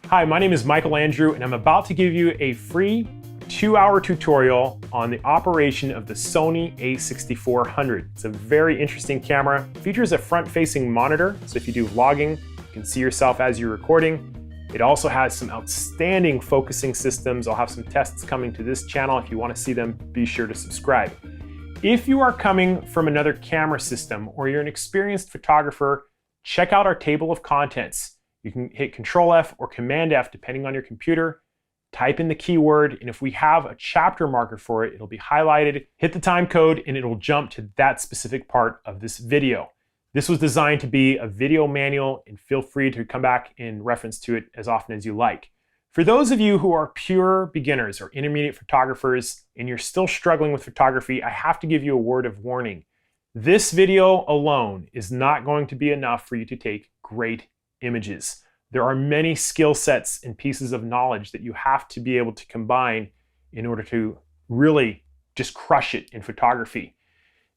Hi, my name is Michael Andrew, and I'm about to give you a free 2-hour tutorial on the operation of the Sony A6400. It's a very interesting camera. It features a front-facing monitor, so if you do vlogging, you can see yourself as you're recording. It also has some outstanding focusing systems. I'll have some tests coming to this channel. If you want to see them, be sure to subscribe. If you are coming from another camera system or you're an experienced photographer, check out our table of contents. You can hit Control F or Command F depending on your computer, type in the keyword, and if we have a chapter marker for it, it'll be highlighted, hit the time code, and it'll jump to that specific part of this video. This was designed to be a video manual, and feel free to come back in reference to it as often as you like. For those of you who are pure beginners or intermediate photographers and you're still struggling with photography, I have to give you a word of warning. This video alone is not going to be enough for you to take great images. There are many skill sets and pieces of knowledge that you have to be able to combine in order to really just crush it in photography.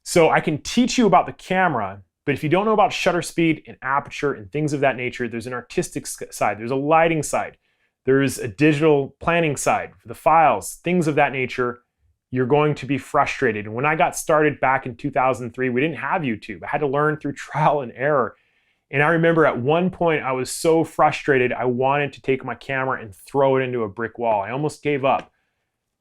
So I can teach you about the camera, but if you don't know about shutter speed and aperture and things of that nature, there's an artistic side, there's a lighting side, there's a digital planning side for the files, things of that nature. You're going to be frustrated. And when I got started back in 2003, we didn't have YouTube. I had to learn through trial and error. And I remember at one point I was so frustrated, I wanted to take my camera and throw it into a brick wall. I almost gave up,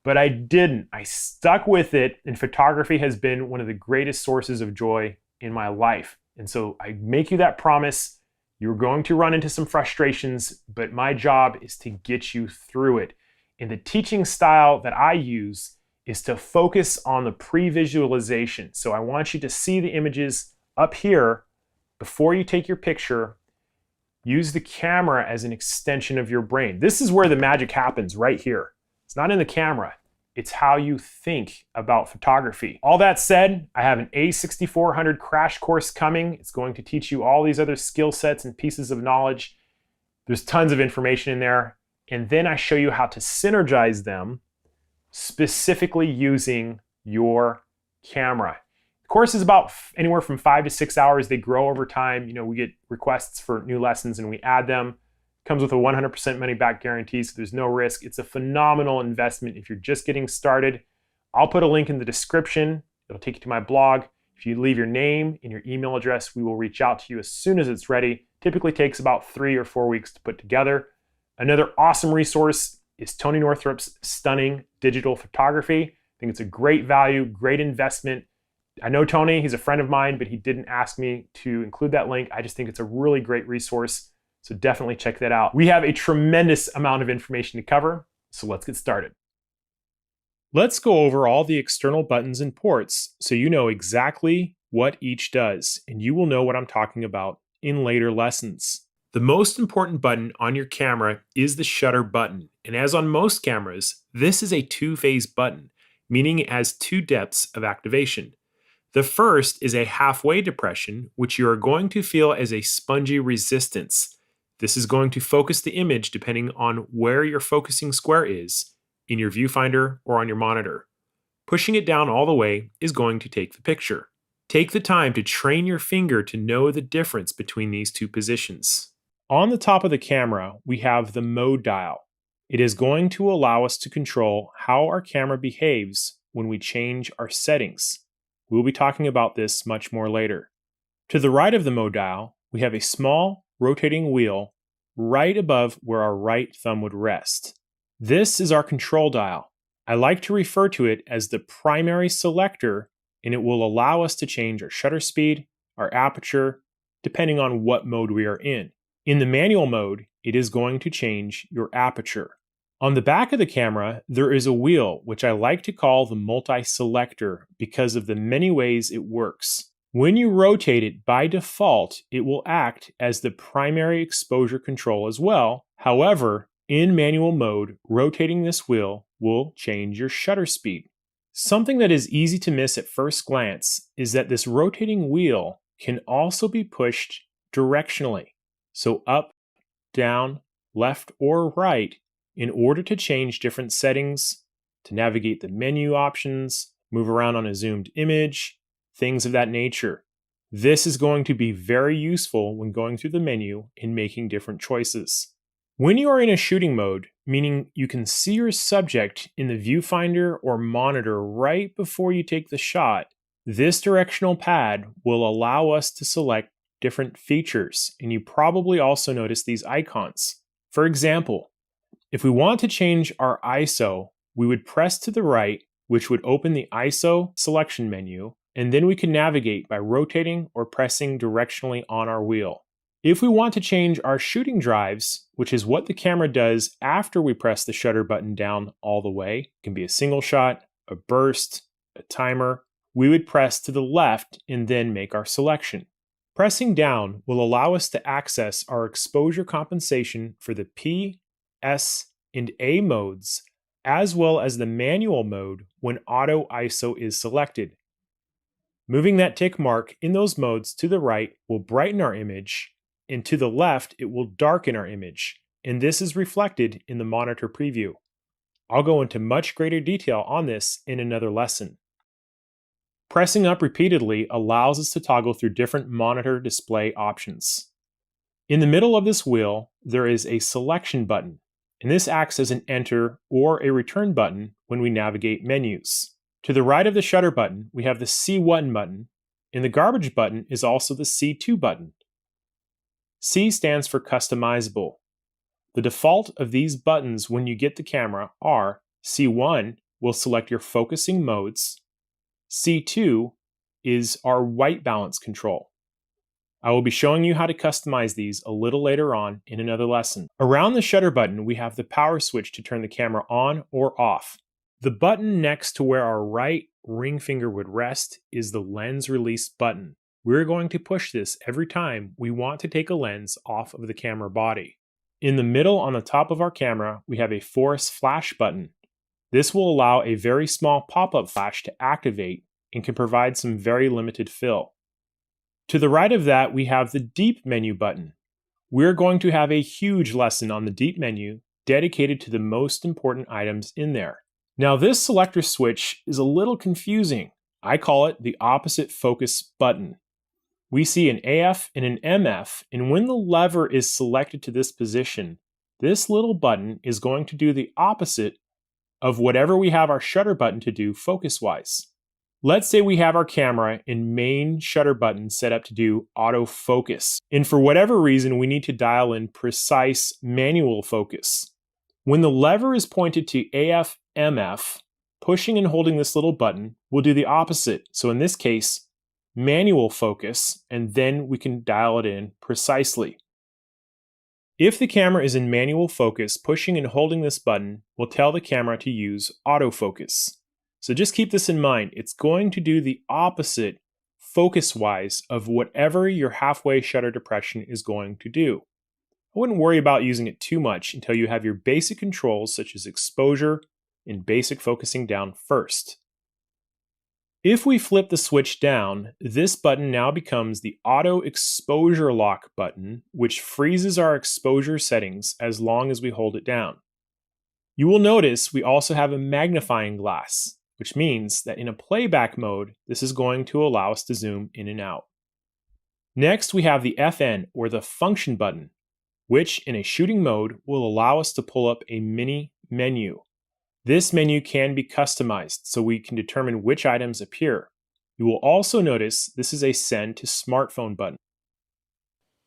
but I didn't. I stuck with it, and photography has been one of the greatest sources of joy in my life. And so I make you that promise. You're going to run into some frustrations, but my job is to get you through it. And the teaching style that I use is to focus on the pre-visualization. So I want you to see the images up here before you take your picture. Use the camera as an extension of your brain. This is where the magic happens, right here. It's not in the camera. It's how you think about photography. All that said, I have an A6400 crash course coming. It's going to teach you all these other skill sets and pieces of knowledge. There's tons of information in there. And then I show you how to synergize them specifically using your camera. The course is about anywhere from 5 to 6 hours. They grow over time. You know, we get requests for new lessons and we add them. Comes with a 100% money back guarantee, so there's no risk. It's a phenomenal investment if you're just getting started. I'll put a link in the description. It'll take you to my blog. If you leave your name and your email address, we will reach out to you as soon as it's ready. Typically takes about 3 or 4 weeks to put together. Another awesome resource is Tony Northrup's Stunning Digital Photography. I think it's a great value, great investment. I know Tony, he's a friend of mine, but he didn't ask me to include that link. I just think it's a really great resource. So definitely check that out. We have a tremendous amount of information to cover, so let's get started. Let's go over all the external buttons and ports so you know exactly what each does, and you will know what I'm talking about in later lessons. The most important button on your camera is the shutter button, and as on most cameras, this is a two-phase button, meaning it has two depths of activation. The first is a halfway depression, which you are going to feel as a spongy resistance. This is going to focus the image depending on where your focusing square is, in your viewfinder or on your monitor. Pushing it down all the way is going to take the picture. Take the time to train your finger to know the difference between these two positions. On the top of the camera, we have the mode dial. It is going to allow us to control how our camera behaves when we change our settings. We'll be talking about this much more later. To the right of the mode dial, we have a small rotating wheel right above where our right thumb would rest. This is our control dial. I like to refer to it as the primary selector, and it will allow us to change our shutter speed, our aperture, depending on what mode we are in. In the manual mode, it is going to change your aperture. On the back of the camera, there is a wheel, which I like to call the multi-selector because of the many ways it works. When you rotate it, by default, it will act as the primary exposure control as well. However, in manual mode, rotating this wheel will change your shutter speed. Something that is easy to miss at first glance is that this rotating wheel can also be pushed directionally. So up, down, left, or right in order to change different settings, to navigate the menu options, move around on a zoomed image, things of that nature. This is going to be very useful when going through the menu and making different choices. When you are in a shooting mode, meaning you can see your subject in the viewfinder or monitor right before you take the shot, this directional pad will allow us to select different features, and you probably also notice these icons. For example, if we want to change our ISO, we would press to the right, which would open the ISO selection menu, and then we can navigate by rotating or pressing directionally on our wheel. If we want to change our shooting drives, which is what the camera does after we press the shutter button down all the way, it can be a single shot, a burst, a timer, we would press to the left and then make our selection. Pressing down will allow us to access our exposure compensation for the P, S, and A modes, as well as the manual mode when auto ISO is selected. Moving that tick mark in those modes to the right will brighten our image, and to the left it will darken our image, and this is reflected in the monitor preview. I'll go into much greater detail on this in another lesson. Pressing up repeatedly allows us to toggle through different monitor display options. In the middle of this wheel, there is a selection button, and this acts as an enter or a return button when we navigate menus. To the right of the shutter button, we have the C1 button, and the garbage button is also the C2 button. C stands for customizable. The default of these buttons when you get the camera are C1 will select your focusing modes, C2 is our white balance control. I will be showing you how to customize these a little later on in another lesson. Around the shutter button, we have the power switch to turn the camera on or off. The button next to where our right ring finger would rest is the lens release button. We're going to push this every time we want to take a lens off of the camera body. In the middle on the top of our camera, we have a force flash button. This will allow a very small pop-up flash to activate and can provide some very limited fill. To the right of that, we have the deep menu button. We're going to have a huge lesson on the deep menu dedicated to the most important items in there. Now this selector switch is a little confusing. I call it the opposite focus button. We see an AF and an MF, and when the lever is selected to this position, this little button is going to do the opposite of whatever we have our shutter button to do focus-wise. Let's say we have our camera and main shutter button set up to do autofocus, and for whatever reason we need to dial in precise manual focus. When the lever is pointed to AF, MF, pushing and holding this little button will do the opposite. So in this case, manual focus, and then we can dial it in precisely. If the camera is in manual focus, pushing and holding this button will tell the camera to use autofocus. So just keep this in mind. It's going to do the opposite focus-wise of whatever your halfway shutter depression is going to do. I wouldn't worry about using it too much until you have your basic controls such as exposure and basic focusing down first. If we flip the switch down, this button now becomes the auto exposure lock button, which freezes our exposure settings as long as we hold it down. You will notice we also have a magnifying glass, which means that in a playback mode, this is going to allow us to zoom in and out. Next, we have the FN or the function button, which in a shooting mode will allow us to pull up a mini menu. This menu can be customized so we can determine which items appear. You will also notice this is a send to smartphone button.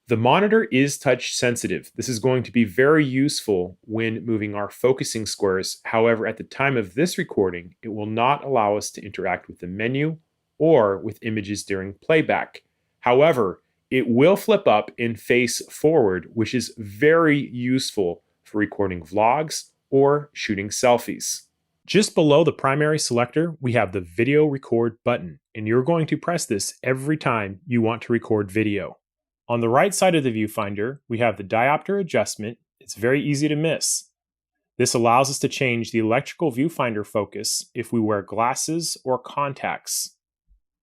The monitor is touch sensitive. This is going to be very useful when moving our focusing squares. However, at the time of this recording, it will not allow us to interact with the menu or with images during playback. However, it will flip up and face forward, which is very useful for recording vlogs or shooting selfies. Just below the primary selector, we have the video record button, and you're going to press this every time you want to record video. On the right side of the viewfinder, we have the diopter adjustment. It's very easy to miss. This allows us to change the electrical viewfinder focus if we wear glasses or contacts.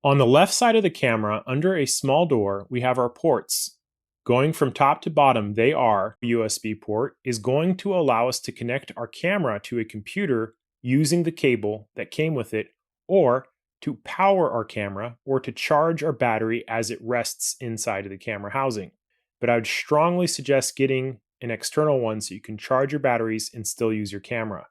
On the left side of the camera, under a small door, we have our ports. Going from top to bottom, they are USB port is going to allow us to connect our camera to a computer using the cable that came with it, or to power our camera, or to charge our battery as it rests inside of the camera housing. But I would strongly suggest getting an external one so you can charge your batteries and still use your camera.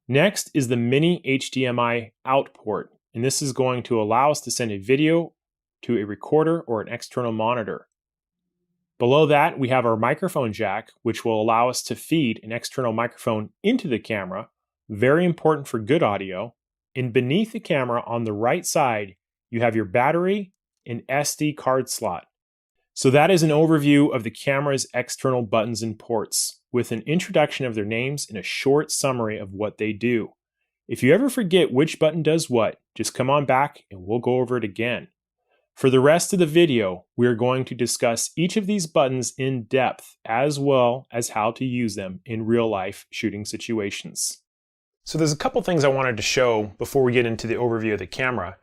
Next is the mini HDMI out port, and this is going to allow us to send a video to a recorder or an external monitor. Below that, we have our microphone jack, which will allow us to feed an external microphone into the camera, very important for good audio. And beneath the camera on the right side, you have your battery and SD card slot. So that is an overview of the camera's external buttons and ports, with an introduction of their names and a short summary of what they do. If you ever forget which button does what, just come on back and we'll go over it again. For the rest of the video, we are going to discuss each of these buttons in depth, as well as how to use them in real-life shooting situations. So there's a couple things I wanted to show before we get into the overview of the camera.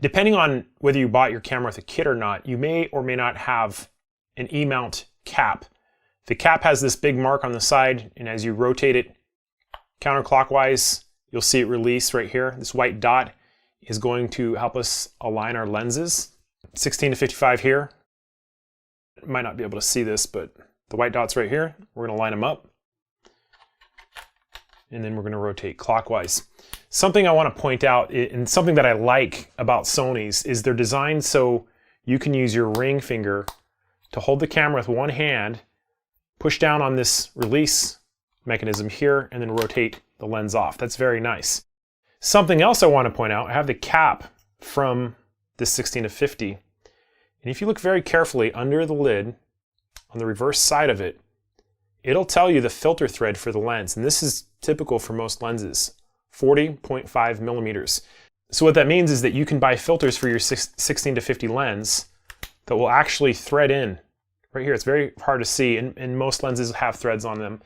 Depending on whether you bought your camera with a kit or not, you may or may not have an E-mount cap. The cap has this big mark on the side, and as you rotate it counterclockwise, you'll see it release right here. This white dot is going to help us align our lenses. 16 to 55 here. Might not be able to see this, but the white dots right here, we're going to line them up. And then we're going to rotate clockwise. Something I want to point out, and something that I like about Sony's, is they're designed so you can use your ring finger to hold the camera with one hand, push down on this release mechanism here, and then rotate the lens off. That's very nice. Something else I want to point out, I have the cap from this 16 to 50. And if you look very carefully under the lid, on the reverse side of it, it'll tell you the filter thread for the lens. And this is typical for most lenses, 40.5 millimeters. So what that means is that you can buy filters for your 16 to 50 lens that will actually thread in. Right here, it's very hard to see, and most lenses have threads on them.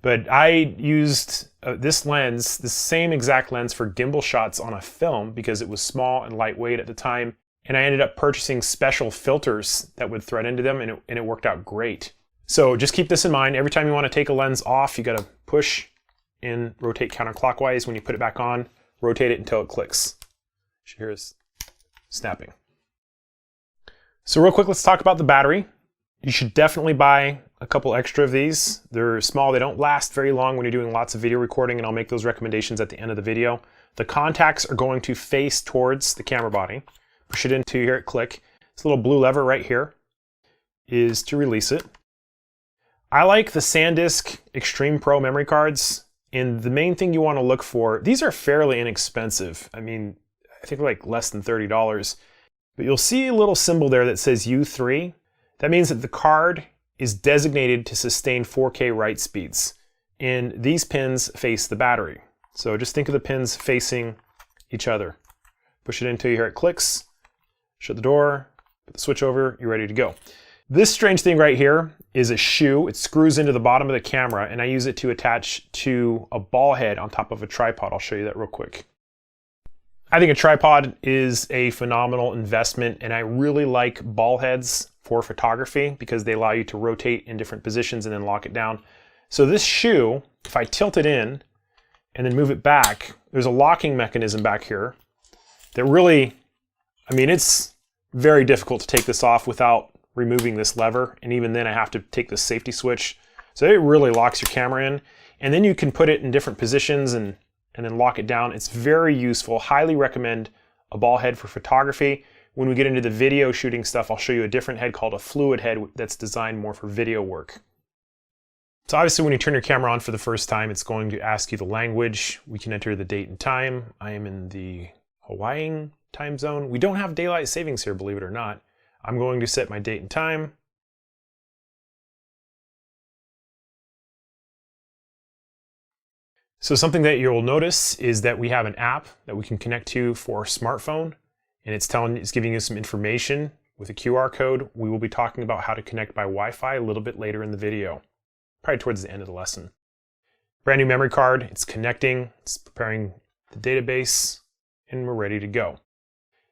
But I used this lens, the same exact lens, for gimbal shots on a film because it was small and lightweight at the time. And I ended up purchasing special filters that would thread into them, and it worked out great. So just keep this in mind. Every time you want to take a lens off, you got to push and rotate counterclockwise. When you put it back on, rotate it until it clicks. You should hear us snapping. So real quick, let's talk about the battery. You should definitely buy a couple extra of these. They're small, they don't last very long when you're doing lots of video recording, and I'll make those recommendations at the end of the video. The contacts are going to face towards the camera body. Push it into here, click. This little blue lever right here is to release it. I like the SanDisk Extreme Pro memory cards, and the main thing you want to look for, these are fairly inexpensive. I mean, I think like less than $30, but you'll see a little symbol there that says U3. That means that the card is designated to sustain 4K write speeds, and these pins face the battery. So just think of the pins facing each other. Push it until you hear it clicks, shut the door, put the switch over, you're ready to go. This strange thing right here is a shoe. It screws into the bottom of the camera, and I use it to attach to a ball head on top of a tripod. I'll show you that real quick. I think a tripod is a phenomenal investment, and I really like ball heads for photography because they allow you to rotate in different positions and then lock it down. So this shoe, if I tilt it in and then move it back, there's a locking mechanism back here that really, I mean, it's very difficult to take this off without removing this lever, and even then I have to take the safety switch. So it really locks your camera in, and then you can put it in different positions and then lock it down. It's very useful. Highly recommend a ball head for photography. When we get into the video shooting stuff, I'll show you a different head called a fluid head that's designed more for video work. So obviously when you turn your camera on for the first time, it's going to ask you the language. We can enter the date and time. I am in the Hawaiian time zone. We don't have daylight savings here, believe it or not. I'm going to set my date and time. So something that you'll notice is that we have an app that we can connect to for our smartphone, and it's giving you some information with a QR code. We will be talking about how to connect by Wi-Fi a little bit later in the video, probably towards the end of the lesson. Brand new memory card, it's connecting, it's preparing the database, and we're ready to go.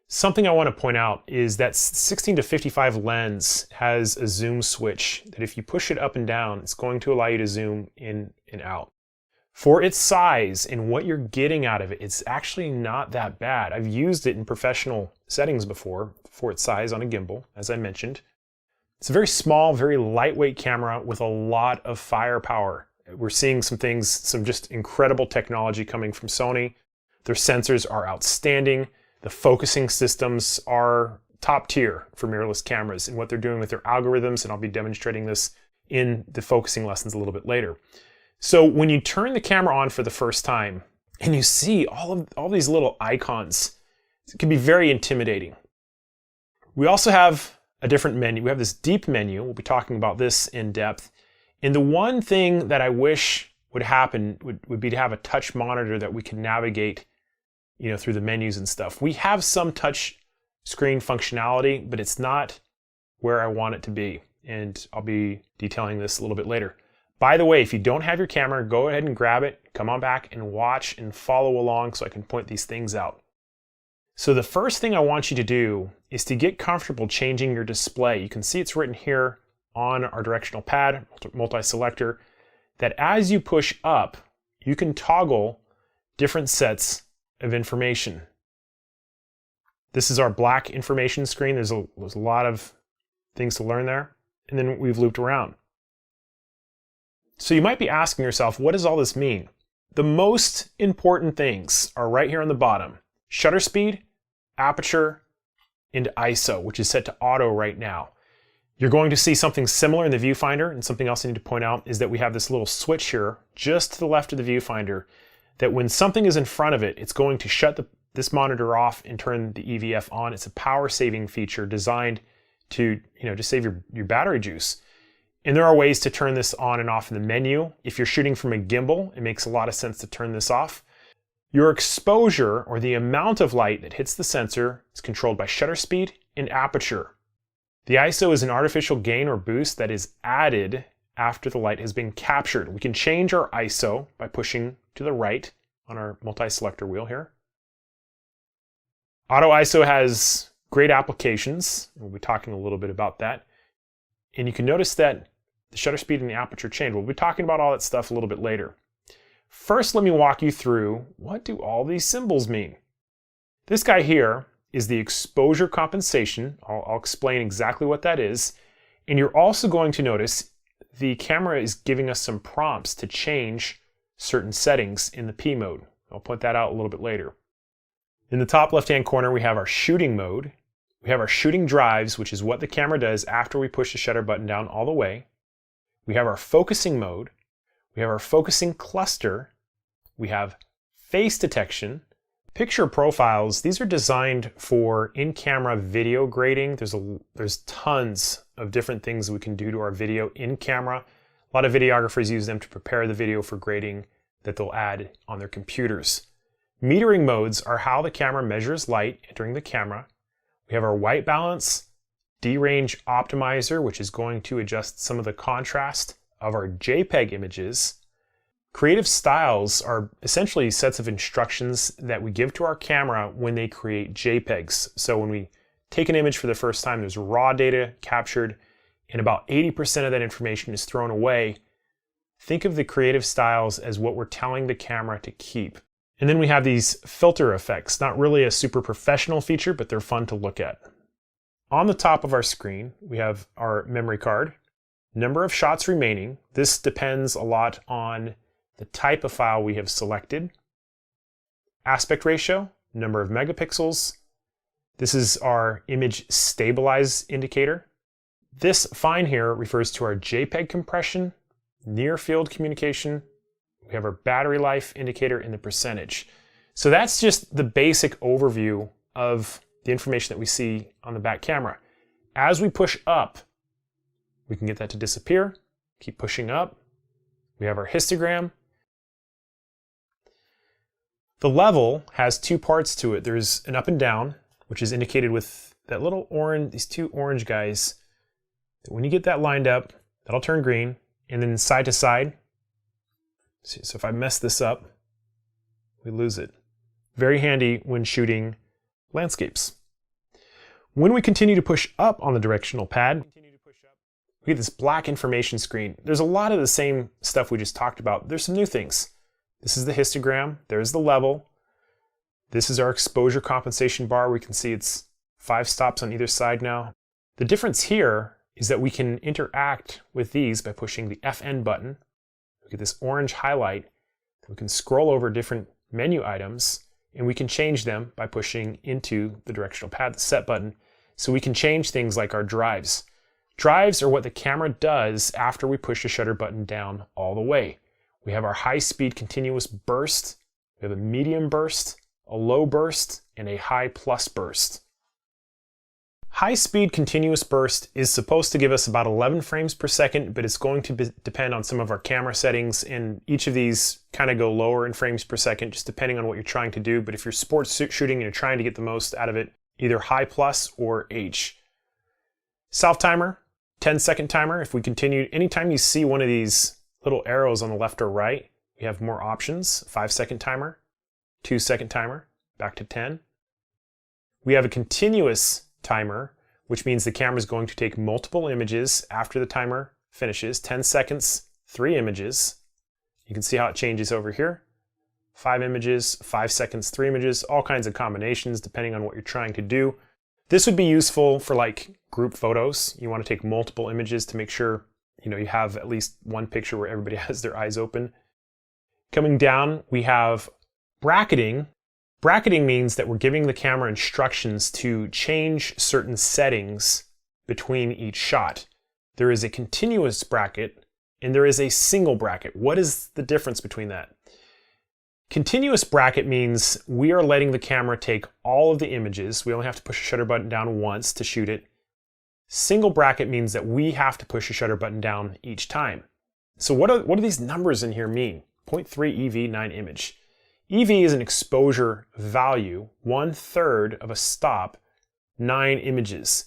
Something I want to point out is that 16 to 55 lens has a zoom switch that if you push it up and down, it's going to allow you to zoom in and out. For its size and what you're getting out of it, it's actually not that bad. I've used it in professional settings before for its size on a gimbal, as I mentioned. It's a very small, very lightweight camera with a lot of firepower. We're seeing some things, some just incredible technology coming from Sony. Their sensors are outstanding. The focusing systems are top tier for mirrorless cameras and what they're doing with their algorithms, and I'll be demonstrating this in the focusing lessons a little bit later. So when you turn the camera on for the first time and you see all these little icons, it can be very intimidating. We also have a different menu. We have this deep menu. We'll be talking about this in depth. And the one thing that I wish would happen would be to have a touch monitor that we can navigate, through the menus and stuff. We have some touch screen functionality, but it's not where I want it to be. And I'll be detailing this a little bit later. By the way, if you don't have your camera, go ahead and grab it, come on back and watch and follow along so I can point these things out. So the first thing I want you to do is to get comfortable changing your display. You can see it's written here on our directional pad, multi-selector, that as you push up, you can toggle different sets of information. This is our black information screen. There's a lot of things to learn there. And then we've looped around. So you might be asking yourself, what does all this mean? The most important things are right here on the bottom. Shutter speed, aperture, and ISO, which is set to auto right now. You're going to see something similar in the viewfinder, and something else I need to point out is that we have this little switch here, just to the left of the viewfinder, that when something is in front of it, it's going to shut this monitor off and turn the EVF on. It's a power saving feature designed to, just save your battery juice. And there are ways to turn this on and off in the menu. If you're shooting from a gimbal, it makes a lot of sense to turn this off. Your exposure, or the amount of light that hits the sensor, is controlled by shutter speed and aperture. The ISO is an artificial gain or boost that is added after the light has been captured. We can change our ISO by pushing to the right on our multi-selector wheel here. Auto ISO has great applications. We'll be talking a little bit about that. And you can notice that the shutter speed and the aperture change. We'll be talking about all that stuff a little bit later. First, let me walk you through, what do all these symbols mean? This guy here is the exposure compensation. I'll explain exactly what that is. And you're also going to notice the camera is giving us some prompts to change certain settings in the P mode. I'll point that out a little bit later. In the top left-hand corner, we have our shooting mode. We have our shooting drives, which is what the camera does after we push the shutter button down all the way. We have our focusing mode. We have our focusing cluster. We have face detection. Picture profiles, these are designed for in-camera video grading. There's tons of different things we can do to our video in camera. A lot of videographers use them to prepare the video for grading that they'll add on their computers. Metering modes are how the camera measures light entering the camera. We have our white balance, derange optimizer, which is going to adjust some of the contrast of our JPEG images. Creative styles are essentially sets of instructions that we give to our camera when they create JPEGs. So when we take an image for the first time, there's raw data captured, and about 80% of that information is thrown away. Think of the creative styles as what we're telling the camera to keep. And then we have these filter effects, not really a super professional feature, but they're fun to look at. On the top of our screen, we have our memory card, number of shots remaining. This depends a lot on the type of file we have selected. Aspect ratio, number of megapixels. This is our image stabilize indicator. This fine here refers to our JPEG compression, near field communication. We have our battery life indicator and the percentage. So that's just the basic overview of the information that we see on the back camera. As we push up, we can get that to disappear. Keep pushing up. We have our histogram. The level has two parts to it. There's an up and down, which is indicated with that little orange, these two orange guys. When you get that lined up, that'll turn green. And then side to side. So if I mess this up, we lose it. Very handy when shooting landscapes. When we continue to push up on the directional pad, we get this black information screen. There's a lot of the same stuff we just talked about. There's some new things. This is the histogram. There's the level. This is our exposure compensation bar. We can see it's 5 stops on either side now. The difference here is that we can interact with these by pushing the FN button. We get this orange highlight. We can scroll over different menu items, and we can change them by pushing into the directional pad, the set button. So we can change things like our drives. Drives are what the camera does after we push the shutter button down all the way. We have our high-speed continuous burst, we have a medium burst, a low burst, and a high plus burst. High-speed continuous burst is supposed to give us about 11 frames per second, but it's going to depend on some of our camera settings, and each of these kind of go lower in frames per second, just depending on what you're trying to do. But if you're sports shooting and you're trying to get the most out of it, either high plus or H. Self timer, 10-second timer. If we continue, anytime you see one of these little arrows on the left or right, we have more options. 5-second timer, 2-second timer, back to 10. We have a continuous timer, which means the camera is going to take multiple images after the timer finishes. 10 seconds, 3 images. You can see how it changes over here. 5 images, 5 seconds, 3 images, all kinds of combinations depending on what you're trying to do. This would be useful for like group photos. You want to take multiple images to make sure you have at least one picture where everybody has their eyes open. Coming down, we have bracketing. Bracketing means that we're giving the camera instructions to change certain settings between each shot. There is a continuous bracket and there is a single bracket. What is the difference between that? Continuous bracket means we are letting the camera take all of the images. We only have to push the shutter button down once to shoot it. Single bracket means that we have to push the shutter button down each time. So what do these numbers in here mean? 0.3 EV, 9 image. EV is an exposure value, 1/3 of a stop, 9 images.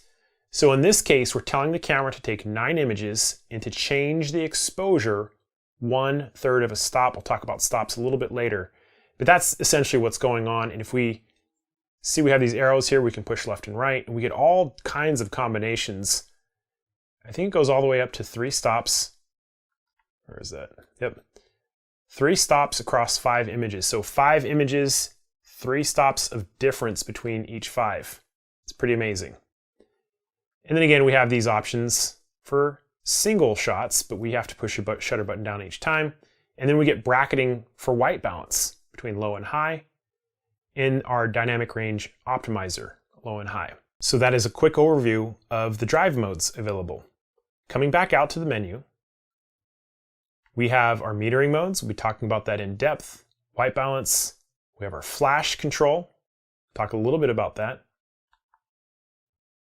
So in this case, we're telling the camera to take 9 images and to change the exposure 1/3 of a stop. We'll talk about stops a little bit later, but that's essentially what's going on. And if we see we have these arrows here, we can push left and right, and we get all kinds of combinations. I think it goes all the way up to 3 stops. Where is that? Yep. 3 stops across 5 images. So 5 images, 3 stops of difference between each 5. It's pretty amazing. And then again, we have these options for single shots, but we have to push the shutter button down each time. And then we get bracketing for white balance between low and high in our dynamic range optimizer, low and high. So that is a quick overview of the drive modes available. Coming back out to the menu, we have our metering modes. We'll be talking about that in depth. White balance. We have our flash control. Talk a little bit about that.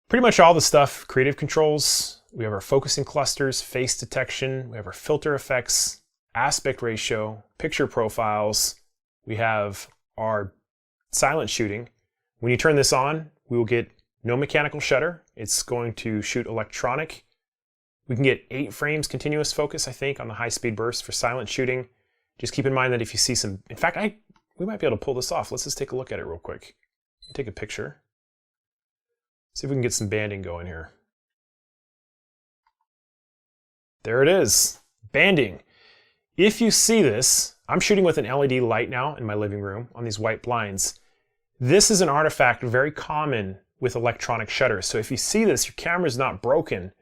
Pretty much all the stuff, creative controls. We have our focusing clusters, face detection. We have our filter effects, aspect ratio, picture profiles. We have our silent shooting. When you turn this on, we will get no mechanical shutter. It's going to shoot electronic. We can get 8 frames continuous focus, I think, on the high-speed burst for silent shooting. Just keep in mind that if you see some... In fact, we might be able to pull this off. Let's just take a look at it real quick. Take a picture. See if we can get some banding going here. There it is. Banding. If you see this, I'm shooting with an LED light now in my living room on these white blinds. This is an artifact very common with electronic shutters. So if you see this, your camera's not broken.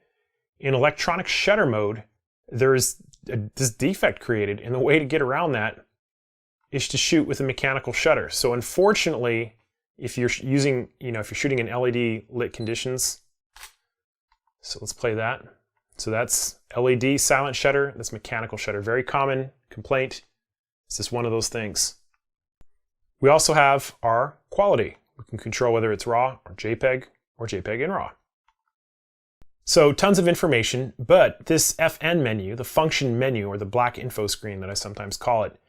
In electronic shutter mode, there's this defect created, and the way to get around that is to shoot with a mechanical shutter. So unfortunately, if you're using, if you're shooting in LED lit conditions, so let's play that. So that's LED silent shutter, that's mechanical shutter. Very common complaint. It's just one of those things. We also have our quality. We can control whether it's RAW or JPEG in RAW. So tons of information, but this FN menu, the function menu, or the black info screen that I sometimes call it,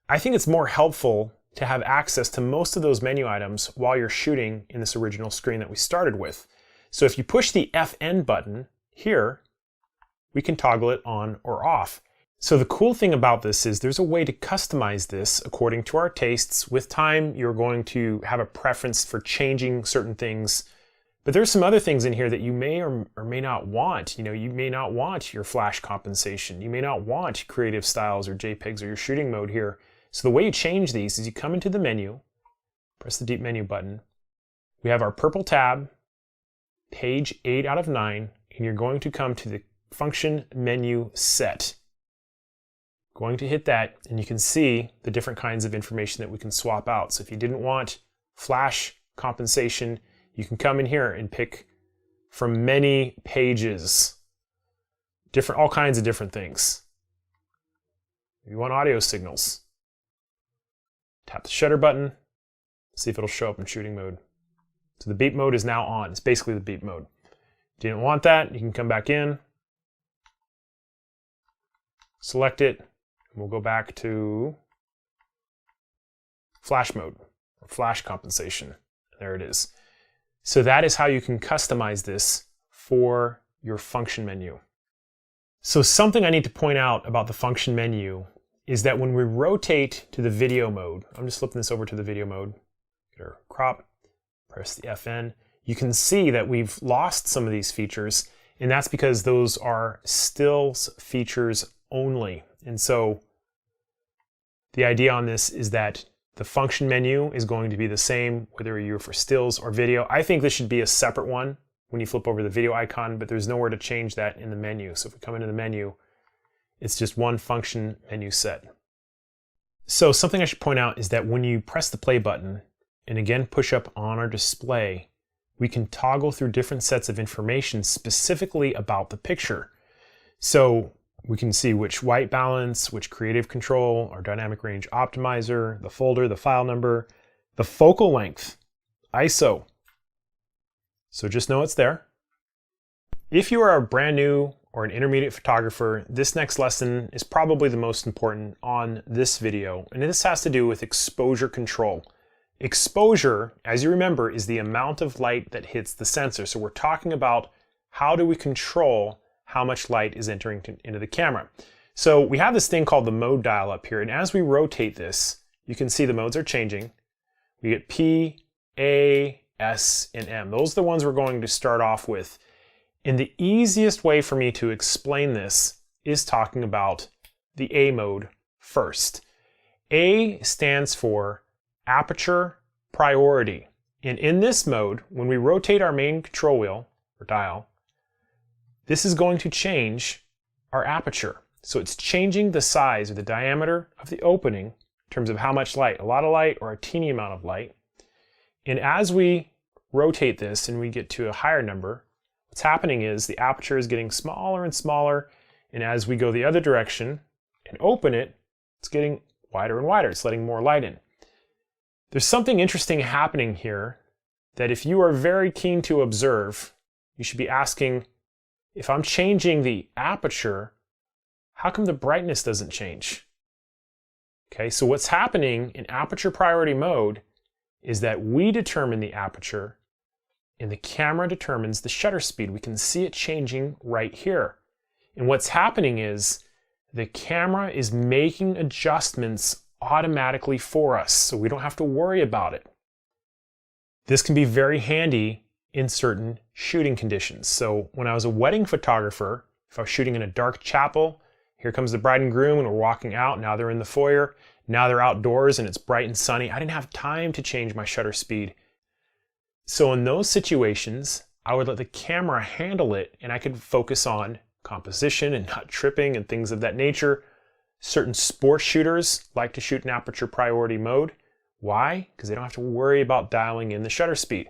I think it's more helpful to have access to most of those menu items while you're shooting in this original screen that we started with. So if you push the FN button here, we can toggle it on or off. So the cool thing about this is there's a way to customize this according to our tastes. With time, you're going to have a preference for changing certain things. But there's some other things in here that you may or may not want. You may not want your flash compensation. You may not want creative styles or JPEGs or your shooting mode here. So the way you change these is you come into the menu, press the deep menu button. We have our purple tab, page 8 out of 9, and you're going to come to the function menu set. Going to hit that, and you can see the different kinds of information that we can swap out. So if you didn't want flash compensation, you can come in here and pick from many pages, all kinds of different things. If you want audio signals, tap the shutter button, see if it'll show up in shooting mode. So the beep mode is now on. It's basically the beep mode. Didn't want that, you can come back in, select it, and we'll go back to flash mode, or flash compensation. There it is. So that is how you can customize this for your function menu. So something I need to point out about the function menu is that when we rotate to the video mode, I'm just flipping this over to the video mode, get our crop, press the FN, you can see that we've lost some of these features, and that's because those are stills features only. And so the idea on this is that the function menu is going to be the same whether you're for stills or video. I think this should be a separate one when you flip over the video icon, but there's nowhere to change that in the menu. So if we come into the menu, it's just one function menu set. So something I should point out is that when you press the play button and again push up on our display, we can toggle through different sets of information specifically about the picture. So we can see which white balance, which creative control, our dynamic range optimizer, the folder, the file number, the focal length, ISO. So just know it's there. If you are a brand new or an intermediate photographer, this next lesson is probably the most important on this video, and this has to do with exposure control. Exposure, as you remember, is the amount of light that hits the sensor. So we're talking about how do we control how much light is entering into the camera. So we have this thing called the mode dial up here, and as we rotate this, you can see the modes are changing. We get P, A, S, and M. Those are the ones we're going to start off with. And the easiest way for me to explain this is talking about the A mode first. A stands for aperture priority. And in this mode, when we rotate our main control wheel or dial, this is going to change our aperture. So it's changing the size or the diameter of the opening in terms of how much light, a lot of light or a teeny amount of light. And as we rotate this and we get to a higher number, what's happening is the aperture is getting smaller and smaller. And as we go the other direction and open it, it's getting wider and wider. It's letting more light in. There's something interesting happening here that if you are very keen to observe, you should be asking, if I'm changing the aperture, how come the brightness doesn't change? Okay, so what's happening in aperture priority mode is that we determine the aperture and the camera determines the shutter speed. We can see it changing right here. And what's happening is the camera is making adjustments automatically for us, so we don't have to worry about it. This can be very handy in certain shooting conditions. So when I was a wedding photographer, if I was shooting in a dark chapel, here comes the bride and groom and we're walking out, now they're in the foyer, now they're outdoors and it's bright and sunny, I didn't have time to change my shutter speed. So in those situations, I would let the camera handle it and I could focus on composition and not tripping and things of that nature. Certain sports shooters like to shoot in aperture priority mode. Why? Because they don't have to worry about dialing in the shutter speed.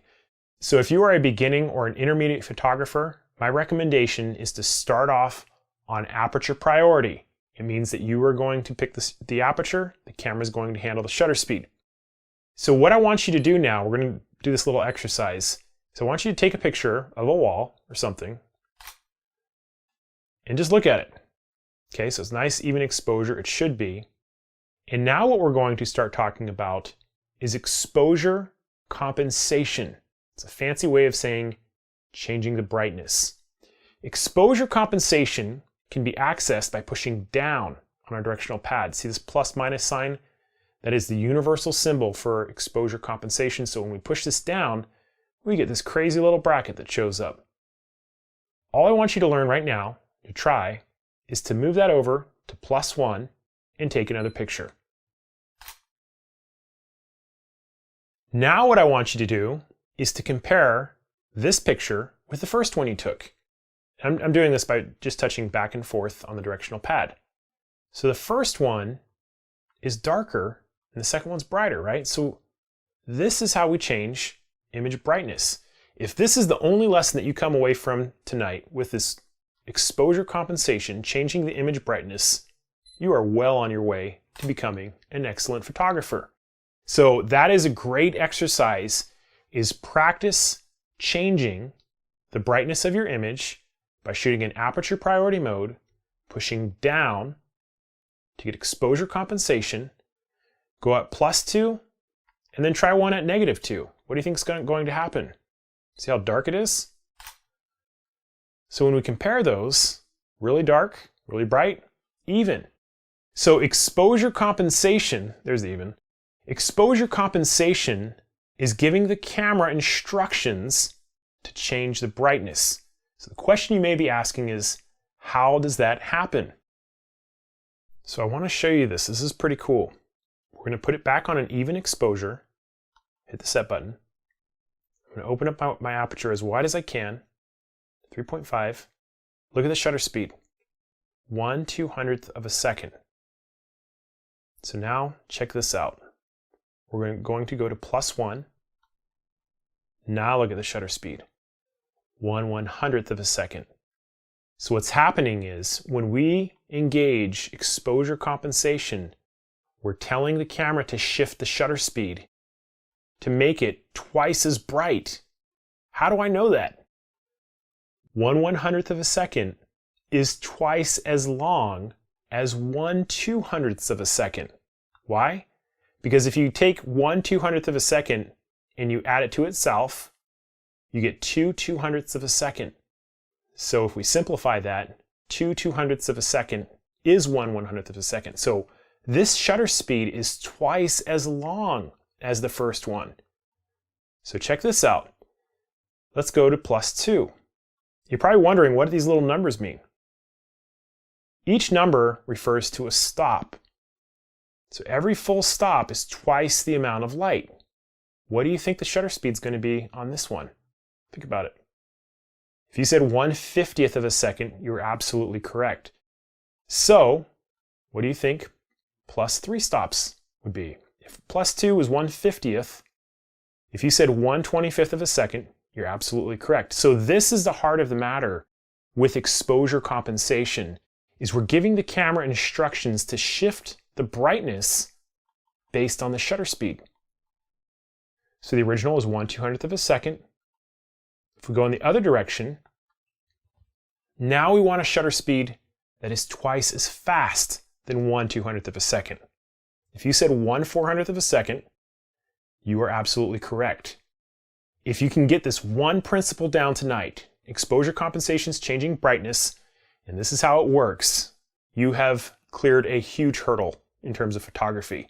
So if you are a beginning or an intermediate photographer, my recommendation is to start off on aperture priority. It means that you are going to pick the aperture, the camera is going to handle the shutter speed. So what I want you to do now, we're going to do this little exercise. So I want you to take a picture of a wall or something and just look at it. Okay, so it's nice, even exposure, it should be. And now what we're going to start talking about is exposure compensation. It's a fancy way of saying changing the brightness. Exposure compensation can be accessed by pushing down on our directional pad. See this plus minus sign? That is the universal symbol for exposure compensation. So when we push this down, we get this crazy little bracket that shows up. All I want you to learn right now, to try, is to move that over to +1 and take another picture. Now what I want you to do is to compare this picture with the first one you took. I'm doing this by just touching back and forth on the directional pad. So the first one is darker and the second one's brighter, right? So this is how we change image brightness. If this is the only lesson that you come away from tonight with this exposure compensation, changing the image brightness, you are well on your way to becoming an excellent photographer. So that is a great exercise, is practice changing the brightness of your image by shooting in aperture priority mode, pushing down to get exposure compensation, go at +2, and then try one at -2. What do you think is going to happen? See how dark it is? So when we compare those, really dark, really bright, even. So exposure compensation, there's the even. Exposure compensation is giving the camera instructions to change the brightness. So the question you may be asking is, how does that happen? So I want to show you this. This is pretty cool. We're going to put it back on an even exposure, hit the set button. I'm going to open up my aperture as wide as I can, 3.5. Look at the shutter speed, 1/200th of a second. So now check this out. We're going to go to +1. Now look at the shutter speed, 1/100th of a second. So what's happening is when we engage exposure compensation, we're telling the camera to shift the shutter speed to make it twice as bright. How do I know that? 1/100th of a second is twice as long as 1/200th of a second. Why? Because if you take 1/200th of a second and you add it to itself, you get 2/200ths of a second. So if we simplify that, 2/200ths of a second is 1/100th of a second. So this shutter speed is twice as long as the first one. So check this out. Let's go to +2. You're probably wondering, what do these little numbers mean? Each number refers to a stop. So every full stop is twice the amount of light. What do you think the shutter speed is going to be on this one? Think about it. If you said 1/50th of a second, you're absolutely correct. So what do you think +3 stops would be? If +2 was 1/50th, if you said 1/25th of a second, you're absolutely correct. So this is the heart of the matter with exposure compensation, is we're giving the camera instructions to shift the brightness based on the shutter speed. So the original is 1/200th of a second. If we go in the other direction, now we want a shutter speed that is twice as fast than 1/200th of a second. If you said 1/400th of a second, you are absolutely correct. If you can get this one principle down tonight, exposure compensation is changing brightness, and this is how it works, you have cleared a huge hurdle in terms of photography.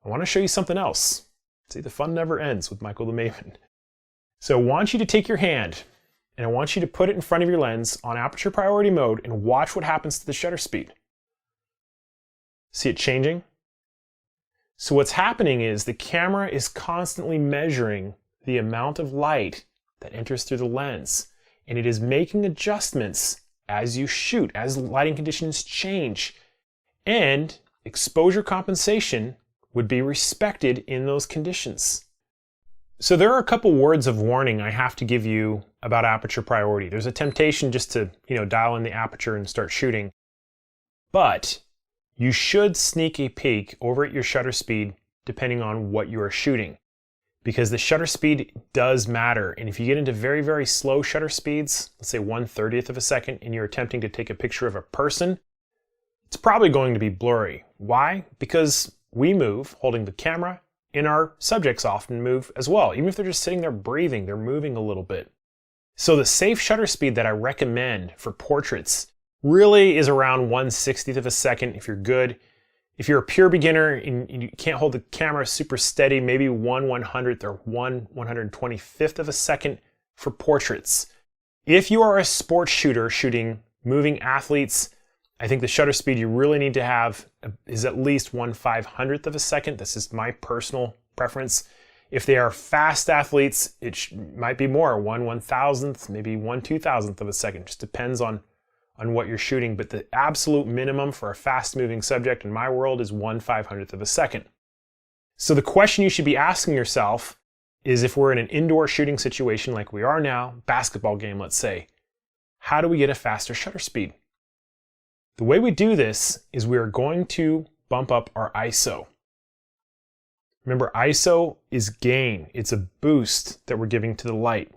I want to show you something else. See, the fun never ends with Michael the Maven. So I want you to take your hand and I want you to put it in front of your lens on aperture priority mode and watch what happens to the shutter speed. See it changing? So what's happening is the camera is constantly measuring the amount of light that enters through the lens, and it is making adjustments as you shoot, as lighting conditions change, and exposure compensation would be respected in those conditions. So there are a couple words of warning I have to give you about aperture priority. There's a temptation just to, dial in the aperture and start shooting, but you should sneak a peek over at your shutter speed depending on what you are shooting, because the shutter speed does matter. And if you get into very, very slow shutter speeds, let's say 1/30th of a second, and you're attempting to take a picture of a person, it's probably going to be blurry. Why? Because we move holding the camera, and our subjects often move as well. Even if they're just sitting there breathing, they're moving a little bit. So the safe shutter speed that I recommend for portraits really is around 1/60th of a second if you're good. If you're a pure beginner and you can't hold the camera super steady, maybe 1/100th or 1/125th of a second for portraits. If you are a sports shooter shooting moving athletes, I think the shutter speed you really need to have is at least 1/500th of a second. This is my personal preference. If they are fast athletes, it might be more, 1/1000th, maybe 1/2000th of a second. Just depends on what you're shooting. But the absolute minimum for a fast moving subject in my world is 1/500th of a second. So the question you should be asking yourself is, if we're in an indoor shooting situation like we are now, basketball game, let's say, how do we get a faster shutter speed? The way we do this is we are going to bump up our ISO. Remember, ISO is gain. It's a boost that we're giving to the light.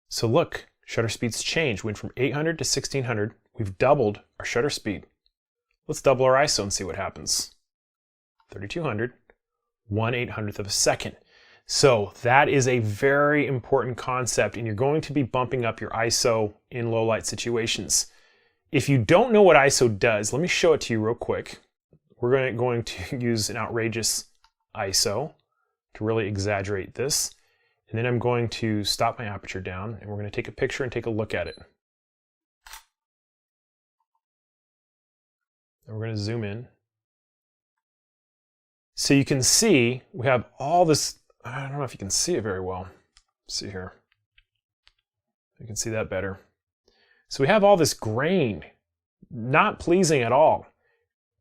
So look, shutter speed's changed. Went from 800 to 1600. We've doubled our shutter speed. Let's double our ISO and see what happens. 3200, 1/800th of a second. So that is a very important concept, and you're going to be bumping up your ISO in low light situations. If you don't know what ISO does, let me show it to you real quick. We're going to use an outrageous ISO to really exaggerate this. And then I'm going to stop my aperture down, and we're going to take a picture and take a look at it. And we're going to zoom in. So you can see we have all this, I don't know if you can see it very well. Let's see here. You can see that better. So we have all this grain, not pleasing at all.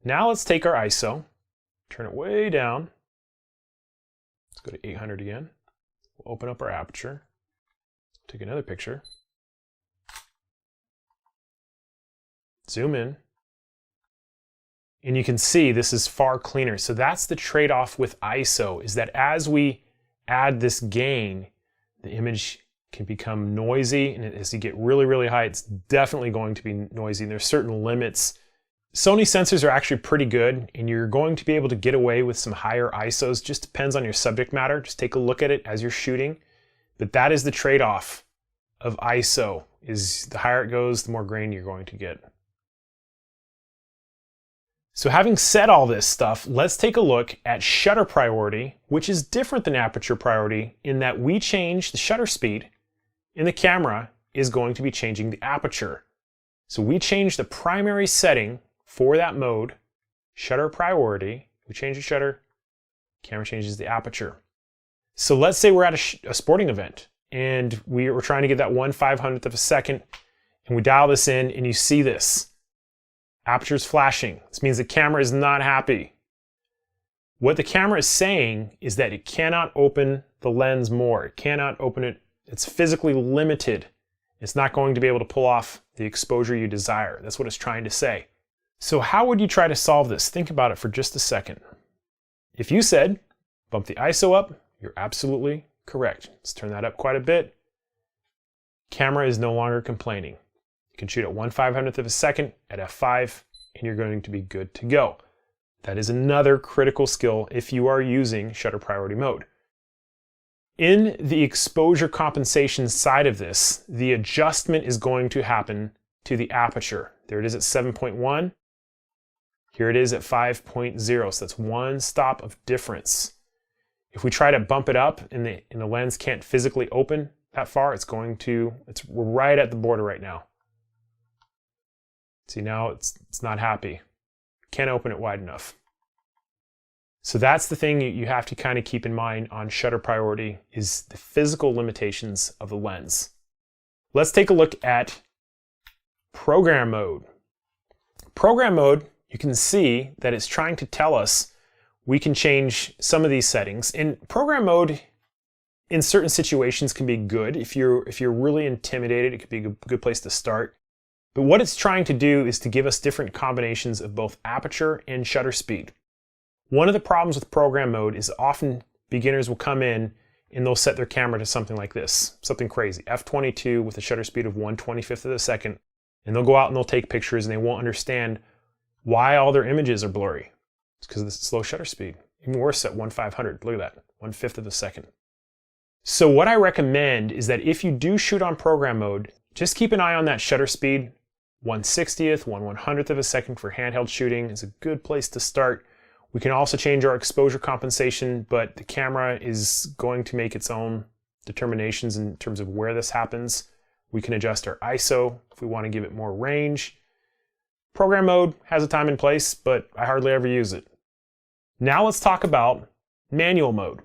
Now let's take our ISO, turn it way down. Let's go to 800 again. We'll open up our aperture, take another picture, zoom in, and you can see this is far cleaner. So that's the trade-off with ISO, is that as we add this gain, the image can become noisy, and as you get really, really high, it's definitely going to be noisy. And there's certain limits. Sony sensors are actually pretty good, and you're going to be able to get away with some higher ISOs. Just depends on your subject matter. Just take a look at it as you're shooting. But that is the trade-off of ISO, is the higher it goes, the more grain you're going to get. So having said all this stuff, let's take a look at shutter priority, which is different than aperture priority in that we change the shutter speed, and the camera is going to be changing the aperture. So we change the primary setting for that mode, shutter priority. We change the shutter, camera changes the aperture. So let's say we're at a sporting event, and we're trying to get that 1/500th of a second, and we dial this in, and you see this. Aperture's flashing. This means the camera is not happy. What the camera is saying is that it cannot open the lens more. It cannot open it. It's physically limited. It's not going to be able to pull off the exposure you desire. That's what it's trying to say. So how would you try to solve this? Think about it for just a second. If you said, bump the ISO up, you're absolutely correct. Let's turn that up quite a bit. Camera is no longer complaining. You can shoot at 1/500th of a second at f5, and you're going to be good to go. That is another critical skill if you are using shutter priority mode. In the exposure compensation side of this, the adjustment is going to happen to the aperture. There it is at 7.1. Here it is at 5.0. So that's one stop of difference. If we try to bump it up and the lens can't physically open that far, we're right at the border right now. See, now it's not happy. Can't open it wide enough. So that's the thing you have to kind of keep in mind on shutter priority, is the physical limitations of the lens. Let's take a look at program mode. Program mode, you can see that it's trying to tell us we can change some of these settings. And program mode in certain situations can be good. If you're really intimidated, it could be a good place to start. But what it's trying to do is to give us different combinations of both aperture and shutter speed. One of the problems with program mode is often beginners will come in and they'll set their camera to something like this, something crazy, f22 with a shutter speed of 1/25th of a second, and they'll go out and they'll take pictures and they won't understand why all their images are blurry. It's because of the slow shutter speed. Even worse at 1/500, look at that, 1/5 of a second. So what I recommend is that if you do shoot on program mode, just keep an eye on that shutter speed. 1/60th, 1/100th of a second for handheld shooting is a good place to start. We can also change our exposure compensation, but the camera is going to make its own determinations in terms of where this happens. We can adjust our ISO if we want to give it more range. Program mode has a time and place, but I hardly ever use it. Now let's talk about Manual mode.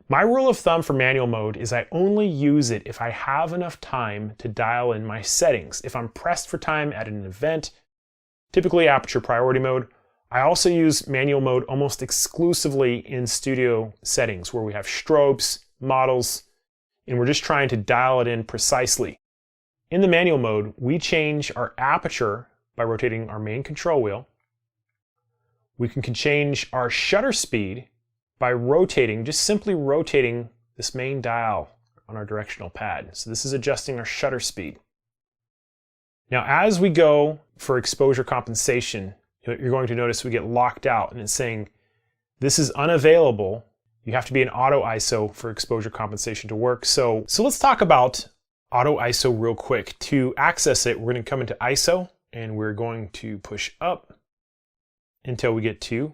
My rule of thumb for manual mode is I only use it if I have enough time to dial in my settings. If I'm pressed for time at an event, typically aperture priority mode. I also use manual mode almost exclusively in studio settings where we have strobes, models, and we're just trying to dial it in precisely. In the manual mode, we change our aperture by rotating our main control wheel. We can change our shutter speed by rotating, just simply rotating this main dial on our directional pad. So this is adjusting our shutter speed. Now, as we go for exposure compensation, you're going to notice we get locked out and it's saying, this is unavailable. You have to be in auto ISO for exposure compensation to work. So let's talk about auto ISO real quick. To access it, we're going to come into ISO and we're going to push up until we get to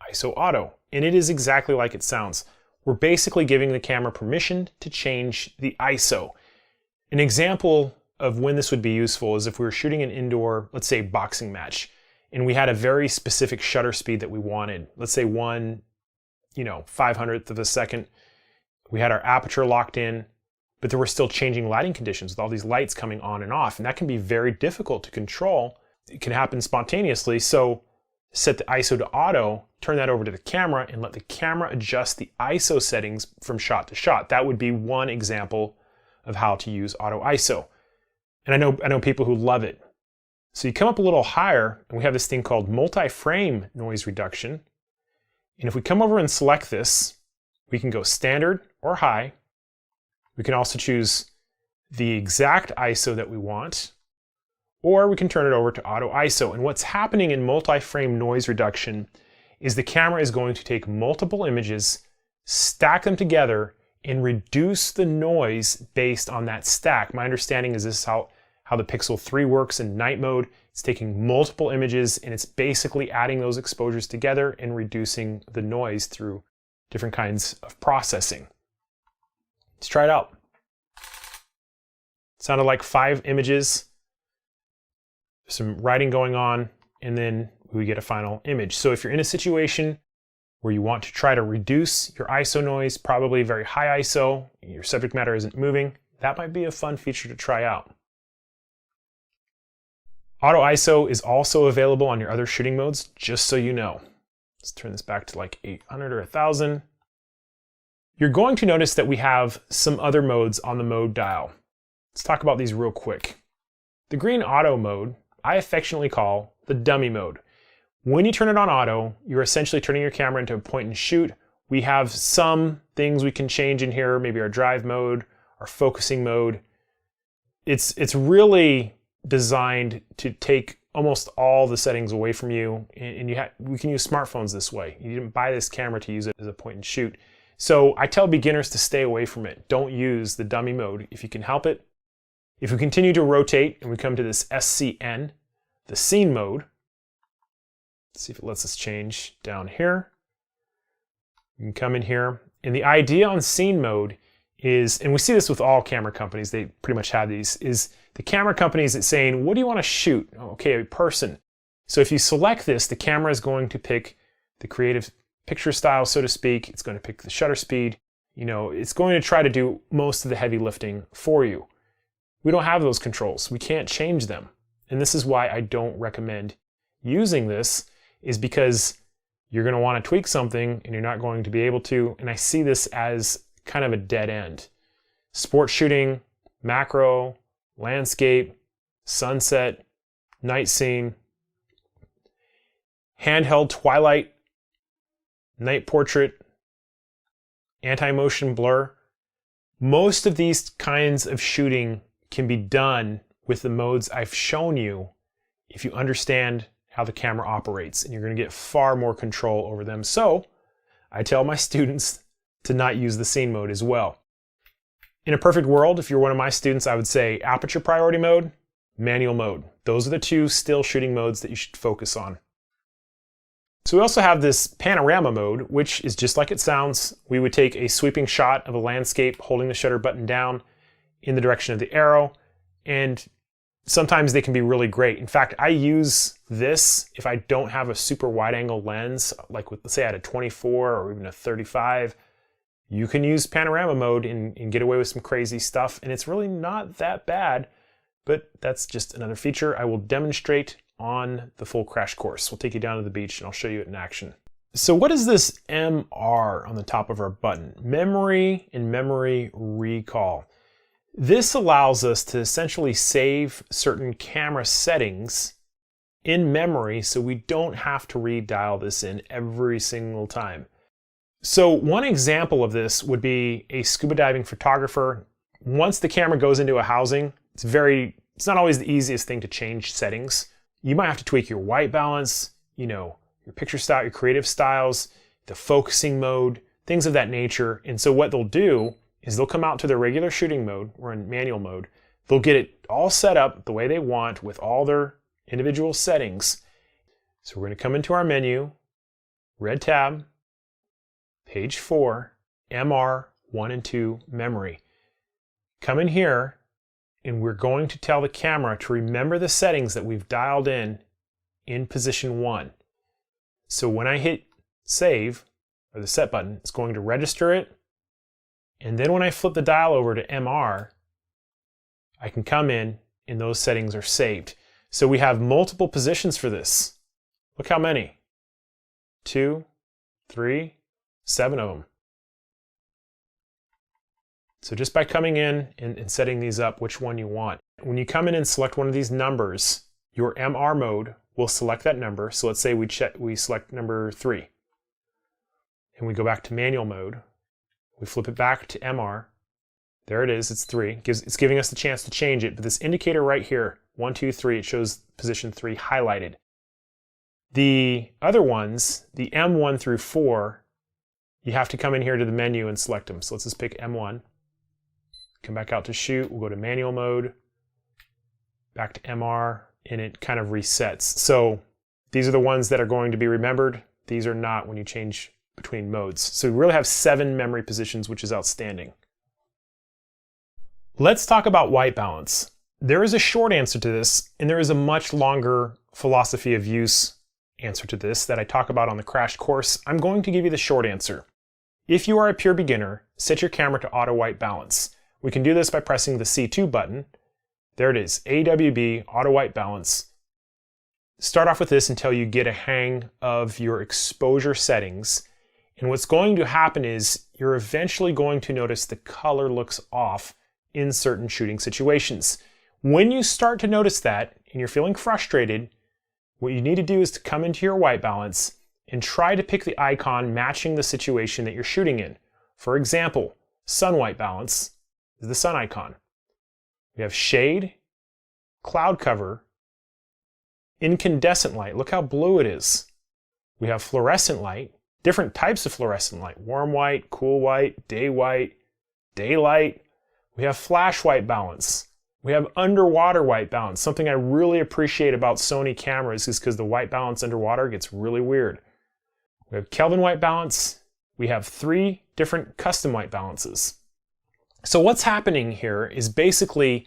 ISO auto. And it is exactly like it sounds. We're basically giving the camera permission to change the ISO. An example of when this would be useful is if we were shooting an indoor, let's say boxing match, and we had a very specific shutter speed that we wanted. Let's say 1/500th of a second. We had our aperture locked in, but there were still changing lighting conditions with all these lights coming on and off, and that can be very difficult to control. It can happen spontaneously, so set the ISO to auto, turn that over to the camera, and let the camera adjust the ISO settings from shot to shot. That would be one example of how to use auto ISO. And I know people who love it. So you come up a little higher, and we have this thing called multi-frame noise reduction. And if we come over and select this, we can go standard or high. We can also choose the exact ISO that we want, or we can turn it over to auto ISO. And what's happening in multi-frame noise reduction is the camera is going to take multiple images, stack them together, and reduce the noise based on that stack. My understanding is this is how the Pixel 3 works in night mode. It's taking multiple images and it's basically adding those exposures together and reducing the noise through different kinds of processing. Let's try it out. It sounded like 5 images, some writing going on, and then we get a final image. So if you're in a situation where you want to try to reduce your ISO noise, probably very high ISO, your subject matter isn't moving, that might be a fun feature to try out. Auto ISO is also available on your other shooting modes, just so you know. Let's turn this back to like 800 or 1000. You're going to notice that we have some other modes on the mode dial. Let's talk about these real quick. The green auto mode, I affectionately call the dummy mode. When you turn it on auto, you're essentially turning your camera into a point and shoot. We have some things we can change in here, maybe our drive mode, our focusing mode. It's really designed to take almost all the settings away from you, and we can use smartphones this way. You didn't buy this camera to use it as a point and shoot. So I tell beginners to stay away from it. Don't use the dummy mode if you can help it. If we continue to rotate and we come to this SCN, the scene mode, let's see if it lets us change down here. You can come in here, and the idea on scene mode is, and we see this with all camera companies, they pretty much have these, is the camera companies that's saying, what do you want to shoot? Okay, a person. So if you select this, the camera is going to pick the creative picture style, so to speak. It's going to pick the shutter speed. It's going to try to do most of the heavy lifting for you. We don't have those controls. We can't change them. And this is why I don't recommend using this, is because you're going to want to tweak something and you're not going to be able to. And I see this as kind of a dead end. Sport shooting, macro, landscape, sunset, night scene, handheld twilight, night portrait, anti-motion blur. Most of these kinds of shooting can be done with the modes I've shown you if you understand how the camera operates, and you're going to get far more control over them. So I tell my students to not use the scene mode as well. In a perfect world, if you're one of my students, I would say aperture priority mode, manual mode. Those are the two still shooting modes that you should focus on. So we also have this panorama mode, which is just like it sounds. We would take a sweeping shot of a landscape holding the shutter button down in the direction of the arrow, and sometimes they can be really great. In fact, I use this if I don't have a super wide angle lens, like with, let's say I had a 24 or even a 35. You can use panorama mode and get away with some crazy stuff, and it's really not that bad, but that's just another feature I will demonstrate on the full crash course. We'll take you down to the beach and I'll show you it in action. So what is this MR on the top of our button? Memory and memory recall. This allows us to essentially save certain camera settings in memory so we don't have to redial this in every single time. So one example of this would be a scuba diving photographer. Once the camera goes into a housing, it's not always the easiest thing to change settings. You might have to tweak your white balance, your picture style, your creative styles, the focusing mode, things of that nature. And so what they'll do is they'll come out to their regular shooting mode or in manual mode. They'll get it all set up the way they want with all their individual settings. So we're going to come into our menu, red tab, page 4, MR 1 and 2 memory. Come in here and we're going to tell the camera to remember the settings that we've dialed in position 1. So when I hit save or the set button, it's going to register it. And then when I flip the dial over to MR, I can come in and those settings are saved. So we have multiple positions for this. Look how many. 2, 3, 7 of them. So just by coming in and setting these up, which one you want. When you come in and select one of these numbers, your MR mode will select that number. So let's say we select number 3. And we go back to manual mode. We flip it back to MR. There it is, it's 3. It's giving us the chance to change it, but this indicator right here, 1, 2, 3, it shows position 3 highlighted. The other ones, the M1 through 4, you have to come in here to the menu and select them. So let's just pick M1. Come back out to shoot, we'll go to manual mode, back to MR, and it kind of resets. So these are the ones that are going to be remembered. These are not when you change between modes. So we really have 7 memory positions, which is outstanding. Let's talk about white balance. There is a short answer to this, and there is a much longer philosophy of use answer to this that I talk about on the crash course. I'm going to give you the short answer. If you are a pure beginner, set your camera to auto white balance. We can do this by pressing the C2 button. There it is, AWB, auto white balance. Start off with this until you get a hang of your exposure settings. And what's going to happen is you're eventually going to notice the color looks off in certain shooting situations. When you start to notice that and you're feeling frustrated, what you need to do is to come into your white balance and try to pick the icon matching the situation that you're shooting in. For example, sun white balance is the sun icon. We have shade, cloud cover, incandescent light. Look how blue it is. We have fluorescent light, different types of fluorescent light, warm white, cool white, daylight. We have flash white balance. We have underwater white balance. Something I really appreciate about Sony cameras is because the white balance underwater gets really weird. We have Kelvin white balance. We have 3 different custom white balances. So what's happening here is basically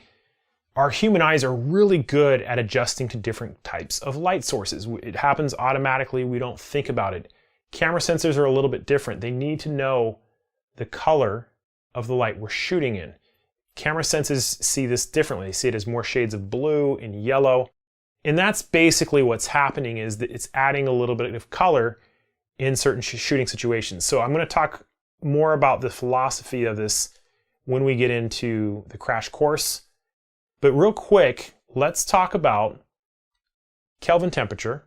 our human eyes are really good at adjusting to different types of light sources. It happens automatically. We don't think about it. Camera sensors are a little bit different. They need to know the color of the light we're shooting in. Camera sensors see this differently. They see it as more shades of blue and yellow. And that's basically what's happening, is that it's adding a little bit of color in certain shooting situations. So I'm going to talk more about the philosophy of this when we get into the crash course. But real quick, let's talk about Kelvin temperature,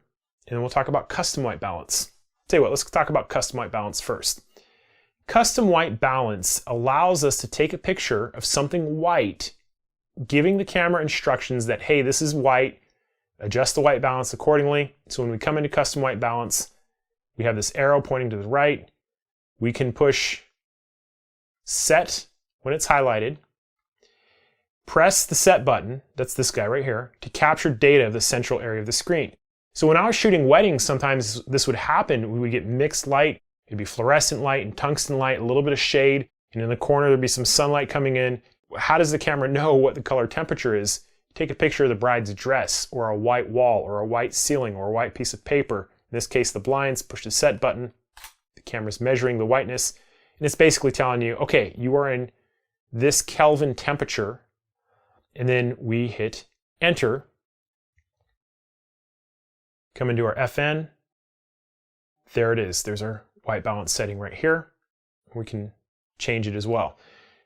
and then we'll talk about custom white balance. Tell you what, let's talk about custom white balance first. Custom white balance allows us to take a picture of something white, giving the camera instructions that, hey, this is white, adjust the white balance accordingly. So when we come into custom white balance, we have this arrow pointing to the right. We can push set when it's highlighted. Press the set button, that's this guy right here, to capture data of the central area of the screen. So when I was shooting weddings, sometimes this would happen. We would get mixed light. It'd be fluorescent light and tungsten light, a little bit of shade, and in the corner there'd be some sunlight coming in. How does the camera know what the color temperature is? take a picture of the bride's dress or a white wall or a white ceiling or a white piece of paper, in this case the blinds, push the set button, the camera's measuring the whiteness, and it's basically telling you, okay, you are in this Kelvin temperature, and then we hit enter, come into our FN, there it is, there's our white balance setting right here. We can change it as well.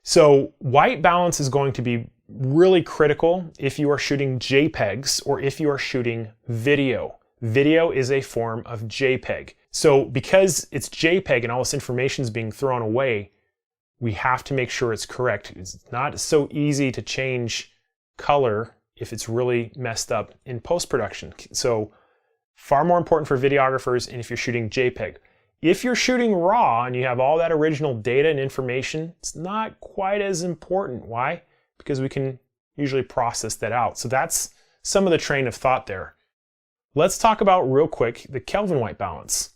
So white balance is going to be really critical if you are shooting JPEGs or if you are shooting video. Video is a form of JPEG. So because it's JPEG and all this information is being thrown away, we have to make sure it's correct. It's not so easy to change color if it's really messed up in post-production. So far more important for videographers and if you're shooting JPEG. If you're shooting RAW and you have all that original data and information, it's not quite as important. Why? Because we can usually process that out. So that's some of the train of thought there. Let's talk about real quick the Kelvin white balance.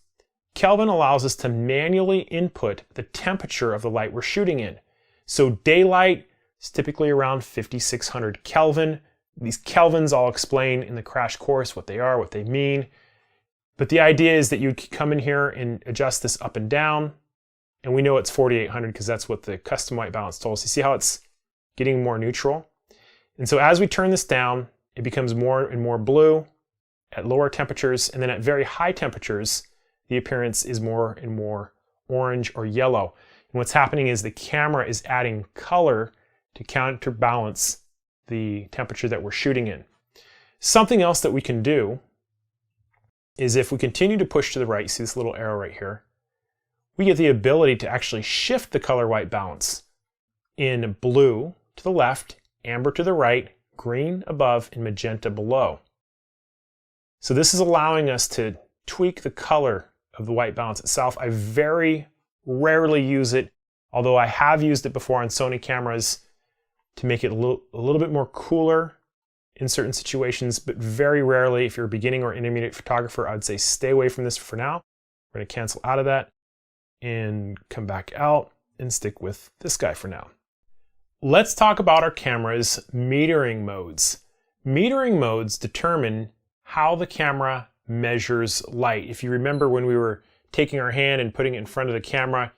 Kelvin allows us to manually input the temperature of the light we're shooting in. So daylight is typically around 5600 Kelvin. These Kelvins I'll explain in the crash course what they are, what they mean. But the idea is that you come in here and adjust this up and down. And we know it's 4800 because that's what the custom white balance told us. You see how it's getting more neutral? And so as we turn this down, it becomes more and more blue at lower temperatures. And then at very high temperatures, the appearance is more and more orange or yellow. And what's happening is the camera is adding color to counterbalance the temperature that we're shooting in. Something else that we can do is if we continue to push to the right, see this little arrow right here, we get the ability to actually shift the color white balance in blue to the left, amber to the right, green above, and magenta below. So this is allowing us to tweak the color of the white balance itself. I very rarely use it, although I have used it before on Sony cameras to make it a little bit more cooler in certain situations, but very rarely. If you're a beginning or intermediate photographer, I'd say stay away from this for now. We're going to cancel out of that and come back out and stick with this guy for now. Let's talk about our camera's metering modes. Metering modes determine how the camera measures light. If you remember when we were taking our hand and putting it in front of the camera,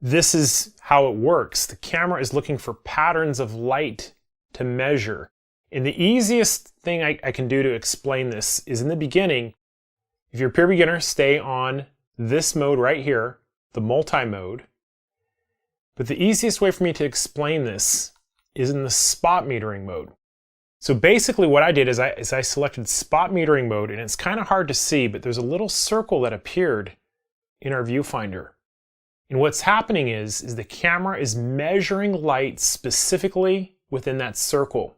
this is how it works. The camera is looking for patterns of light to measure. And the easiest thing I can do to explain this is in the beginning, if you're a pure beginner, stay on this mode right here, the multi-mode. But the easiest way for me to explain this is in the spot metering mode. So basically what I did is I selected spot metering mode, and it's kind of hard to see, but there's a little circle that appeared in our viewfinder. And what's happening is the camera is measuring light specifically within that circle.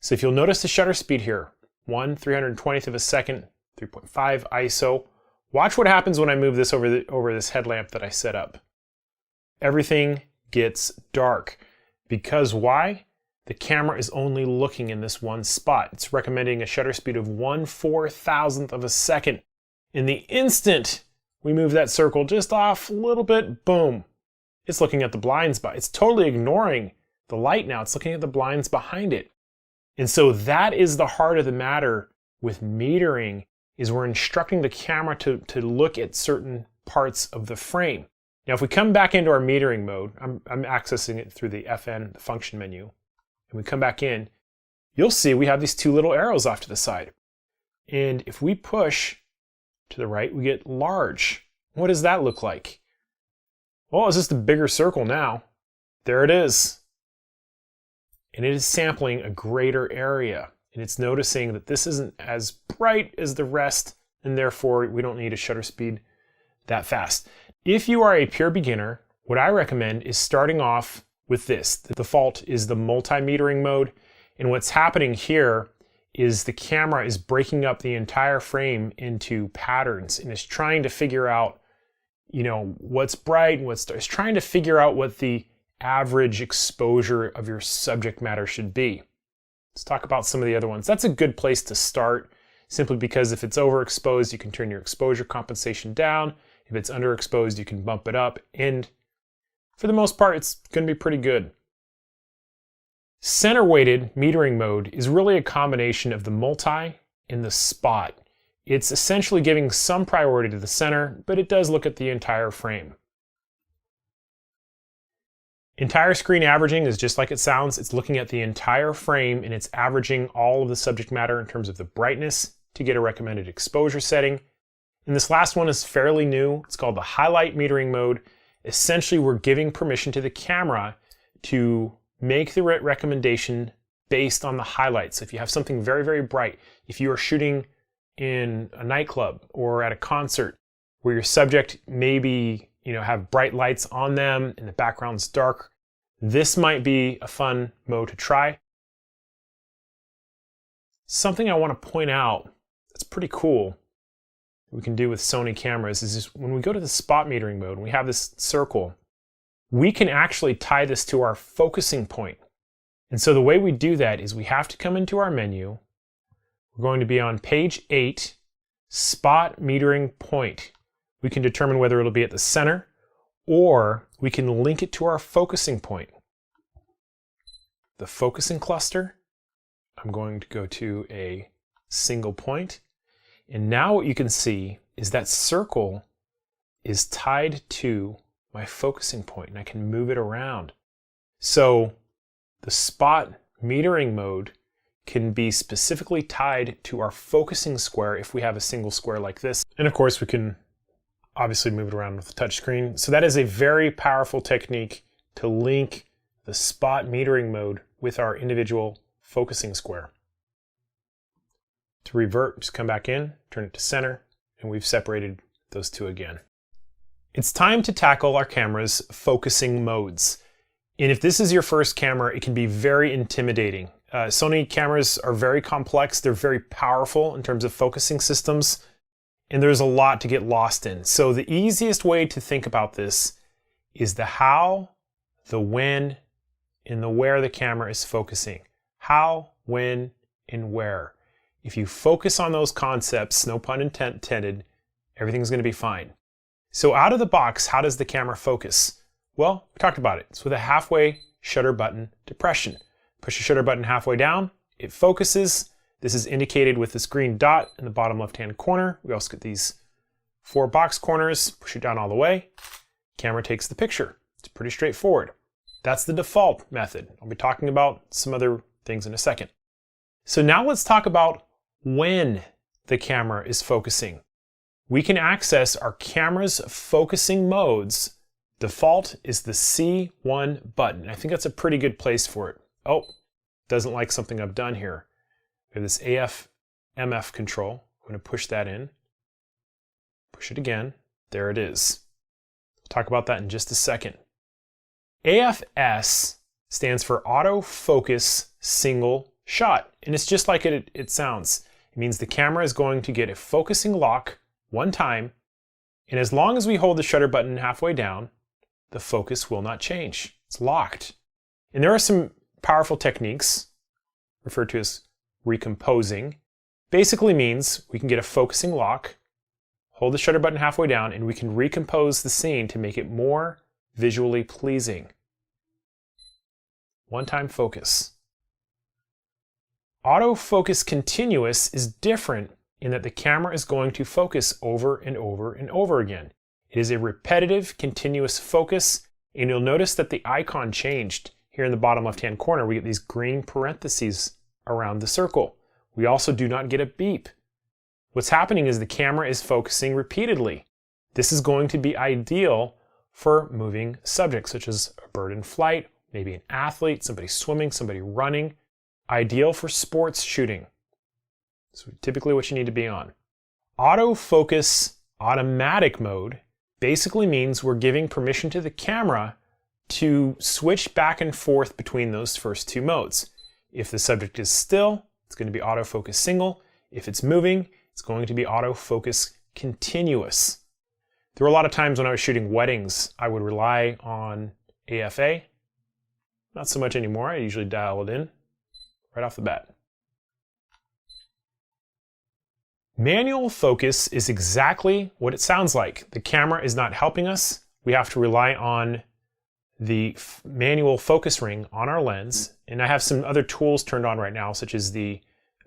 So if you'll notice the shutter speed here, 1/320th of a second, 3.5 ISO. Watch what happens when I move this over this headlamp that I set up. Everything gets dark. Because why? The camera is only looking in this one spot. It's recommending a shutter speed of 1/4000th of a second. In the instant we move that circle just off a little bit, boom, it's looking at the blinds. It's totally ignoring the light now. It's looking at the blinds behind it. And so that is the heart of the matter with metering, is we're instructing the camera to look at certain parts of the frame. Now, if we come back into our metering mode, I'm accessing it through the FN, the function menu, and we come back in, you'll see we have these two little arrows off to the side. And if we push to the right, we get large. What does that look like? Well, it's just a bigger circle now. There it is. And it is sampling a greater area. And it's noticing that this isn't as bright as the rest, and therefore we don't need a shutter speed that fast. If you are a pure beginner, what I recommend is starting off with this. The default is the multi-metering mode. And what's happening here is the camera is breaking up the entire frame into patterns and is trying to figure out, what's bright and what's dark. It's trying to figure out what the average exposure of your subject matter should be. Let's talk about some of the other ones. That's a good place to start, simply because if it's overexposed, you can turn your exposure compensation down. If it's underexposed, you can bump it up. And for the most part, it's going to be pretty good. Center-weighted metering mode is really a combination of the multi and the spot. It's essentially giving some priority to the center, but it does look at the entire frame. Entire screen averaging is just like it sounds. It's looking at the entire frame and it's averaging all of the subject matter in terms of the brightness to get a recommended exposure setting. And this last one is fairly new. It's called the highlight metering mode. Essentially, we're giving permission to the camera to make the recommendation based on the highlights. If you have something very, very bright, if you are shooting in a nightclub or at a concert where your subject maybe have bright lights on them and the background's dark, this might be a fun mode to try. Something I want to point out that's pretty cool we can do with Sony cameras is just when we go to the spot metering mode, we have this circle, we can actually tie this to our focusing point. And so the way we do that is we have to come into our menu. We're going to be on page 8, spot metering point. We can determine whether it'll be at the center or we can link it to our focusing point. The focusing cluster, I'm going to go to a single point. And now what you can see is that circle is tied to my focusing point and I can move it around. So the spot metering mode can be specifically tied to our focusing square if we have a single square like this. And of course we can obviously move it around with the touch screen. So that is a very powerful technique to link the spot metering mode with our individual focusing square. To revert, just come back in, turn it to center, and we've separated those two again. It's time to tackle our camera's focusing modes. And if this is your first camera, it can be very intimidating. Sony cameras are very complex, they're very powerful in terms of focusing systems, and there's a lot to get lost in. So the easiest way to think about this is the how, the when, and the where the camera is focusing. How, when, and where. If you focus on those concepts, no pun intended, everything's going to be fine. So out of the box, how does the camera focus? Well, we talked about it. It's with a halfway shutter button depression. Push the shutter button halfway down, it focuses. This is indicated with this green dot in the bottom left-hand corner. We also get these 4 box corners. Push it down all the way. Camera takes the picture. It's pretty straightforward. That's the default method. I'll be talking about some other things in a second. So now let's talk about when the camera is focusing. We can access our camera's focusing modes. Default is the C1 button. I think that's a pretty good place for it. Oh, doesn't like something I've done here. We have this AF/MF control. I'm going to push that in. Push it again. There it is. We'll talk about that in just a second. AFS stands for autofocus single shot. And it's just like it sounds. It means the camera is going to get a focusing lock one time, and as long as we hold the shutter button halfway down, the focus will not change. It's locked. And there are some powerful techniques, referred to as recomposing. Basically means we can get a focusing lock, hold the shutter button halfway down, and we can recompose the scene to make it more visually pleasing. One-time focus. Autofocus continuous is different in that the camera is going to focus over and over and over again. It is a repetitive, continuous focus, and you'll notice that the icon changed. Here in the bottom left-hand corner, we get these green parentheses around the circle. We also do not get a beep. What's happening is the camera is focusing repeatedly. This is going to be ideal for moving subjects, such as a bird in flight, maybe an athlete, somebody swimming, somebody running. Ideal for sports shooting. So typically what you need to be on. Autofocus automatic mode basically means we're giving permission to the camera to switch back and forth between those first two modes. If the subject is still, it's going to be autofocus single. If it's moving, it's going to be autofocus continuous. There were a lot of times when I was shooting weddings, I would rely on AFA. Not so much anymore. I usually dial it in right off the bat. Manual focus is exactly what it sounds like. The camera is not helping us. We have to rely on the manual focus ring on our lens, and I have some other tools turned on right now, such as the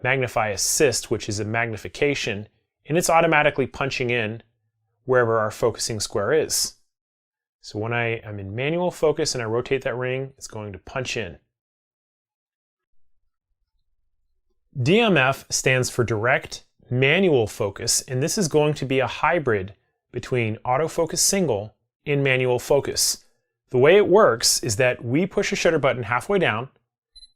Magnify Assist, which is a magnification, and it's automatically punching in wherever our focusing square is. So when I am in manual focus and I rotate that ring, it's going to punch in. DMF stands for direct manual focus, and this is going to be a hybrid between autofocus single and manual focus. The way it works is that we push a shutter button halfway down,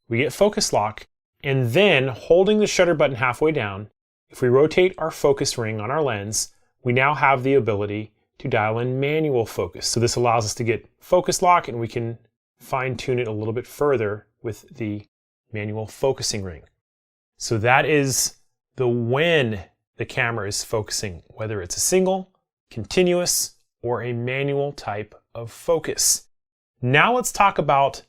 we get focus lock, and then holding the shutter button halfway down, if we rotate our focus ring on our lens, we now have the ability to dial in manual focus. So this allows us to get focus lock, and we can fine tune it a little bit further with the manual focusing ring. So that is the when the camera is focusing, whether it's a single, continuous, or a manual type of focus. Now let's talk about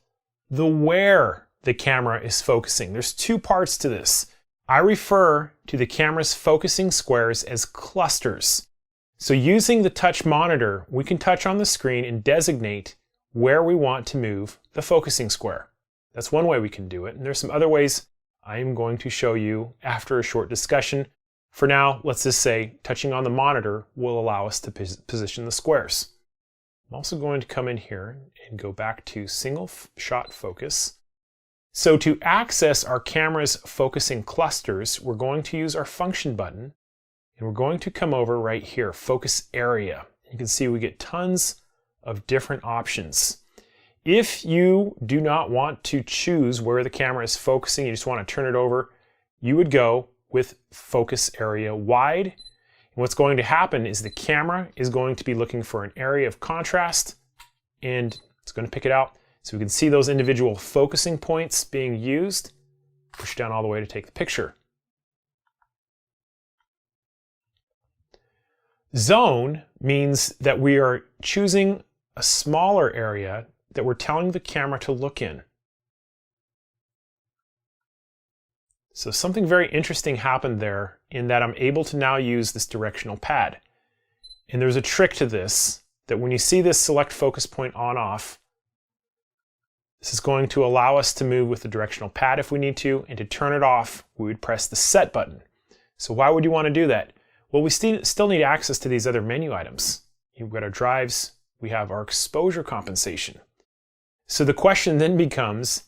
the where the camera is focusing. There's two parts to this. I refer to the camera's focusing squares as clusters. So using the touch monitor, we can touch on the screen and designate where we want to move the focusing square. That's one way we can do it, and there's some other ways I am going to show you after a short discussion. For now, let's just say touching on the monitor will allow us to position the squares. I'm also going to come in here and go back to single shot focus. So to access our camera's focusing clusters, we're going to use our function button, and we're going to come over right here, focus area. You can see we get tons of different options. If you do not want to choose where the camera is focusing, you just want to turn it over, you would go with focus area wide. And what's going to happen is the camera is going to be looking for an area of contrast, and it's going to pick it out. So we can see those individual focusing points being used. Push down all the way to take the picture. Zone means that we are choosing a smaller area that we're telling the camera to look in. So something very interesting happened there in that I'm able to now use this directional pad. And there's a trick to this, that when you see this select focus point on off, this is going to allow us to move with the directional pad if we need to, and to turn it off, we would press the set button. So why would you want to do that? Well, we still need access to these other menu items. We've got our drives, we have our exposure compensation. So the question then becomes,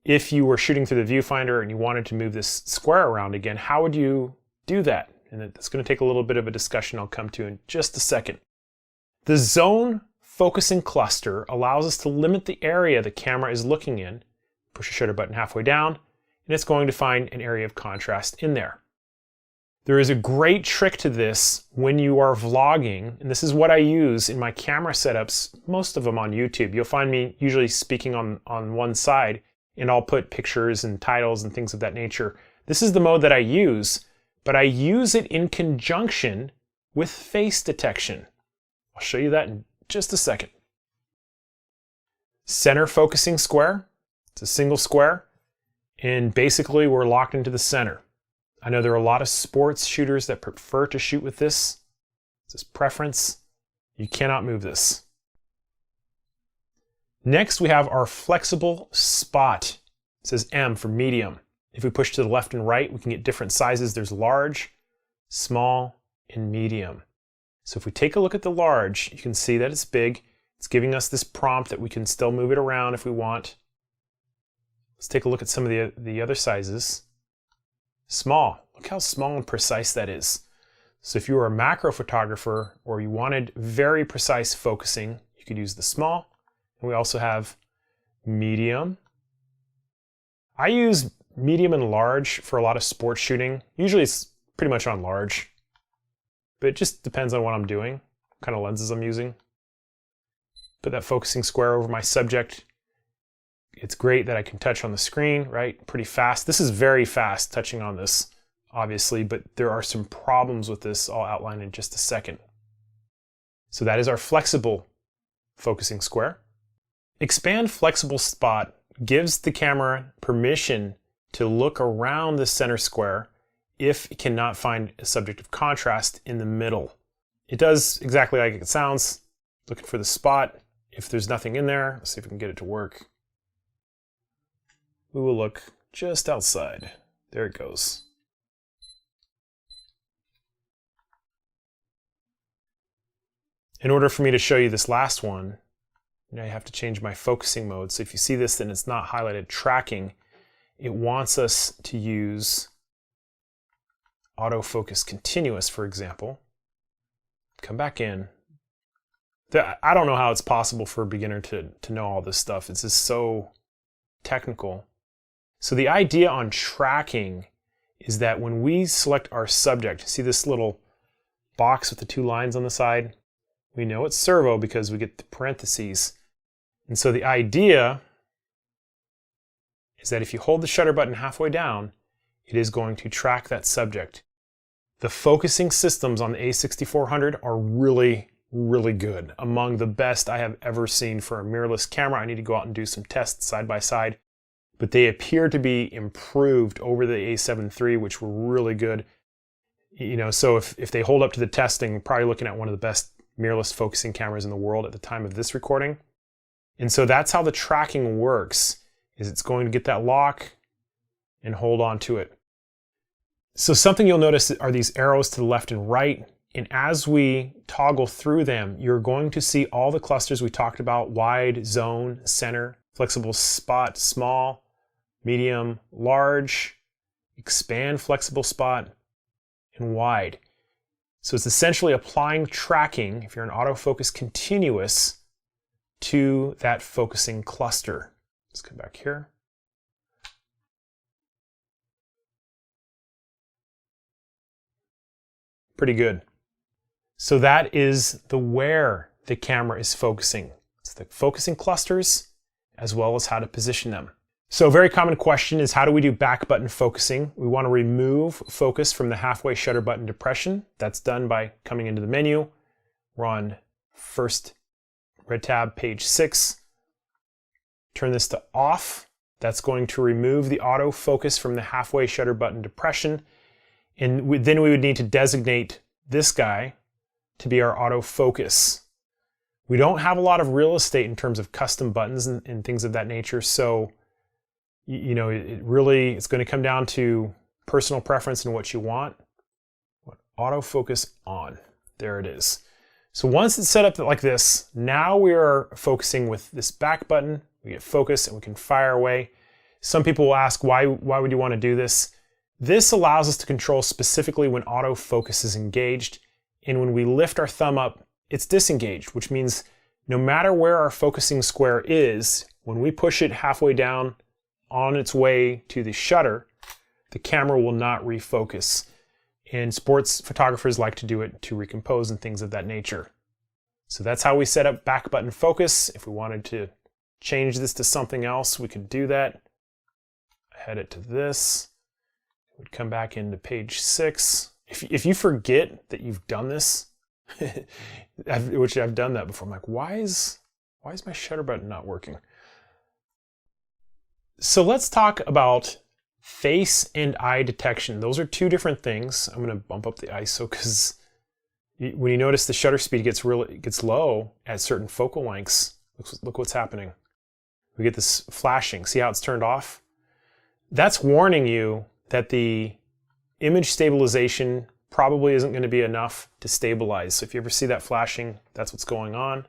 if you were shooting through the viewfinder and you wanted to move this square around again, how would you do that? And it's going to take a little bit of a discussion I'll come to in just a second. The zone focusing cluster allows us to limit the area the camera is looking in. Push the shutter button halfway down, and it's going to find an area of contrast in there. There is a great trick to this when you are vlogging, and this is what I use in my camera setups, most of them on YouTube. You'll find me usually speaking on one side, and I'll put pictures and titles and things of that nature. This is the mode that I use, but I use it in conjunction with face detection. I'll show you that in just a second. Center focusing square. It's a single square, and basically we're locked into the center. I know there are a lot of sports shooters that prefer to shoot with this. It's this preference. You cannot move this. Next, we have our flexible spot. It says M for medium. If we push to the left and right, we can get different sizes. There's large, small, and medium. So if we take a look at the large, you can see that it's big. It's giving us this prompt that we can still move it around if we want. Let's take a look at some of the other sizes. Small. Look how small and precise that is. So if you were a macro photographer or you wanted very precise focusing, you could use the small. And we also have medium. I use medium and large for a lot of sports shooting. Usually it's pretty much on large, but it just depends on what I'm doing, what kind of lenses I'm using. Put that focusing square over my subject. It's great that I can touch on the screen, right? Pretty fast. This is very fast touching on this, obviously, but there are some problems with this I'll outline in just a second. So that is our flexible focusing square. Expand flexible spot gives the camera permission to look around the center square if it cannot find a subject of contrast in the middle. It does exactly like it sounds, looking for the spot. if there's nothing in there, let's see if we can get it to work. We will look just outside. There it goes. In order for me to show you this last one, I have to change my focusing mode. So if you see this, then it's not highlighted tracking. It wants us to use autofocus continuous, for example. Come back in. I don't know how it's possible for a beginner to know all this stuff. It's just so technical. So the idea on tracking is that when we select our subject, see this little box with the two lines on the side? We know it's servo because we get the parentheses. And so the idea is that if you hold the shutter button halfway down, it is going to track that subject. The focusing systems on the A6400 are really good. Among the best I have ever seen for a mirrorless camera. I need to go out and do some tests side by side. But they appear to be improved over the A7 III, which were really good. You know, so if they hold up to the testing, we're probably looking at one of the best mirrorless focusing cameras in the world at the time of this recording. And so that's how the tracking works, is it's going to get that lock and hold on to it. So something you'll notice are these arrows to the left and right. And as we toggle through them, you're going to see all the clusters we talked about: wide, zone, center, flexible spot, small, medium, large, expand, flexible spot, and wide. So it's essentially applying tracking, if you're in autofocus continuous, to that focusing cluster. Let's come back here. Pretty good. So that is the where the camera is focusing. It's the focusing clusters as well as how to position them. So a very common question is, how do we do back button focusing? We want to remove focus from the halfway shutter button depression. That's done by coming into the menu. We're on first red tab, page 6. Turn this to off. That's going to remove the autofocus from the halfway shutter button depression. And then we would need to designate this guy to be our autofocus. We don't have a lot of real estate in terms of custom buttons and things of that nature, so you know, it's going to come down to personal preference and what you want. Autofocus on. There it is. So once it's set up like this, now we are focusing with this back button. We get focus and we can fire away. Some people will ask, why would you want to do this? This allows us to control specifically when autofocus is engaged, and when we lift our thumb up, it's disengaged, which means no matter where our focusing square is, when we push it halfway down on its way to the shutter, the camera will not refocus. And sports photographers like to do it to recompose and things of that nature. So that's how we set up back button focus. If we wanted to change this to something else, we could do that. Head it to this. We'd come back into page 6. If you forget that you've done this, which I've done that before, I'm like, why is my shutter button not working? So let's talk about face and eye detection. Those are two different things. I'm going to bump up the ISO because when you notice the shutter speed gets low at certain focal lengths, look what's happening. We get this flashing. See how it's turned off? That's warning you that the image stabilization probably isn't going to be enough to stabilize. So if you ever see that flashing, that's what's going on.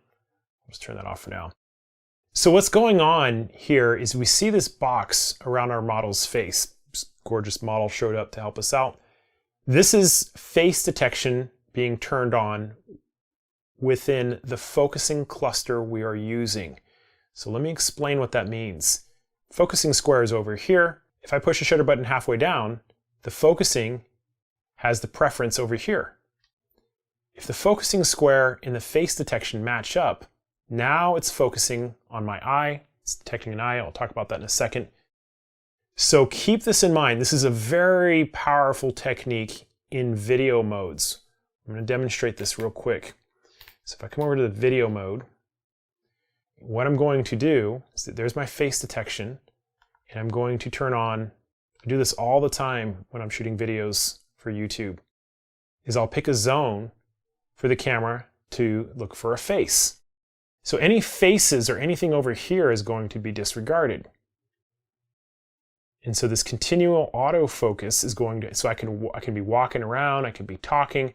Let's turn that off for now. So what's going on here is we see this box around our model's face. This gorgeous model showed up to help us out. This is face detection being turned on within the focusing cluster we are using. So let me explain what that means. Focusing square is over here. If I push a shutter button halfway down, the focusing has the preference over here. If the focusing square and the face detection match up, now it's focusing on my eye. It's detecting an eye. I'll talk about that in a second. So keep this in mind. This is a very powerful technique in video modes. I'm going to demonstrate this real quick. So if I come over to the video mode, what I'm going to do is that there's my face detection, and I'm going to turn on, I do this all the time when I'm shooting videos for YouTube, is I'll pick a zone for the camera to look for a face. So any faces or anything over here is going to be disregarded. And so this continual autofocus is going to, so I can be walking around, I can be talking.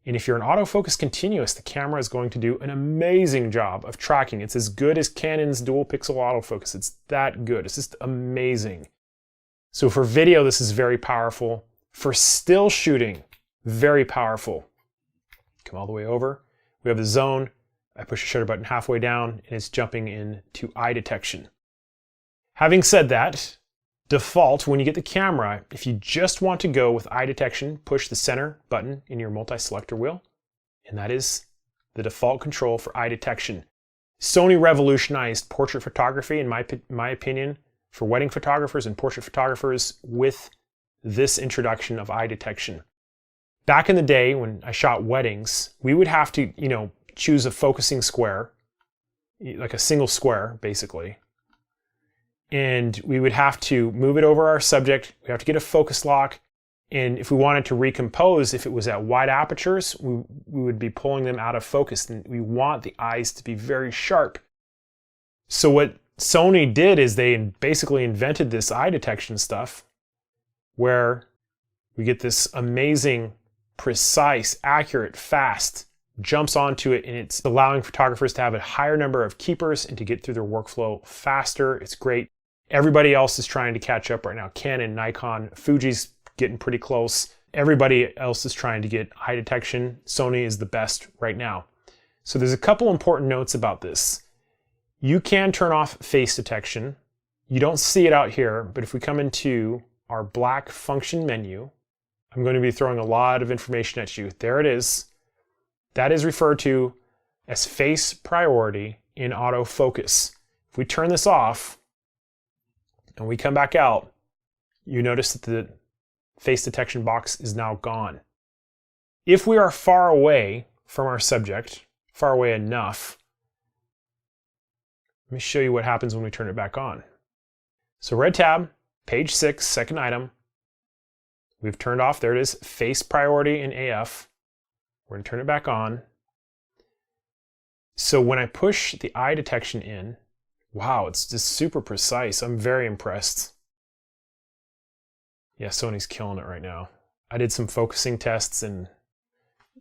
And if you're an autofocus continuous, the camera is going to do an amazing job of tracking. It's as good as Canon's dual pixel autofocus. It's that good. It's just amazing. So for video, this is very powerful. For still shooting, very powerful. Come all the way over. We have the zone. I push the shutter button halfway down and it's jumping into eye detection. Having said that, default, when you get the camera, if you just want to go with eye detection, push the center button in your multi-selector wheel, and that is the default control for eye detection. Sony revolutionized portrait photography, in my opinion, for wedding photographers and portrait photographers with this introduction of eye detection. Back in the day when I shot weddings, we would have to, choose a focusing square, like a single square, basically. And we would have to move it over our subject. We have to get a focus lock. And if we wanted to recompose, if it was at wide apertures, we would be pulling them out of focus. And we want the eyes to be very sharp. So what Sony did is they basically invented this eye detection stuff where we get this amazing, precise, accurate, fast jumps onto it, and it's allowing photographers to have a higher number of keepers and to get through their workflow faster. It's great. Everybody else is trying to catch up right now. Canon, Nikon, Fuji's getting pretty close. Everybody else is trying to get eye detection. Sony is the best right now. So there's a couple important notes about this. You can turn off face detection. You don't see it out here, but if we come into our black function menu, I'm going to be throwing a lot of information at you. There it is. That is referred to as face priority in autofocus. If we turn this off and we come back out, you notice that the face detection box is now gone. If we are far away from our subject, far away enough, let me show you what happens when we turn it back on. So red tab, page 6, second item. We've turned off, there it is, face priority in AF. We're going to turn it back on. So when I push the eye detection in, wow, it's just super precise. I'm very impressed. Yeah, Sony's killing it right now. I did some focusing tests and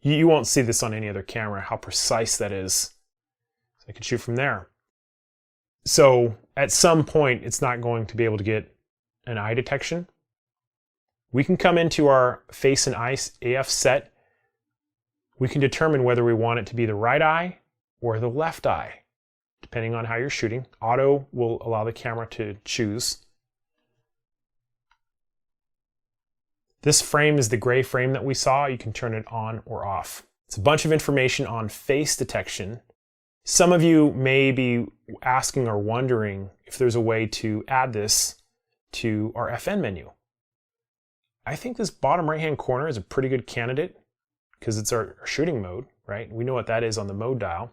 you won't see this on any other camera, how precise that is. So I can shoot from there. So at some point, it's not going to be able to get an eye detection. We can come into our face and eye AF set. We can determine whether we want it to be the right eye or the left eye, depending on how you're shooting. Auto will allow the camera to choose. This frame is the gray frame that we saw. You can turn it on or off. It's a bunch of information on face detection. Some of you may be asking or wondering if there's a way to add this to our FN menu. I think this bottom right-hand corner is a pretty good candidate because it's our shooting mode, right? We know what that is on the mode dial.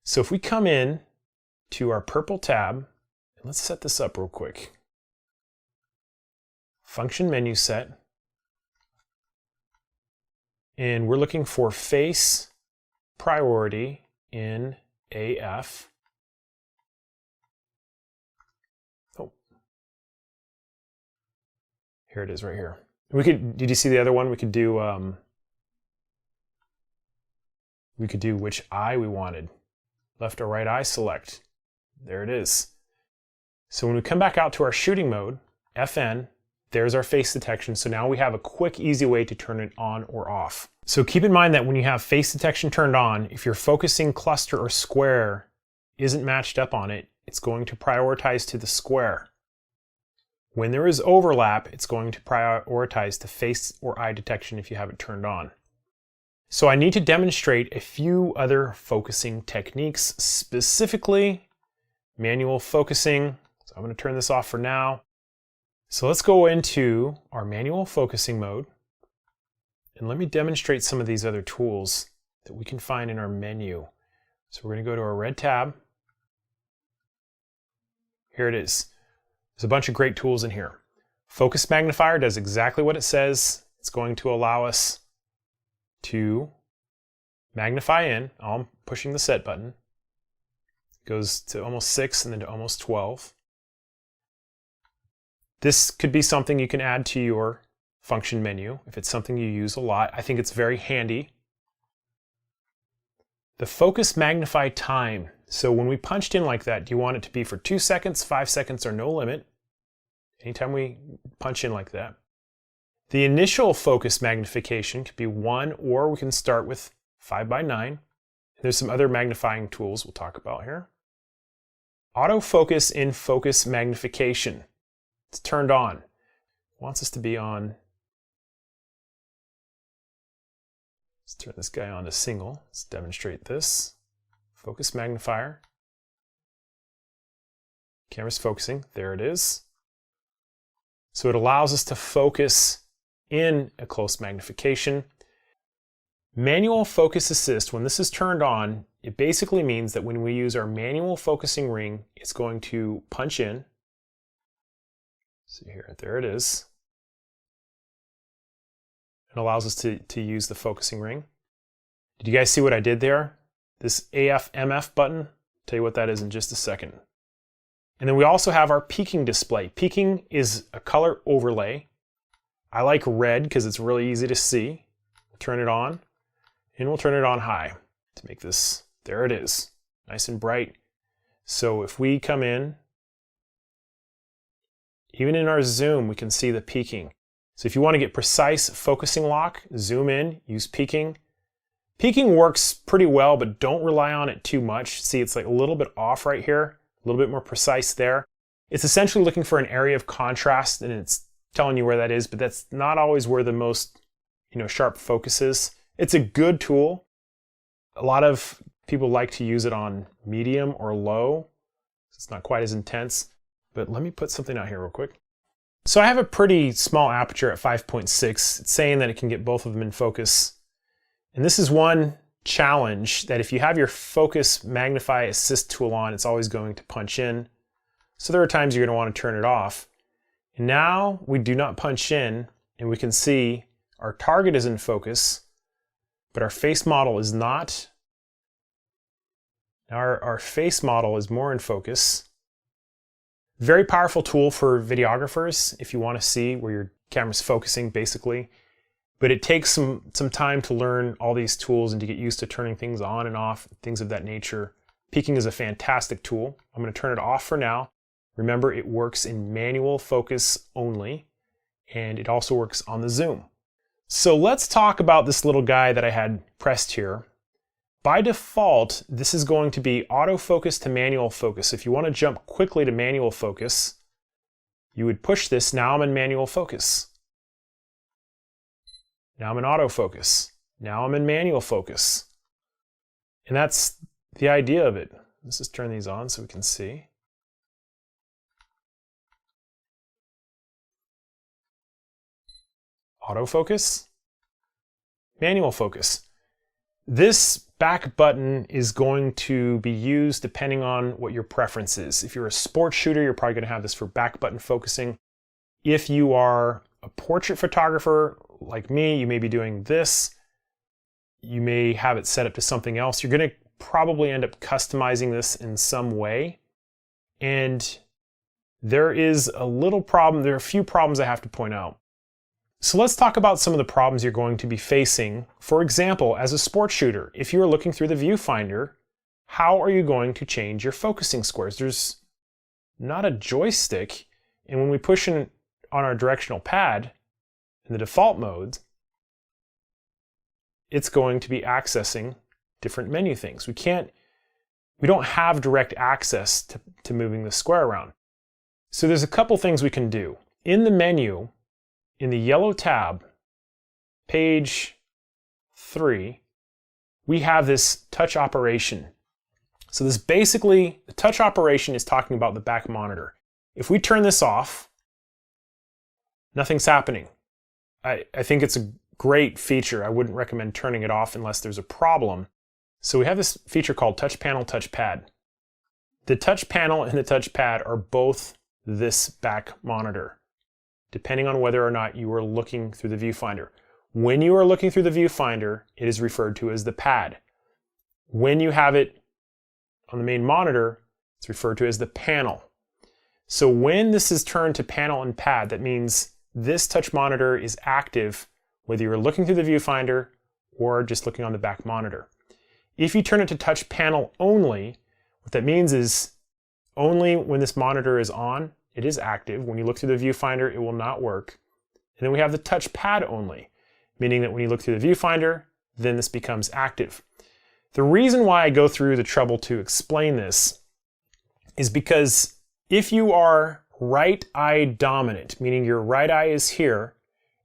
So if we come in to our purple tab, and let's set this up real quick. Function menu set. And we're looking for face priority in AF. Oh. Here it is right here. We could, did you see the other one? We could do which eye we wanted. Left or right eye select. There it is. So when we come back out to our shooting mode, FN, there's our face detection. So now we have a quick, easy way to turn it on or off. So keep in mind that when you have face detection turned on, if your focusing cluster or square isn't matched up on it, it's going to prioritize to the square. When there is overlap, it's going to prioritize to face or eye detection if you have it turned on. So I need to demonstrate a few other focusing techniques, specifically manual focusing. So I'm going to turn this off for now. So let's go into our manual focusing mode. And let me demonstrate some of these other tools that we can find in our menu. So we're going to go to our red tab. Here it is. There's a bunch of great tools in here. Focus magnifier does exactly what it says. It's going to allow us to magnify in. I'm pushing the set button. It goes to almost 6 and then to almost 12. This could be something you can add to your function menu if it's something you use a lot. I think it's very handy. The focus magnify time. So when we punched in like that, do you want it to be for 2 seconds, 5 seconds, or no limit? Anytime we punch in like that. The initial focus magnification could be 1, or we can start with 5:9. There's some other magnifying tools we'll talk about here. Autofocus in focus magnification. It's turned on. It wants us to be on. Let's turn this guy on to single. Let's demonstrate this. Focus magnifier. Camera's focusing. There it is. So it allows us to focus in a close magnification. Manual focus assist, when this is turned on, it basically means that when we use our manual focusing ring, it's going to punch in. See here, there it is. It allows us to use the focusing ring. Did you guys see what I did there? This AF/MF button, tell you what that is in just a second. And then we also have our peaking display. Peaking is a color overlay. I like red because it's really easy to see. Turn it on, and we'll turn it on high to make this, there it is, nice and bright. So if we come in, even in our zoom, we can see the peaking. So if you want to get precise focusing lock, zoom in, use peaking. Peaking works pretty well, but don't rely on it too much. See, it's like a little bit off right here, a little bit more precise there. It's essentially looking for an area of contrast, and it's telling you where that is, but that's not always where the most, sharp focus is. It's a good tool. A lot of people like to use it on medium or low. It's not quite as intense, but let me put something out here real quick. So I have a pretty small aperture at 5.6. It's saying that it can get both of them in focus. And this is one challenge, that if you have your focus magnify assist tool on, it's always going to punch in. So there are times you're going to want to turn it off. And now we do not punch in, and we can see our target is in focus, but our face model is not. Now our face model is more in focus. Very powerful tool for videographers if you want to see where your camera's focusing, basically. But it takes some time to learn all these tools and to get used to turning things on and off, things of that nature. Peaking is a fantastic tool. I'm going to turn it off for now. Remember, it works in manual focus only, and it also works on the zoom. So let's talk about this little guy that I had pressed here. By default, this is going to be autofocus to manual focus. If you want to jump quickly to manual focus, you would push this. Now I'm in manual focus. Now I'm in autofocus. Now I'm in manual focus. And that's the idea of it. Let's just turn these on so we can see. Autofocus, manual focus. This back button is going to be used depending on what your preference is. If you're a sports shooter, you're probably going to have this for back button focusing. If you are a portrait photographer like me, you may be doing this. You may have it set up to something else. You're going to probably end up customizing this in some way. And there is a little problem. There are a few problems I have to point out. So let's talk about some of the problems you're going to be facing. For example, as a sports shooter, if you are looking through the viewfinder, how are you going to change your focusing squares? There's not a joystick, and when we push in on our directional pad in the default mode, it's going to be accessing different menu things. We don't have direct access to moving the square around. So there's a couple things we can do. In the menu, in the yellow tab, page 3, we have this touch operation. So this basically, the touch operation is talking about the back monitor. If we turn this off, nothing's happening. I think it's a great feature. I wouldn't recommend turning it off unless there's a problem. So we have this feature called Touch Panel, Touch Pad. The touch panel and the touch pad are both this back monitor, depending on whether or not you are looking through the viewfinder. When you are looking through the viewfinder, it is referred to as the pad. When you have it on the main monitor, it's referred to as the panel. So when this is turned to panel and pad, that means this touch monitor is active whether you're looking through the viewfinder or just looking on the back monitor. If you turn it to touch panel only, what that means is only when this monitor is on, it is active. When you look through the viewfinder, it will not work. And then we have the touch pad only, meaning that when you look through the viewfinder, then this becomes active. The reason why I go through the trouble to explain this is because if you are right eye dominant, meaning your right eye is here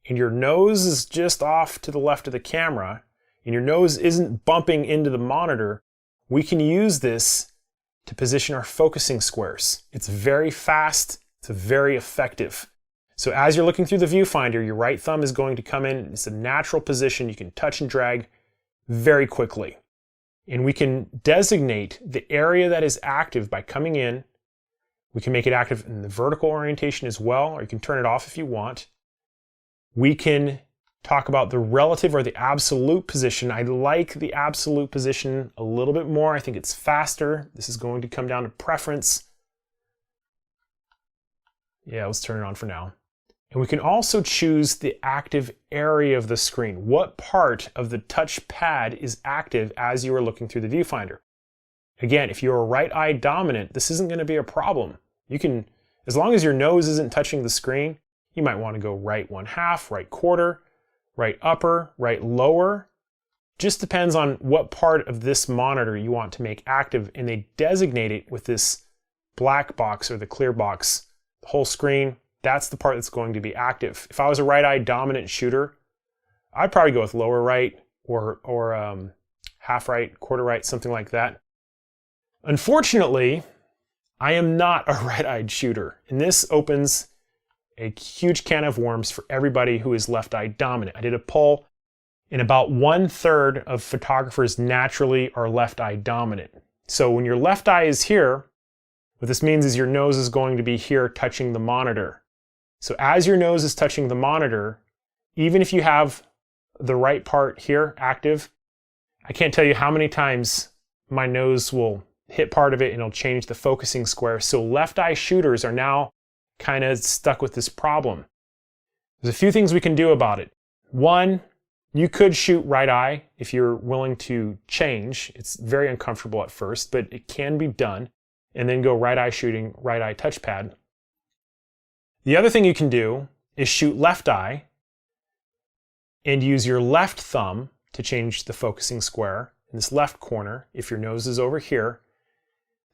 and your nose is just off to the left of the camera and your nose isn't bumping into the monitor, we can use this to position our focusing squares. It's very fast, it's very effective. So as you're looking through the viewfinder, your right thumb is going to come in. It's a natural position. You can touch and drag very quickly. And we can designate the area that is active by coming in. We can make it active in the vertical orientation as well, or you can turn it off if you want. We can talk about the relative or the absolute position. I like the absolute position a little bit more. I think it's faster. This is going to come down to preference. Yeah, let's turn it on for now. And we can also choose the active area of the screen. What part of the touch pad is active as you are looking through the viewfinder? Again, if you're right eye dominant, this isn't going to be a problem. You can, as long as your nose isn't touching the screen, you might want to go right 1/2, right quarter, right upper, right lower. Just depends on what part of this monitor you want to make active, and they designate it with this black box or the clear box. The whole screen, that's the part that's going to be active. If I was a right eye dominant shooter, I'd probably go with lower right or half right, quarter right, something like that. Unfortunately, I am not a right-eyed shooter, and this opens a huge can of worms for everybody who is left-eye dominant. I did a poll, and about 1/3 of photographers naturally are left-eye dominant. So when your left eye is here, what this means is your nose is going to be here touching the monitor. So as your nose is touching the monitor, even if you have the right part here active, I can't tell you how many times my nose will hit part of it and it'll change the focusing square. So left eye shooters are now kind of stuck with this problem. There's a few things we can do about it. One, you could shoot right eye if you're willing to change. It's very uncomfortable at first, but it can be done. And then go right eye shooting, right eye touchpad. The other thing you can do is shoot left eye and use your left thumb to change the focusing square in this left corner if your nose is over here.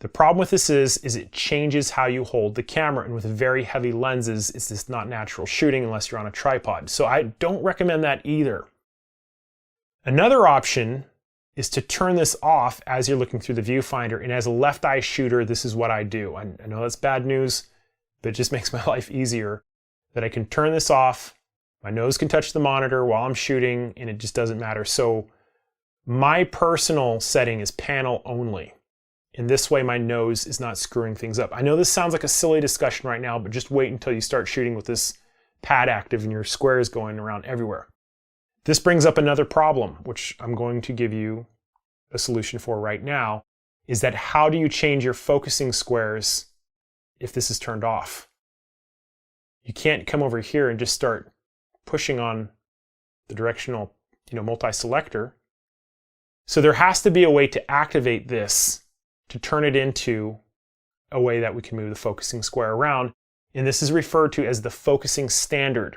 The problem with this is it changes how you hold the camera, and with very heavy lenses, it's just not natural shooting unless you're on a tripod. So I don't recommend that either. Another option is to turn this off as you're looking through the viewfinder, and as a left eye shooter, this is what I do. I know that's bad news, but it just makes my life easier that I can turn this off. My nose can touch the monitor while I'm shooting, and it just doesn't matter. So my personal setting is panel only. In this way, my nose is not screwing things up. I know this sounds like a silly discussion right now, but just wait until you start shooting with this pad active and your squares going around everywhere. This brings up another problem, which I'm going to give you a solution for right now, is that how do you change your focusing squares if this is turned off? You can't come over here and just start pushing on the directional, multi-selector. So there has to be a way to activate this to turn it into a way that we can move the focusing square around. And this is referred to as the focusing standard.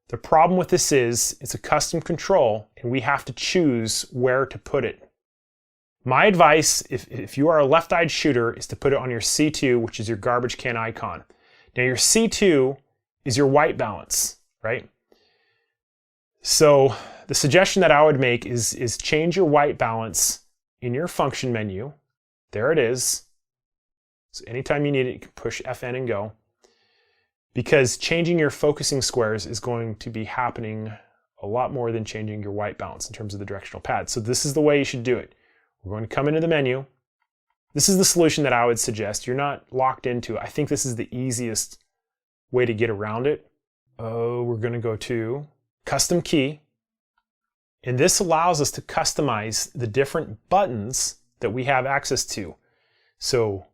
The problem with this is it's a custom control and we have to choose where to put it. My advice, if you are a left-eyed shooter, is to put it on your C2, which is your garbage can icon. Now your C2 is your white balance, right? So the suggestion that I would make is change your white balance in your function menu. There it is. So anytime you need it, you can push FN and go. Because changing your focusing squares is going to be happening a lot more than changing your white balance in terms of the directional pad. So this is the way you should do it. We're going to come into the menu. This is the solution that I would suggest. You're not locked into it. I think this is the easiest way to get around it. We're going to go to Custom Key. And this allows us to customize the different buttons that we have access to. So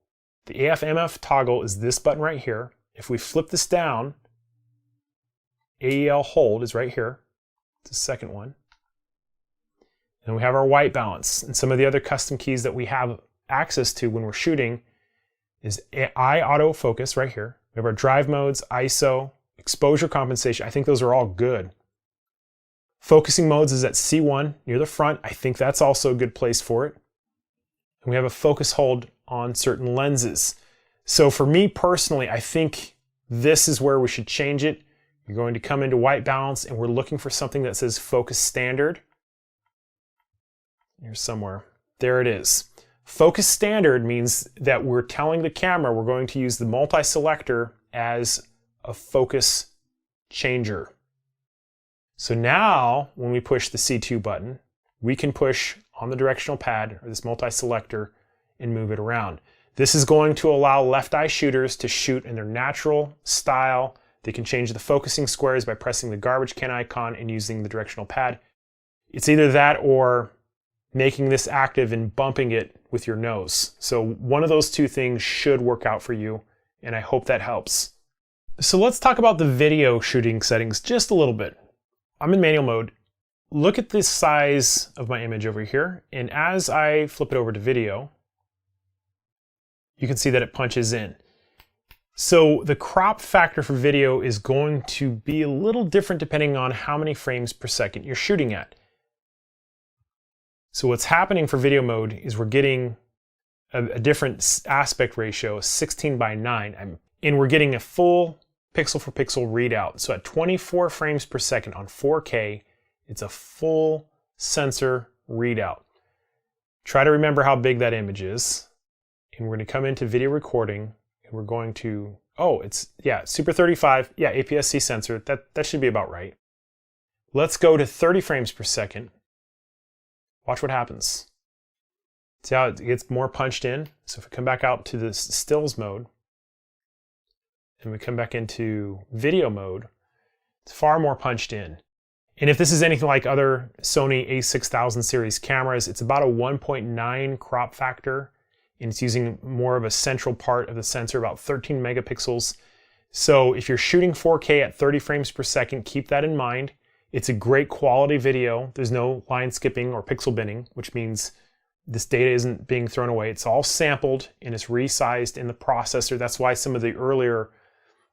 the AF/MF toggle is this button right here. If we flip this down, AEL hold is right here. It's the second one. And we have our white balance. And some of the other custom keys that we have access to when we're shooting is eye autofocus right here. We have our drive modes, ISO, exposure compensation. I think those are all good. Focusing modes is at C1 near the front. I think that's also a good place for it. And we have a focus hold on certain lenses. So for me personally, I think this is where we should change it. You're going to come into white balance and we're looking for something that says focus standard. Here's somewhere. There it is. Focus standard means that we're telling the camera we're going to use the multi-selector as a focus changer. So now when we push the C2 button, we can push on the directional pad or this multi-selector and move it around. This is going to allow left eye shooters to shoot in their natural style. They can change the focusing squares by pressing the garbage can icon and using the directional pad. It's either that or making this active and bumping it with your nose. So one of those two things should work out for you, and I hope that helps. So let's talk about the video shooting settings just a little bit. I'm in manual mode. Look at the size of my image over here, and as I flip it over to video, you can see that it punches in. So the crop factor for video is going to be a little different depending on how many frames per second you're shooting at. So what's happening for video mode is we're getting a different aspect ratio, 16:9, and we're getting a full pixel for pixel readout. So at 24 frames per second on 4K, it's a full sensor readout. Try to remember how big that image is. And we're going to come into video recording and we're going to, Super 35, APS-C sensor, that should be about right. Let's go to 30 frames per second. Watch what happens. See how it gets more punched in? So if we come back out to the stills mode, and we come back into video mode, it's far more punched in. And if this is anything like other Sony A6000 series cameras, it's about a 1.9 crop factor, and it's using more of a central part of the sensor, about 13 megapixels. So if you're shooting 4K at 30 frames per second, keep that in mind. It's a great quality video. There's no line skipping or pixel binning, which means this data isn't being thrown away. It's all sampled and it's resized in the processor. That's why some of the earlier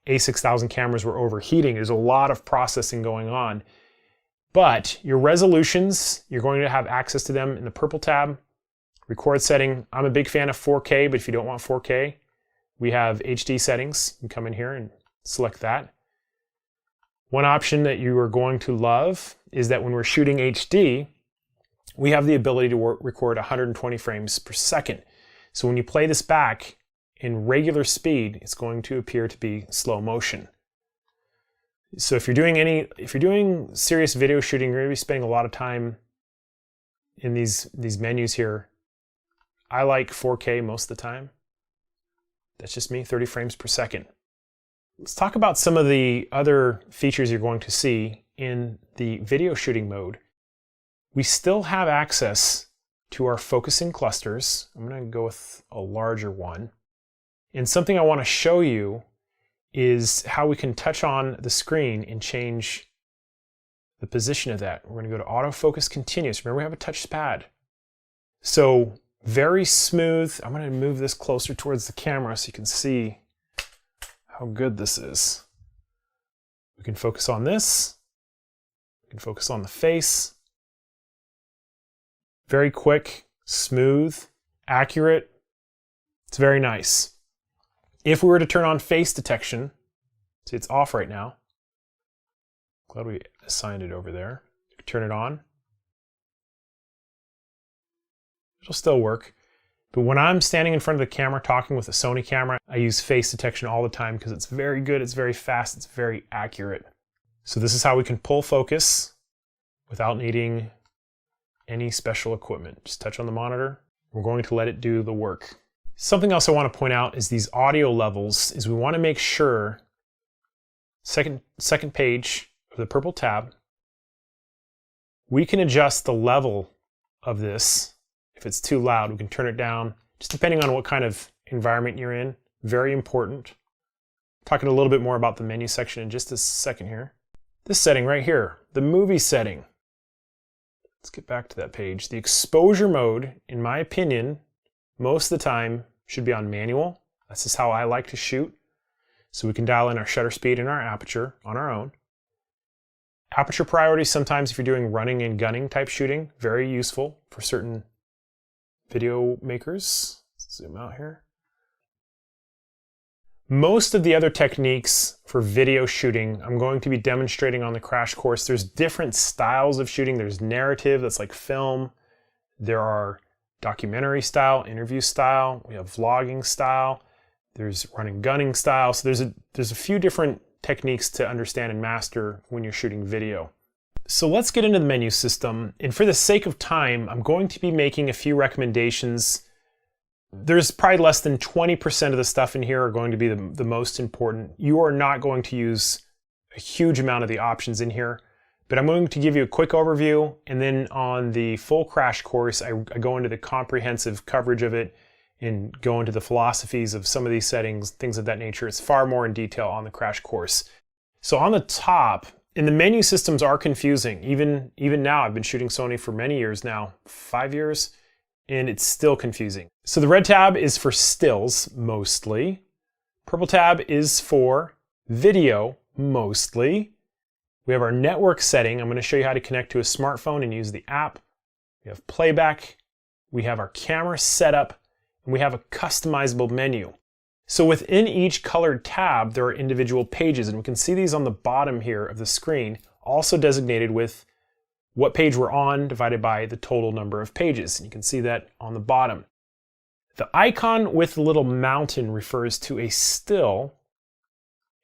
A6000 cameras were overheating. There's a lot of processing going on. But your resolutions, you're going to have access to them in the purple tab. Record setting, I'm a big fan of 4K, but if you don't want 4K, we have HD settings. You can come in here and select that. One option that you are going to love is that when we're shooting HD, we have the ability to record 120 frames per second. So when you play this back in regular speed, it's going to appear to be slow motion. So if you're doing serious video shooting, you're going to be spending a lot of time in these menus here. I like 4K most of the time. That's just me, 30 frames per second. Let's talk about some of the other features you're going to see in the video shooting mode. We still have access to our focusing clusters. I'm going to go with a larger one. And something I want to show you is how we can touch on the screen and change the position of that. We're going to go to autofocus continuous. Remember, we have a touch pad. So very smooth. I'm going to move this closer towards the camera so you can see how good this is. We can focus on this. We can focus on the face. Very quick, smooth, accurate. It's very nice. If we were to turn on face detection, see it's off right now. Glad we assigned it over there. Turn it on. It'll still work. But when I'm standing in front of the camera talking with a Sony camera, I use face detection all the time because it's very good, it's very fast, it's very accurate. So this is how we can pull focus without needing any special equipment. Just touch on the monitor. We're going to let it do the work. Something else I want to point out is these audio levels, is we want to make sure, second page of the purple tab, we can adjust the level of this. If it's too loud, we can turn it down just depending on what kind of environment you're in. Very important. Talking a little bit more about the menu section in just a second here. This setting right here, the movie setting. Let's get back to that page. The exposure mode, in my opinion, most of the time should be on manual. This is how I like to shoot. So we can dial in our shutter speed and our aperture on our own. Aperture priority, sometimes if you're doing running and gunning type shooting, very useful for certain video makers. Let's zoom out here. Most of the other techniques for video shooting, I'm going to be demonstrating on the crash course. There's different styles of shooting. There's narrative, that's like film. There are documentary style, interview style. We have vlogging style. There's running gunning style. So there's a few different techniques to understand and master when you're shooting video. So let's get into the menu system. And for the sake of time, I'm going to be making a few recommendations. There's probably less than 20% of the stuff in here are going to be the most important. You are not going to use a huge amount of the options in here, but I'm going to give you a quick overview, and then on the full crash course, I go into the comprehensive coverage of it and go into the philosophies of some of these settings, things of that nature. It's far more in detail on the crash course. So on the top, and the menu systems are confusing. Even now, I've been shooting Sony for many years now, 5 years, and it's still confusing. So the red tab is for stills, mostly. Purple tab is for video, mostly. We have our network setting. I'm going to show you how to connect to a smartphone and use the app. We have playback. We have our camera setup, and we have a customizable menu. So within each colored tab, there are individual pages, and we can see these on the bottom here of the screen, also designated with what page we're on divided by the total number of pages. And you can see that on the bottom. The icon with the little mountain refers to a still,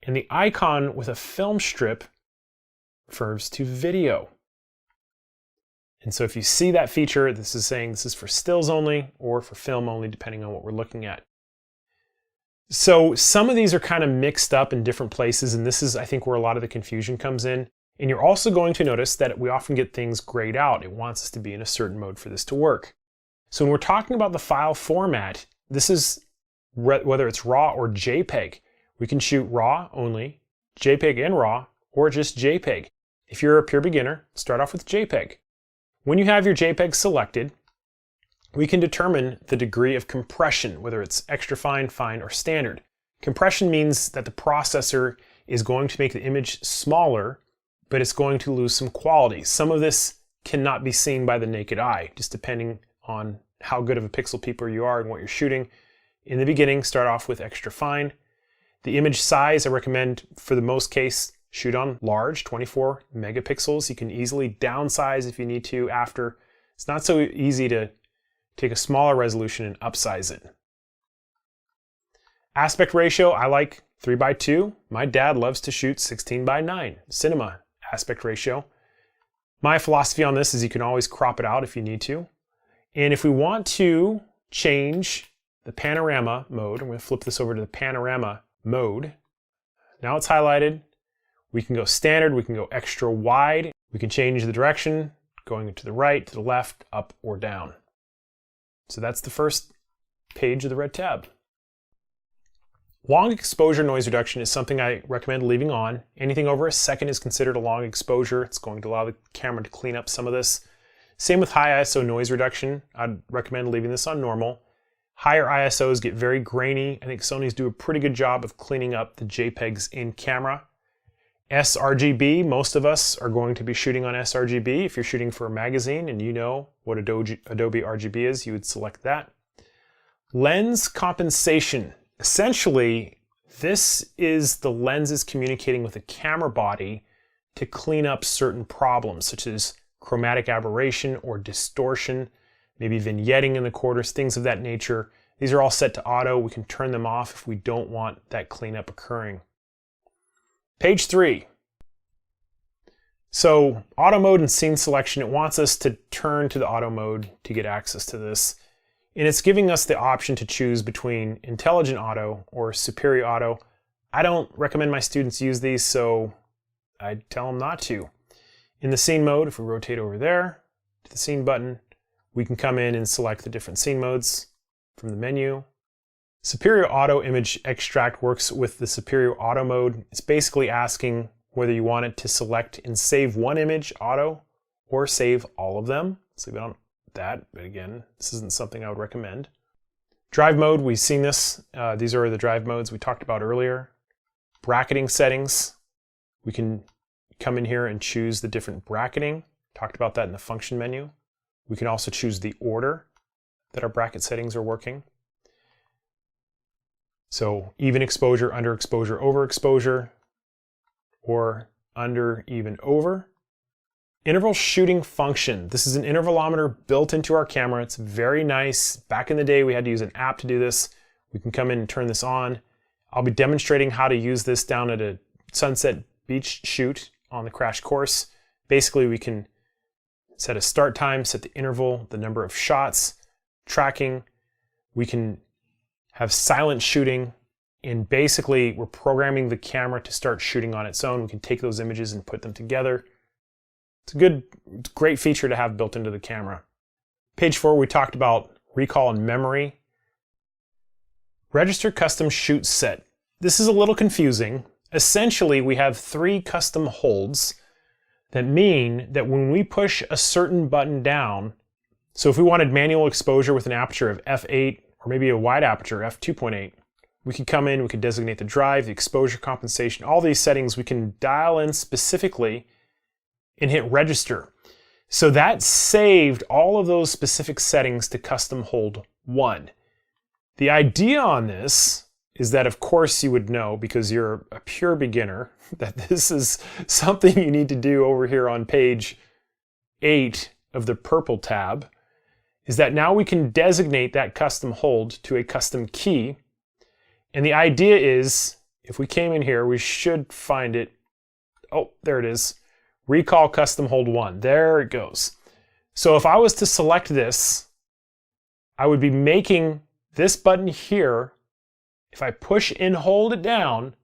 and the icon with a film strip refers to video. And so if you see that feature, this is saying this is for stills only or for film only, depending on what we're looking at. So some of these are kind of mixed up in different places, and this is, I think, where a lot of the confusion comes in. And you're also going to notice that we often get things grayed out. It wants us to be in a certain mode for this to work. So when we're talking about the file format, this is whether it's RAW or JPEG. We can shoot RAW only, JPEG and RAW, or just JPEG. If you're a pure beginner, start off with JPEG. When you have your JPEG selected, we can determine the degree of compression, whether it's extra fine, fine, or standard. Compression means that the processor is going to make the image smaller, but it's going to lose some quality. Some of this cannot be seen by the naked eye, just depending on how good of a pixel peeper you are and what you're shooting. In the beginning, start off with extra fine. The image size, I recommend for the most case, shoot on large, 24 megapixels. You can easily downsize if you need to after. It's not so easy to take a smaller resolution and upsize it. Aspect ratio, I like 3:2. My dad loves to shoot 16:9, cinema aspect ratio. My philosophy on this is you can always crop it out if you need to. And if we want to change the panorama mode, I'm going to flip this over to the panorama mode. Now it's highlighted. We can go standard, we can go extra wide. We can change the direction, going to the right, to the left, up, or down. So that's the first page of the red tab. Long exposure noise reduction is something I recommend leaving on. Anything over a second is considered a long exposure. It's going to allow the camera to clean up some of this. Same with high ISO noise reduction. I'd recommend leaving this on normal. Higher ISOs get very grainy. I think Sony's do a pretty good job of cleaning up the JPEGs in camera. sRGB, most of us are going to be shooting on sRGB. If you're shooting for a magazine and you know what Adobe RGB is, you would select that. Lens compensation. Essentially, this is the lenses communicating with the camera body to clean up certain problems, such as chromatic aberration or distortion, maybe vignetting in the quarters, things of that nature. These are all set to auto. We can turn them off if we don't want that cleanup occurring. Page 3. So auto mode and scene selection, it wants us to turn to the auto mode to get access to this. And it's giving us the option to choose between intelligent auto or superior auto. I don't recommend my students use these, so I tell them not to. In the scene mode, if we rotate over there to the scene button, we can come in and select the different scene modes. from the menu. Superior Auto Image Extract works with the Superior Auto mode. It's basically asking whether you want it to select and save one image auto or save all of them. Let's leave it on that, but again, this isn't something I would recommend. Drive mode, we've seen this. These are the drive modes we talked about earlier. Bracketing settings, we can come in here and choose the different bracketing. Talked about that in the function menu. We can also choose the order that our bracket settings are working. So even exposure, under exposure, over exposure, or under, even, over. Interval shooting function. This is an intervalometer built into our camera. It's very nice. Back in the day, we had to use an app to do this. We can come in and turn this on. I'll be demonstrating how to use this down at a Sunset Beach shoot on the crash course. Basically, we can set a start time, set the interval, the number of shots, tracking. We can have silent shooting, and basically we're programming the camera to start shooting on its own. We can take those images and put them together. It's a great feature to have built into the camera. Page 4, we talked about recall and memory. Register custom shoot set. This is a little confusing. Essentially, we have 3 custom holds that mean that when we push a certain button down, so if we wanted manual exposure with an aperture of f8 or maybe a wide aperture f2.8, we could come in, we could designate the drive, the exposure compensation, all these settings we can dial in specifically and hit register. So that saved all of those specific settings to custom hold 1. The idea on this is that, of course, you would know, because you're a pure beginner, that this is something you need to do over here on page 8 of the purple tab, is that now we can designate that custom hold to a custom key. And the idea is, if we came in here, we should find it. Oh, there it is. Recall custom hold 1. There it goes. So if I was to select this, I would be making this button here. If I push and hold it down,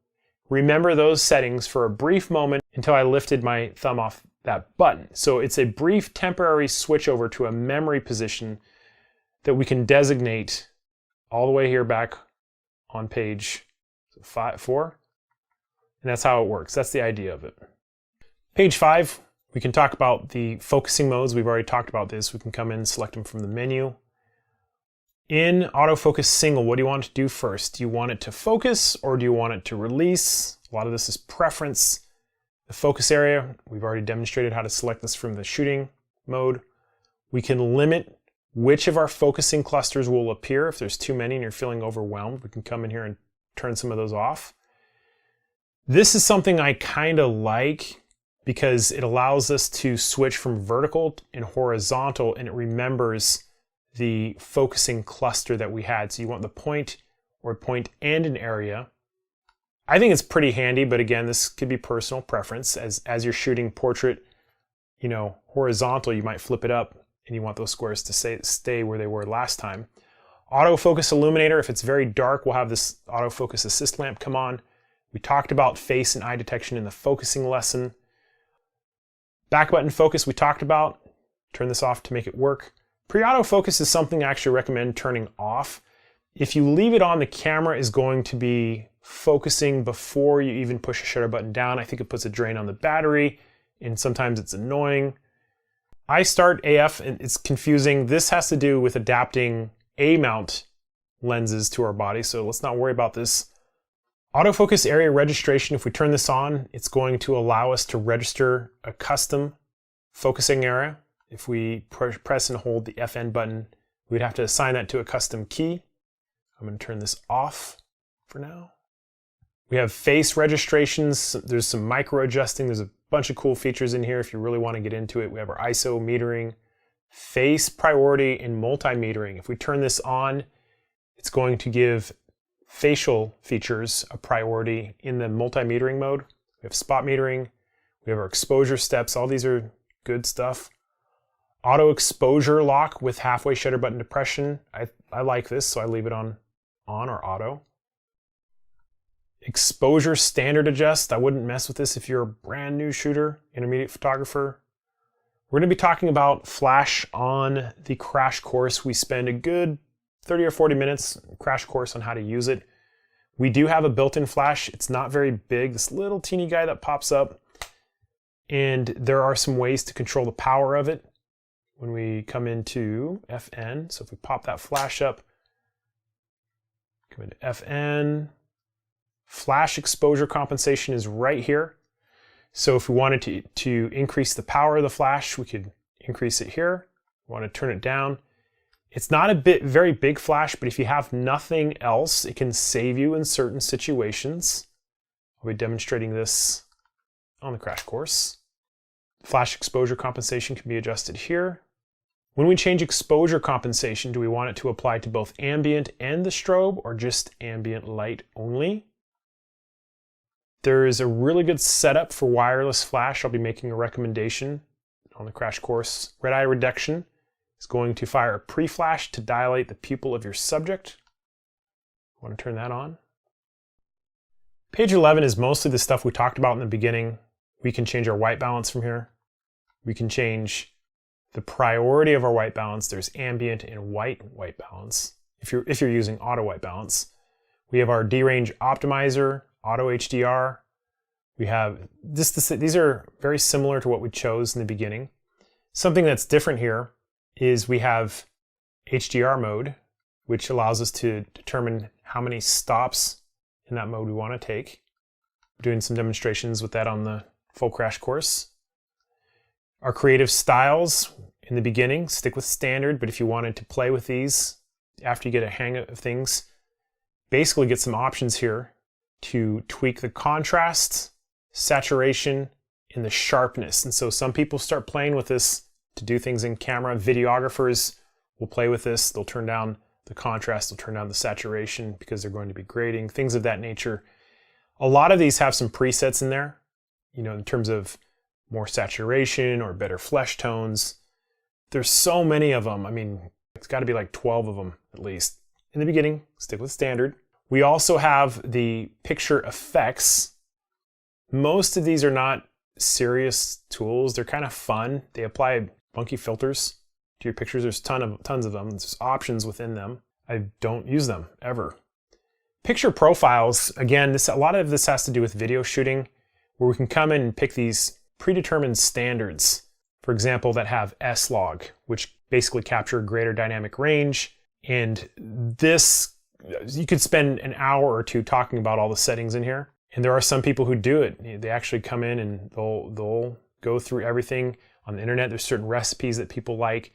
remember those settings for a brief moment until I lifted my thumb off that button. So it's a brief temporary switch over to a memory position that we can designate all the way here back on page 4. And that's how it works. That's the idea of it. Page 5, we can talk about the focusing modes. We've already talked about this. We can come in and select them from the menu. In autofocus single, what do you want to do first? Do you want it to focus or do you want it to release? A lot of this is preference. The focus area, we've already demonstrated how to select this from the shooting mode. We can limit which of our focusing clusters will appear. If there's too many and you're feeling overwhelmed, we can come in here and turn some of those off. This is something I kind of like because it allows us to switch from vertical and horizontal, and it remembers the focusing cluster that we had. So you want the point or point and an area. I think it's pretty handy, but again, this could be personal preference. As you're shooting portrait, horizontal, you might flip it up and you want those squares to stay where they were last time. Autofocus illuminator, if it's very dark, we'll have this autofocus assist lamp come on. We talked about face and eye detection in the focusing lesson. Back button focus we talked about. Turn this off to make it work. Pre-autofocus is something I actually recommend turning off. If you leave it on, the camera is going to be focusing before you even push a shutter button down. I think it puts a drain on the battery, and sometimes it's annoying. I start AF, and it's confusing. This has to do with adapting A-mount lenses to our body, so let's not worry about this. Autofocus area registration, if we turn this on, it's going to allow us to register a custom focusing area. If we press and hold the FN button, we'd have to assign that to a custom key. I'm going to turn this off for now. We have face registrations. There's some micro adjusting. There's a bunch of cool features in here if you really want to get into it. We have our ISO metering, face priority, and multi-metering. If we turn this on, it's going to give facial features a priority in the multi-metering mode. We have spot metering. We have our exposure steps. All these are good stuff. Auto exposure lock with halfway shutter button depression. I like this, so I leave it on or auto. Exposure standard adjust. I wouldn't mess with this if you're a brand new shooter, intermediate photographer. We're going to be talking about flash on the crash course. We spend a good 30 or 40 minutes crash course on how to use it. We do have a built-in flash. It's not very big, this little teeny guy that pops up. And there are some ways to control the power of it when we come into FN. So if we pop that flash up, come into FN, flash exposure compensation is right here. So if we wanted to increase the power of the flash, we could increase it here. We want to turn it down. It's not a very big flash, but if you have nothing else, it can save you in certain situations. I'll be demonstrating this on the crash course. Flash exposure compensation can be adjusted here. When we change exposure compensation, do we want it to apply to both ambient and the strobe, or just ambient light only? There is a really good setup for wireless flash. I'll be making a recommendation on the crash course. Red eye reduction is going to fire a pre-flash to dilate the pupil of your subject. I want to turn that on. Page 11 is mostly the stuff we talked about in the beginning. We can change our white balance from here. We can change the priority of our white balance. There's ambient and white balance. If you're using auto white balance, we have our D-range optimizer, auto HDR. We have these are very similar to what we chose in the beginning. Something that's different here is we have HDR mode, which allows us to determine how many stops in that mode we want to take. We're doing some demonstrations with that on the full crash course. Our creative styles in the beginning, stick with standard, but if you wanted to play with these after you get a hang of things, basically get some options here to tweak the contrast, saturation, and the sharpness. And so some people start playing with this to do things in camera. Videographers will play with this. They'll turn down the contrast, they'll turn down the saturation because they're going to be grading, things of that nature. A lot of these have some presets in there, you know, in terms of more saturation or better flesh tones. There's so many of them. I mean, it's got to be like 12 of them at least. In the beginning, stick with standard. We also have the picture effects. Most of these are not serious tools. They're kind of fun. They apply funky filters to your pictures. There's tons of them. There's options within them. I don't use them ever. Picture profiles, again, a lot of this has to do with video shooting, where we can come in and pick these predetermined standards, for example, that have S-log, which basically capture greater dynamic range. And this, you could spend an hour or two talking about all the settings in here. And there are some people who do it. They actually come in and they'll go through everything on the internet. There's certain recipes that people like.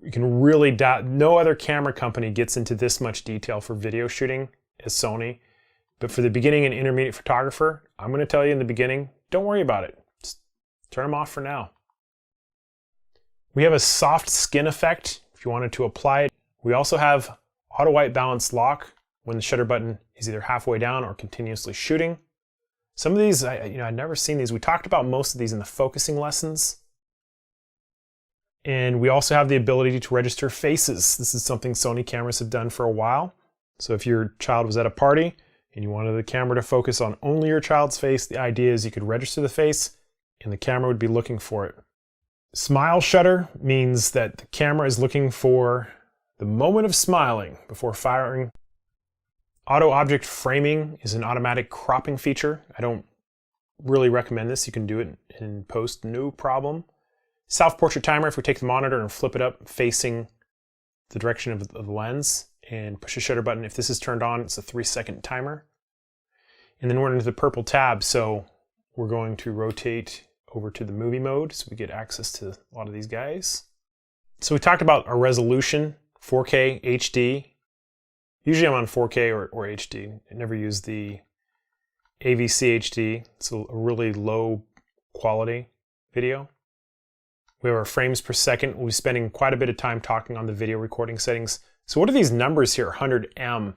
You can really, no other camera company gets into this much detail for video shooting as Sony. But for the beginning and intermediate photographer, I'm going to tell you in the beginning, don't worry about it. Just turn them off for now. We have a soft skin effect if you wanted to apply it. We also have auto white balance lock when the shutter button is either halfway down or continuously shooting. Some of these, I've never seen these. We talked about most of these in the focusing lessons. And we also have the ability to register faces. This is something Sony cameras have done for a while. So if your child was at a party and you wanted the camera to focus on only your child's face, the idea is you could register the face and the camera would be looking for it. Smile shutter means that the camera is looking for the moment of smiling before firing. Auto object framing is an automatic cropping feature. I don't really recommend this. You can do it in post, no problem. Self-portrait timer, if we take the monitor and flip it up facing the direction of the lens and push the shutter button, if this is turned on, it's a 3-second timer. And then we're into the purple tab, so we're going to rotate over to the movie mode so we get access to a lot of these guys. So we talked about our resolution, 4K, HD. Usually I'm on 4K or HD. I never use the AVC HD. It's a really low quality video. We have our frames per second. We'll be spending quite a bit of time talking on the video recording settings. So what are these numbers here, 100M?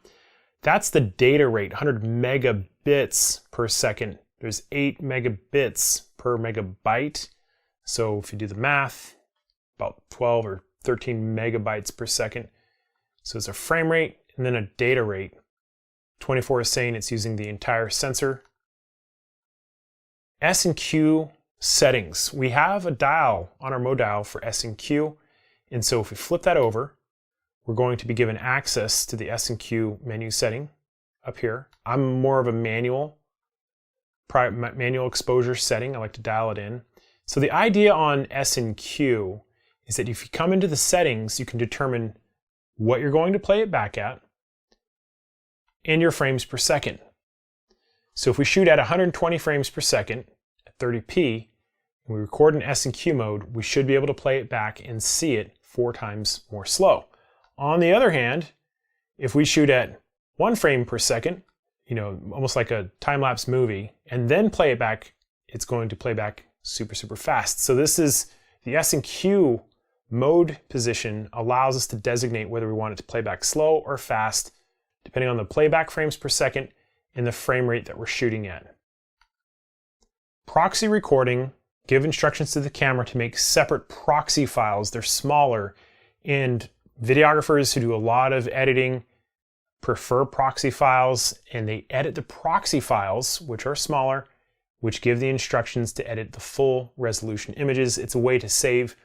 That's the data rate, 100 megabits per second. There's 8 megabits per megabyte. So if you do the math, about 12 or 13 megabytes per second. So it's a frame rate and then a data rate. 24 is saying it's using the entire sensor. S and Q settings. We have a dial on our mode dial for S and Q. And so if we flip that over, we're going to be given access to the S&Q menu setting up here. I'm more of a manual exposure setting. I like to dial it in. So the idea on S&Q is that if you come into the settings, you can determine what you're going to play it back at and your frames per second. So if we shoot at 120 frames per second at 30p, and we record in S&Q mode, we should be able to play it back and see it 4 times more slow. On the other hand, if we shoot at 1 frame per second, almost like a time-lapse movie, and then play it back, it's going to play back super, super fast. So this is the S&Q mode position allows us to designate whether we want it to play back slow or fast, depending on the playback frames per second and the frame rate that we're shooting at. Proxy recording, give instructions to the camera to make separate proxy files. They're smaller, and videographers who do a lot of editing prefer proxy files, and they edit the proxy files, which are smaller, which give the instructions to edit the full resolution images. It's a way to save,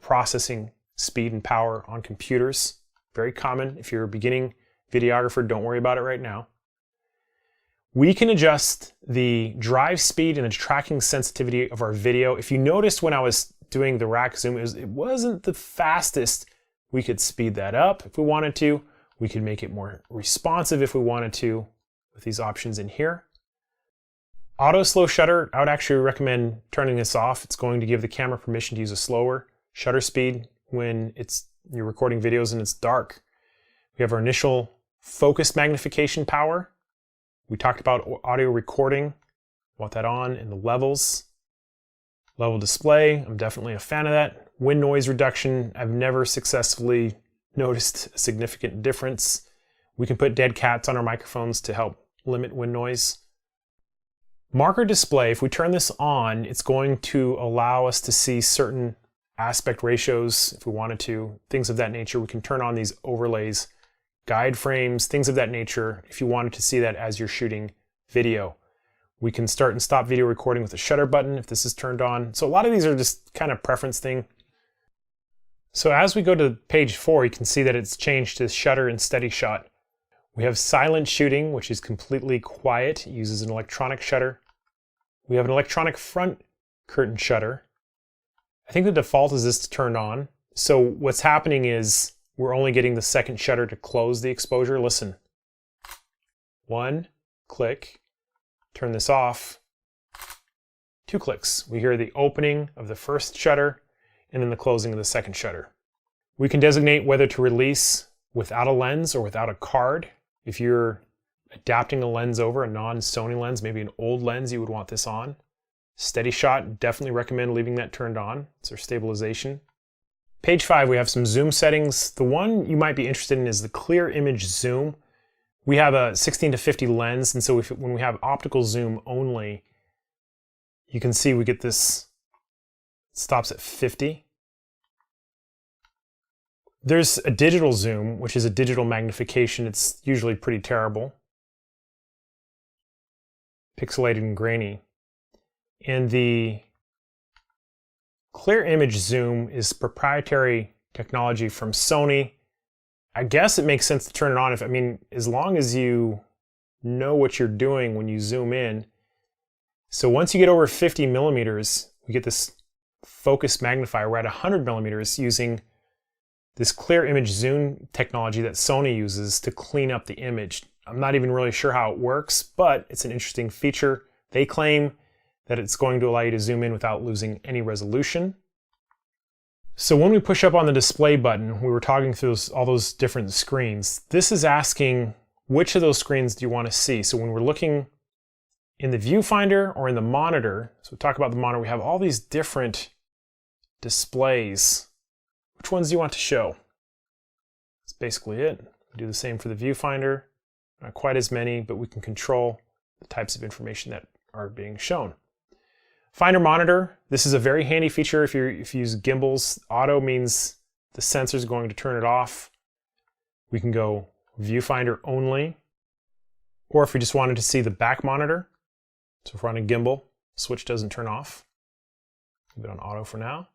processing speed and power on computers. Very common. If you're a beginning videographer, don't worry about it right now. We can adjust the drive speed and the tracking sensitivity of our video. If you noticed when I was doing the rack zoom, it wasn't the fastest. We could speed that up if we wanted to. We could make it more responsive if we wanted to with these options in here. Auto slow shutter, I would actually recommend turning this off. It's going to give the camera permission to use a slower shutter speed when you're recording videos and it's dark. We have our initial focus magnification power. We talked about audio recording, want that on, and the levels. Level display, I'm definitely a fan of that. Wind noise reduction, I've never successfully noticed a significant difference. We can put dead cats on our microphones to help limit wind noise. Marker display, if we turn this on, it's going to allow us to see certain aspect ratios if we wanted to, things of that nature. We can turn on these overlays, guide frames, things of that nature if you wanted to see that as you're shooting video. We can start and stop video recording with the shutter button if this is turned on. So a lot of these are just kind of preference thing. So as we go to page 4, you can see that it's changed to shutter and steady shot. We have silent shooting, which is completely quiet. It uses an electronic shutter. We have an electronic front curtain shutter. I think the default is this turned on. So what's happening is we're only getting the second shutter to close the exposure. Listen. 1 click. Turn this off. 2 clicks. We hear the opening of the first shutter and then the closing of the second shutter. We can designate whether to release without a lens or without a card. If you're adapting a lens over, a non-Sony lens, maybe an old lens, you would want this on. Steady shot, definitely recommend leaving that turned on. It's our stabilization. Page 5, we have some zoom settings. The one you might be interested in is the clear image zoom. We have a 16-50 lens, and so when we have optical zoom only, you can see we get this, it stops at 50. There's a digital zoom, which is a digital magnification. It's usually pretty terrible, pixelated and grainy. And the clear image zoom is proprietary technology from Sony. I guess it makes sense to turn it on as long as you know what you're doing when you zoom in. So once you get over 50 millimeters, we get this focus magnifier. We're at 100 millimeters using this clear image zoom technology that Sony uses to clean up the image. I'm not even really sure how it works, but it's an interesting feature. They claim that it's going to allow you to zoom in without losing any resolution. So when we push up on the display button, we were talking through all those different screens. This is asking which of those screens do you want to see. So when we're looking in the viewfinder or in the monitor, so we talk about the monitor, we have all these different displays. Which ones do you want to show? That's basically it. We do the same for the viewfinder. Not quite as many, but we can control the types of information that are being shown. Finder monitor, this is a very handy feature if you use gimbals. Auto means the sensor is going to turn it off. We can go viewfinder only, or if we just wanted to see the back monitor, so if we're on a gimbal, switch doesn't turn off. Leave it on auto for now.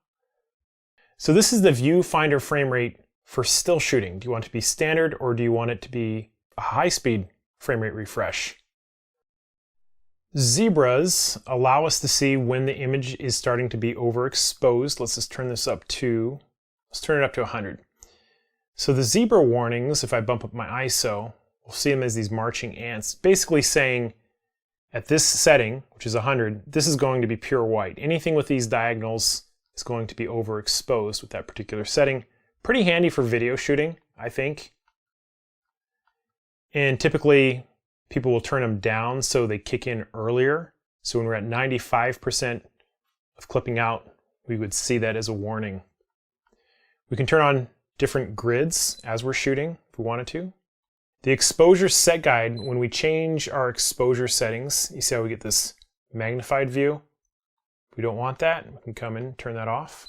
So this is the viewfinder frame rate for still shooting? Do you want it to be standard or do you want it to be a high-speed frame rate refresh? Zebras allow us to see when the image is starting to be overexposed. Let's just turn this up to, let's turn it up to 100. So the zebra warnings, if I bump up my ISO, we'll see them as these marching ants, basically saying at this setting, which is 100, this is going to be pure white. Anything with these diagonals is going to be overexposed with that particular setting. Pretty handy for video shooting, I think. And typically, people will turn them down so they kick in earlier. So when we're at 95% of clipping out, we would see that as a warning. We can turn on different grids as we're shooting if we wanted to. The exposure set guide, when we change our exposure settings, you see how we get this magnified view? If we don't want that, we can come in and turn that off.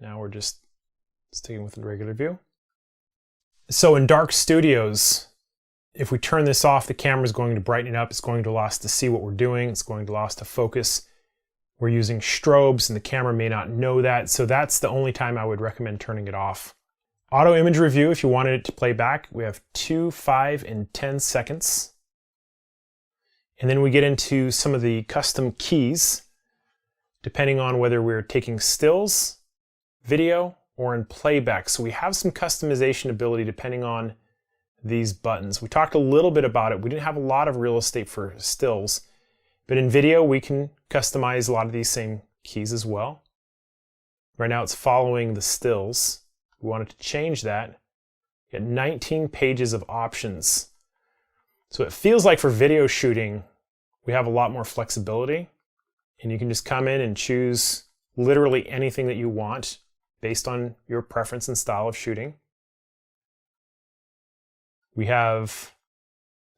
Now we're just sticking with the regular view. So in dark studios, if we turn this off, the camera is going to brighten it up. It's going to allow us to see what we're doing. It's going to allow us to focus. We're using strobes and the camera may not know that. So that's the only time I would recommend turning it off. Auto image review, if you wanted it to play back, we have 2, 5, and 10 seconds. And then we get into some of the custom keys, depending on whether we're taking stills, video, or in playback. So we have some customization ability depending on these buttons. We talked a little bit about it. We didn't have a lot of real estate for stills, but in video we can customize a lot of these same keys as well. Right now it's following the stills. We wanted to change that. We got 19 pages of options. So it feels like for video shooting, we have a lot more flexibility, and you can just come in and choose literally anything that you want based on your preference and style of shooting. We have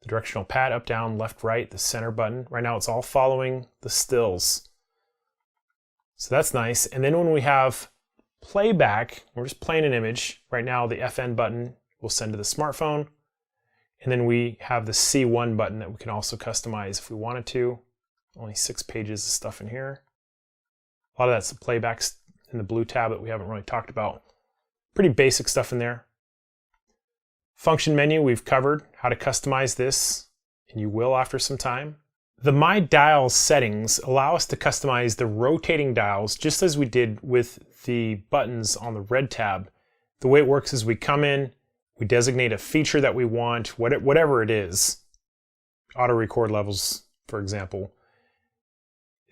the directional pad, up, down, left, right, the center button. Right now it's all following the stills. So that's nice. And then when we have playback, we're just playing an image. Right now the FN button will send to the smartphone. And then we have the C1 button that we can also customize if we wanted to. Only 6 pages of stuff in here. A lot of that's the playbacks in the blue tab that we haven't really talked about. Pretty basic stuff in there. Function menu, we've covered how to customize this, and you will after some time. The My Dials settings allow us to customize the rotating dials just as we did with the buttons on the red tab. The way it works is we come in, we designate a feature that we want, whatever it is, auto record levels, for example.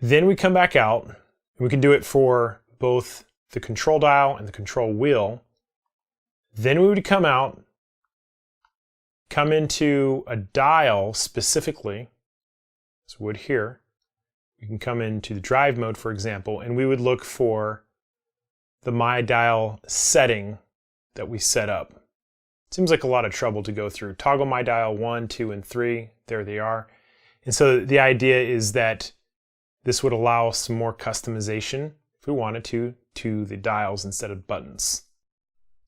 Then we come back out, and we can do it for both the control dial and the control wheel. Then we would come out, come into a dial specifically, as we would here. We can come into the drive mode, for example, and we would look for the My Dial setting that we set up. Seems like a lot of trouble to go through. Toggle My Dial 1, 2, and 3. There they are. And so the idea is that this would allow us some more customization, if we wanted to the dials instead of buttons.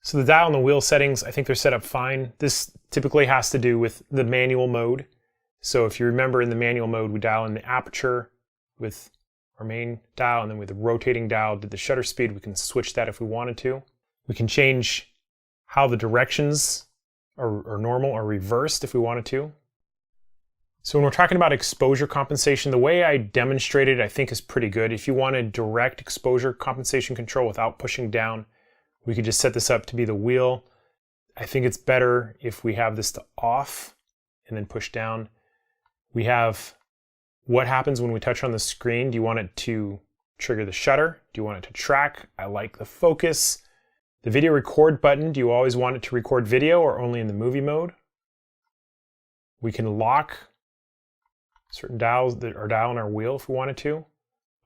So the dial and the wheel settings, I think they're set up fine. This typically has to do with the manual mode. So if you remember in the manual mode, we dial in the aperture with our main dial, and then with the rotating dial, did the shutter speed. We can switch that if we wanted to. We can change how the directions are normal or reversed if we wanted to. So when we're talking about exposure compensation, the way I demonstrated I think is pretty good. If you wanted direct exposure compensation control without pushing down, we could just set this up to be the wheel. I think it's better if we have this to off and then push down. We have what happens when we touch on the screen. Do you want it to trigger the shutter? Do you want it to track? I like the focus. The video record button, do you always want it to record video or only in the movie mode? We can lock certain dials that are dial on our wheel if we wanted to.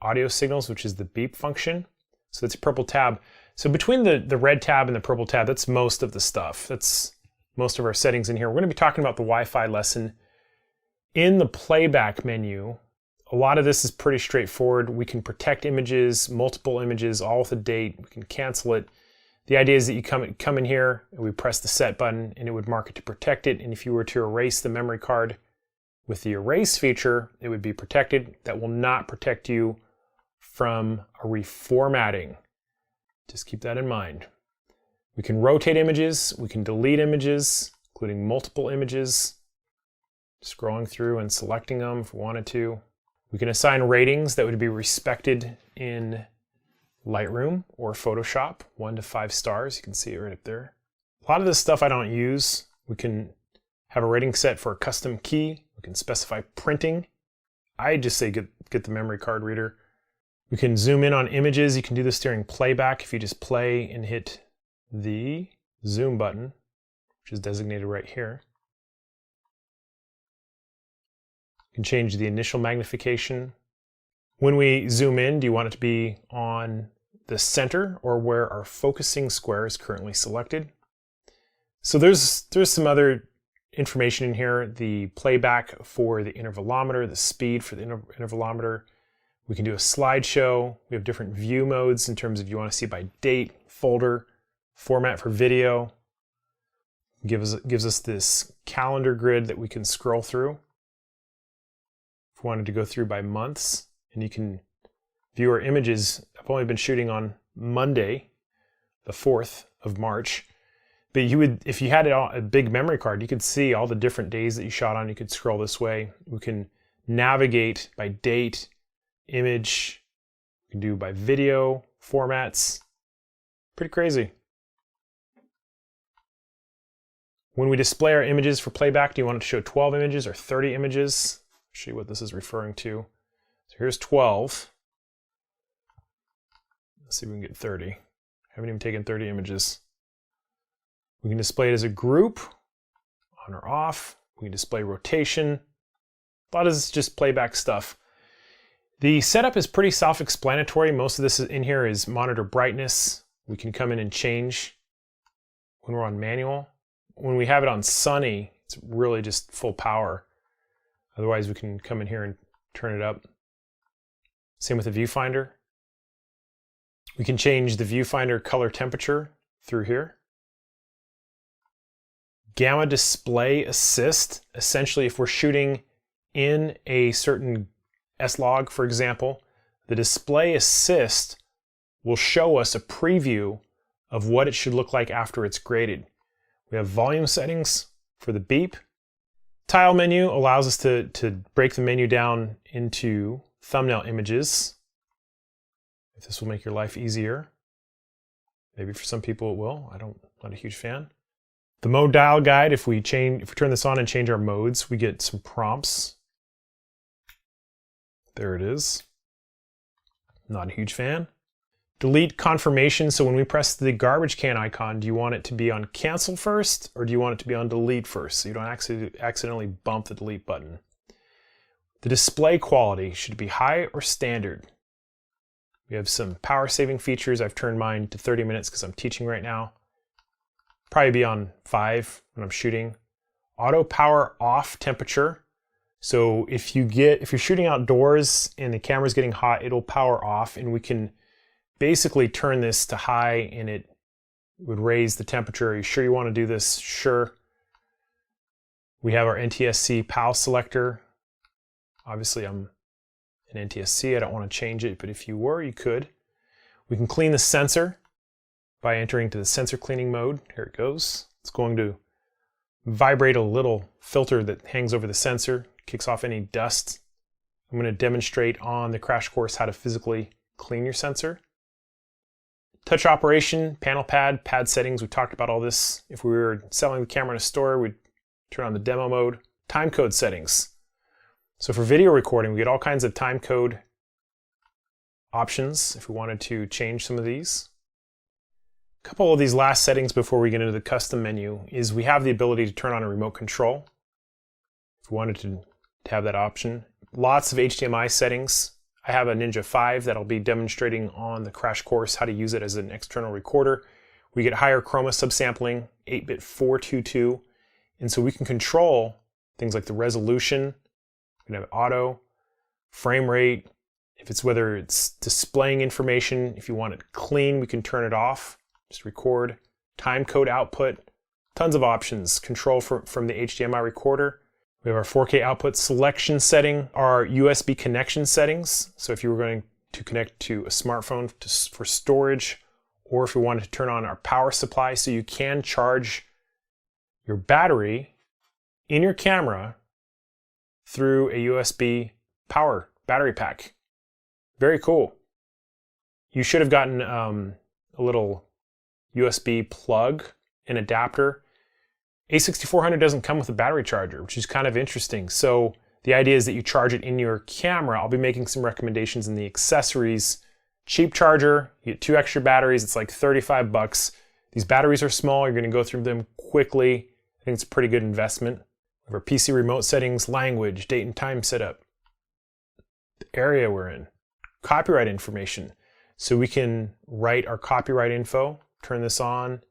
Audio signals, which is the beep function. So it's a purple tab. So between the red tab and the purple tab, that's most of the stuff. That's most of our settings in here. We're going to be talking about the Wi-Fi lesson. In the playback menu, a lot of this is pretty straightforward. We can protect images, multiple images, all with a date. We can cancel it. The idea is that you come in here, and we press the set button, and it would mark it to protect it. And if you were to erase the memory card with the erase feature, it would be protected. That will not protect you from a reformatting. Just keep that in mind. We can rotate images, we can delete images, including multiple images, scrolling through and selecting them if we wanted to. We can assign ratings that would be respected in Lightroom or Photoshop, 1 to 5 stars. You can see it right up there. A lot of this stuff I don't use. We can have a rating set for a custom key. We can specify printing. I just say get the memory card reader. We can zoom in on images. You can do this during playback if you just play and hit the zoom button, which is designated right here. You can change the initial magnification. When we zoom in, do you want it to be on the center or where our focusing square is currently selected? So there's some other information in here. The playback for the intervalometer, the speed for the intervalometer. We can do a slideshow. We have different view modes in terms of you want to see by date, folder, format for video. Gives us this calendar grid that we can scroll through. If we wanted to go through by months, and you can view our images. I've only been shooting on Monday, the 4th of March. But you would, if you had it on a big memory card, you could see all the different days that you shot on. You could scroll this way. We can navigate by date, image. We can do by video formats. Pretty crazy. When we display our images for playback, do you want it to show 12 images or 30 images? I'll show you what this is referring to. So here's 12. Let's see if we can get 30. I haven't even taken 30 images. We can display it as a group, on or off. We can display rotation. A lot of this is just playback stuff. The setup is pretty self-explanatory. Most of this in here is monitor brightness. We can come in and change when we're on manual. When we have it on Sony, it's really just full power. Otherwise, we can come in here and turn it up. Same with the viewfinder. We can change the viewfinder color temperature through here. Gamma display assist. Essentially, if we're shooting in a certain S-Log, for example, the display assist will show us a preview of what it should look like after it's graded. We have volume settings for the beep. Tile menu allows us to break the menu down into thumbnail images. If this will make your life easier. Maybe for some people it will. I'm not a huge fan. The mode dial guide, if we turn this on and change our modes, we get some prompts. There it is. Not a huge fan. Delete confirmation. So when we press the garbage can icon, do you want it to be on cancel first or do you want it to be on delete first so you don't accidentally bump the delete button? The display quality, should it be high or standard? We have some power saving features. I've turned mine to 30 minutes because I'm teaching right now. Probably be on 5 when I'm shooting. Auto power off temperature. So if you're shooting outdoors and the camera's getting hot, it'll power off, and we can basically turn this to high and it would raise the temperature. Are you sure you want to do this? Sure. We have our NTSC PAL selector. Obviously I'm an NTSC, I don't want to change it, but if you were, you could. We can clean the sensor by entering to the sensor cleaning mode. Here it goes. It's going to vibrate a little filter that hangs over the sensor, kicks off any dust. I'm going to demonstrate on the crash course how to physically clean your sensor. Touch operation, panel pad settings. We talked about all this. If we were selling the camera in a store, we'd turn on the demo mode. Time code settings. So for video recording, we get all kinds of time code options if we wanted to change some of these. A couple of these last settings before we get into the custom menu is we have the ability to turn on a remote control if we wanted to have that option. Lots of HDMI settings. I have a Ninja 5 that I'll be demonstrating on the crash course how to use it as an external recorder. We get higher chroma subsampling, 8-bit 422, and so we can control things like the resolution. We can have auto, frame rate, whether it's displaying information. If you want it clean, we can turn it off. Just record, time code output, tons of options. Control from the HDMI recorder. We have our 4K output selection setting, our USB connection settings. So if you were going to connect to a smartphone for storage or if we wanted to turn on our power supply so you can charge your battery in your camera through a USB power battery pack. Very cool. You should have gotten a little USB plug and adapter. A6400 doesn't come with a battery charger, which is kind of interesting. So the idea is that you charge it in your camera. I'll be making some recommendations in the accessories. Cheap charger, you get 2 extra batteries, it's like 35 bucks. These batteries are small, you're gonna go through them quickly. I think it's a pretty good investment. We have our PC remote settings, language, date and time setup, the area we're in, copyright information. So we can write our copyright info, turn this on,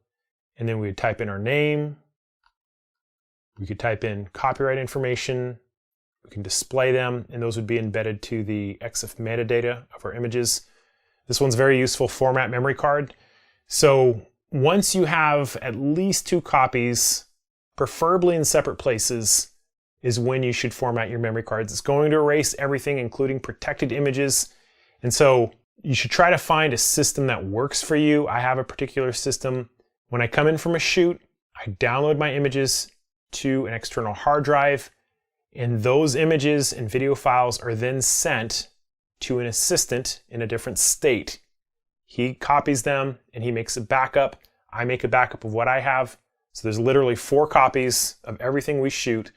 and then we would type in our name. We could type in copyright information. We can display them, and those would be embedded to the EXIF metadata of our images. This one's very useful, format memory card. So once you have at least 2 copies, preferably in separate places, is when you should format your memory cards. It's going to erase everything, including protected images. And so you should try to find a system that works for you. I have a particular system. When I come in from a shoot, I download my images to an external hard drive, and those images and video files are then sent to an assistant in a different state. He copies them and he makes a backup. I make a backup of what I have. So there's literally 4 copies of everything we shoot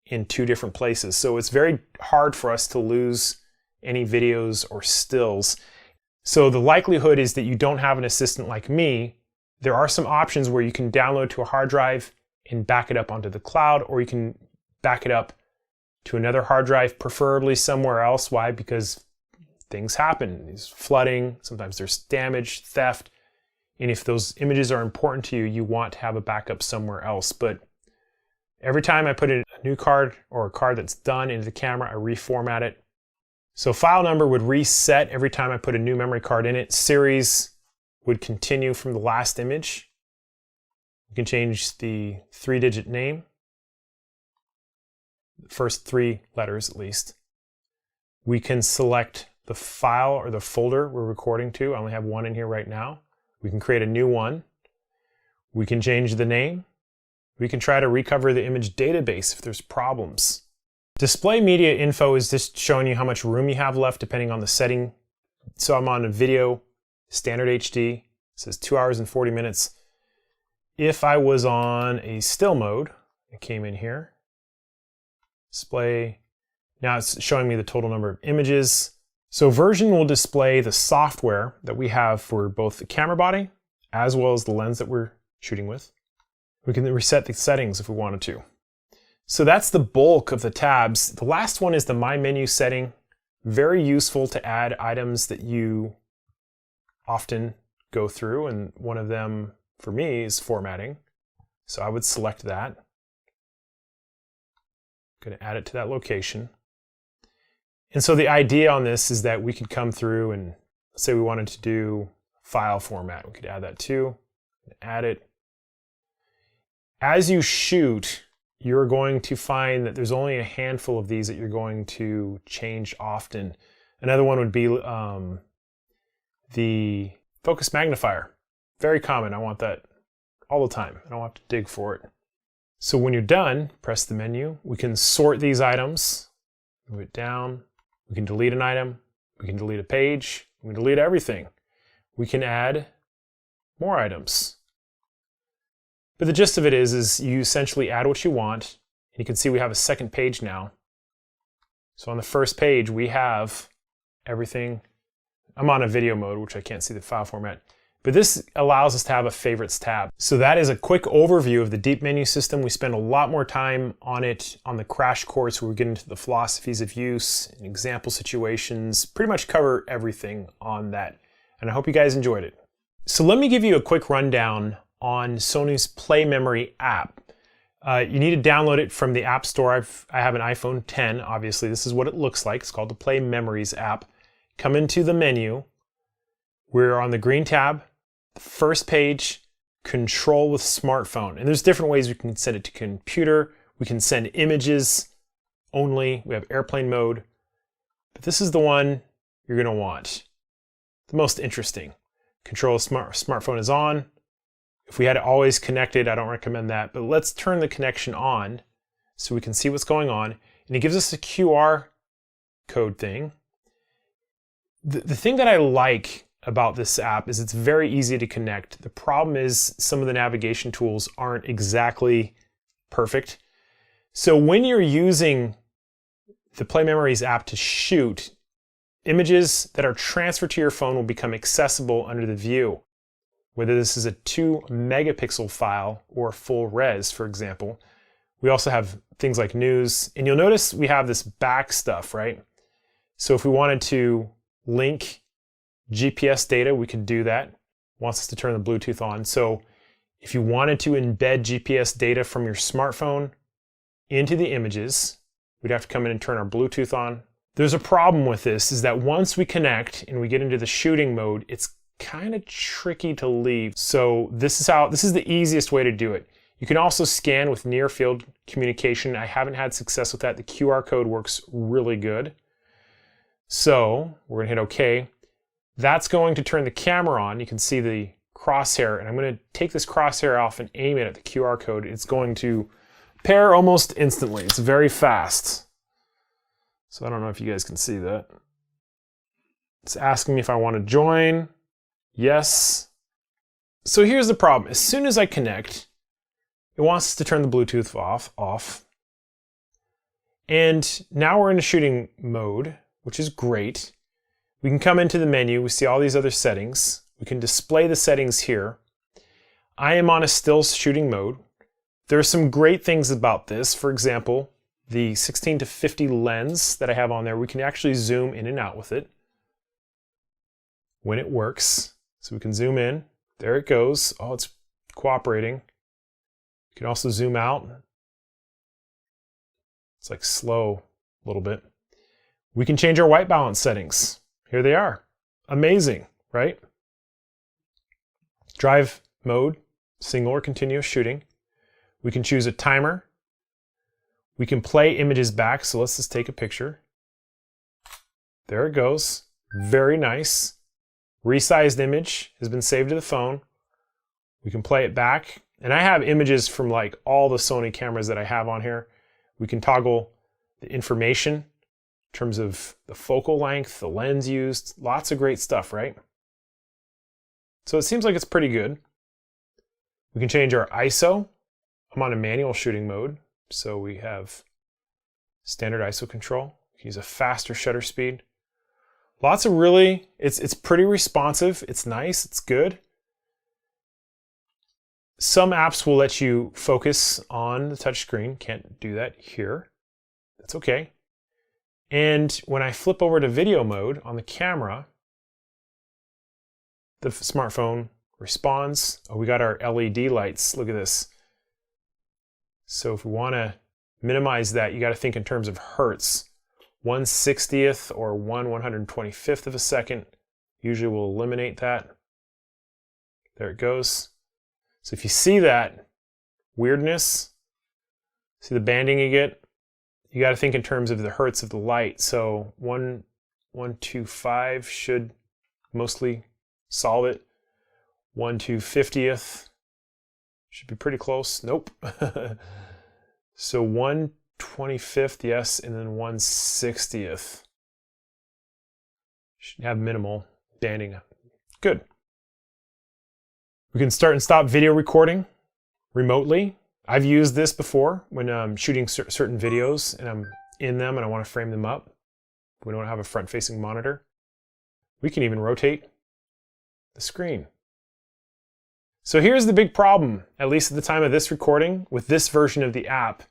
in 2 different places. So it's very hard for us to lose any videos or stills. So the likelihood is that you don't have an assistant like me. There are some options where you can download to a hard drive and back it up onto the cloud, or you can back it up to another hard drive, preferably somewhere else. Why? Because things happen. There's flooding, sometimes there's damage, theft, and if those images are important to you, you want to have a backup somewhere else. But every time I put in a new card or a card that's done into the camera, I reformat it. So file number would reset every time I put a new memory card in it. Series would continue from the last image. You can change the 3-digit name, the first 3 letters at least. We can select the file or the folder we're recording to. I only have one in here right now. We can create a new one. We can change the name. We can try to recover the image database if there's problems. Display media info is just showing you how much room you have left depending on the setting. So I'm on a video, standard HD. It says 2 hours and 40 minutes. If I was on a still mode, I came in here, display, now it's showing me the total number of images. So version will display the software that we have for both the camera body as well as the lens that we're shooting with. We can reset the settings if we wanted to. So that's the bulk of the tabs. The last one is the My Menu setting. Very useful to add items that you often go through, and one of them for me is formatting. So I would select that. I'm going to add it to that location. And so the idea on this is that we could come through and let's say we wanted to do file format. We could add that too, add it. As you shoot, you're going to find that there's only a handful of these that you're going to change often. Another one would be the focus magnifier. Very common. I want that all the time. I don't have to dig for it. So when you're done, press the menu. We can sort these items, move it down. We can delete an item. We can delete a page. We can delete everything. We can add more items. But the gist of it is you essentially add what you want. And you can see we have a second page now. So on the first page, we have everything. I'm on a video mode, which I can't see the file format. But this allows us to have a favorites tab. So that is a quick overview of the deep menu system. We spend a lot more time on it on the crash course where we get into the philosophies of use and example situations, pretty much cover everything on that. And I hope you guys enjoyed it. So let me give you a quick rundown on Sony's Play Memory app. You need to download it from the App Store. I have an iPhone 10, obviously. This is what it looks like. It's called the Play Memories app. Come into the menu. We're on the green tab, the first page, control with smartphone. And there's different ways we can send it to computer. We can send images only. We have airplane mode. But this is the one you're going to want. The most interesting. control of smartphone is on. If we had it always connected, I don't recommend that, but let's turn the connection on so we can see what's going on. And it gives us a QR code thing. The thing that I like about this app is it's very easy to connect. The problem is some of the navigation tools aren't exactly perfect. So when you're using the Play Memories app to shoot, images that are transferred to your phone will become accessible under the view. Whether this is a 2 megapixel file or full res, for example. We also have things like news, and you'll notice we have this back stuff, right? So if we wanted to link GPS data, we could do that. It wants us to turn the Bluetooth on. So if you wanted to embed GPS data from your smartphone into the images, we'd have to come in and turn our Bluetooth on. There's a problem with this, is that once we connect and we get into the shooting mode, it's kind of tricky to leave. So this is the easiest way to do it. You can also scan with near field communication. I haven't had success with that. The QR code works really good. So we're gonna hit OK. That's going to turn the camera on. You can see the crosshair, and I'm gonna take this crosshair off and aim it at the QR code. It's going to pair almost instantly. It's very fast. So I don't know if you guys can see that. It's asking me if I want to join. Yes. So here's the problem. As soon as I connect, it wants us to turn the Bluetooth off. And now we're in a shooting mode, which is great. We can come into the menu. We see all these other settings. We can display the settings here. I am on a still shooting mode. There are some great things about this. For example, the 16 to 50 lens that I have on there, we can actually zoom in and out with it when it works. So we can zoom in. There it goes. Oh, it's cooperating. You can also zoom out. It's like slow a little bit. We can change our white balance settings. Here they are. Amazing, right? Drive mode, single or continuous shooting. We can choose a timer. We can play images back, so let's just take a picture. There it goes. Very nice. Resized image has been saved to the phone. We can play it back. And I have images from like all the Sony cameras that I have on here. We can toggle the information in terms of the focal length, the lens used, lots of great stuff, right? So it seems like it's pretty good. We can change our ISO. I'm on a manual shooting mode, so we have standard ISO control. We can use a faster shutter speed. Lots of really, it's pretty responsive, it's nice, it's good. Some apps will let you focus on the touchscreen. Can't do that here. That's okay. And when I flip over to video mode on the camera, the smartphone responds. Oh, we got our LED lights. Look at this. So if we want to minimize that, you got to think in terms of hertz. 1/60th or 1/125th of a second. Usually we'll eliminate that. There it goes. So if you see that weirdness, see the banding you get, you got to think in terms of the hertz of the light. So 1/125 should mostly solve it. 1/250th should be pretty close. Nope. So 1/25th, yes, and then 1/60th. Should have minimal banding. Good. We can start and stop video recording remotely. I've used this before when I'm shooting certain videos and I'm in them and I want to frame them up. We don't have a front-facing monitor. We can even rotate the screen. So here's the big problem, at least at the time of this recording, with this version of the app.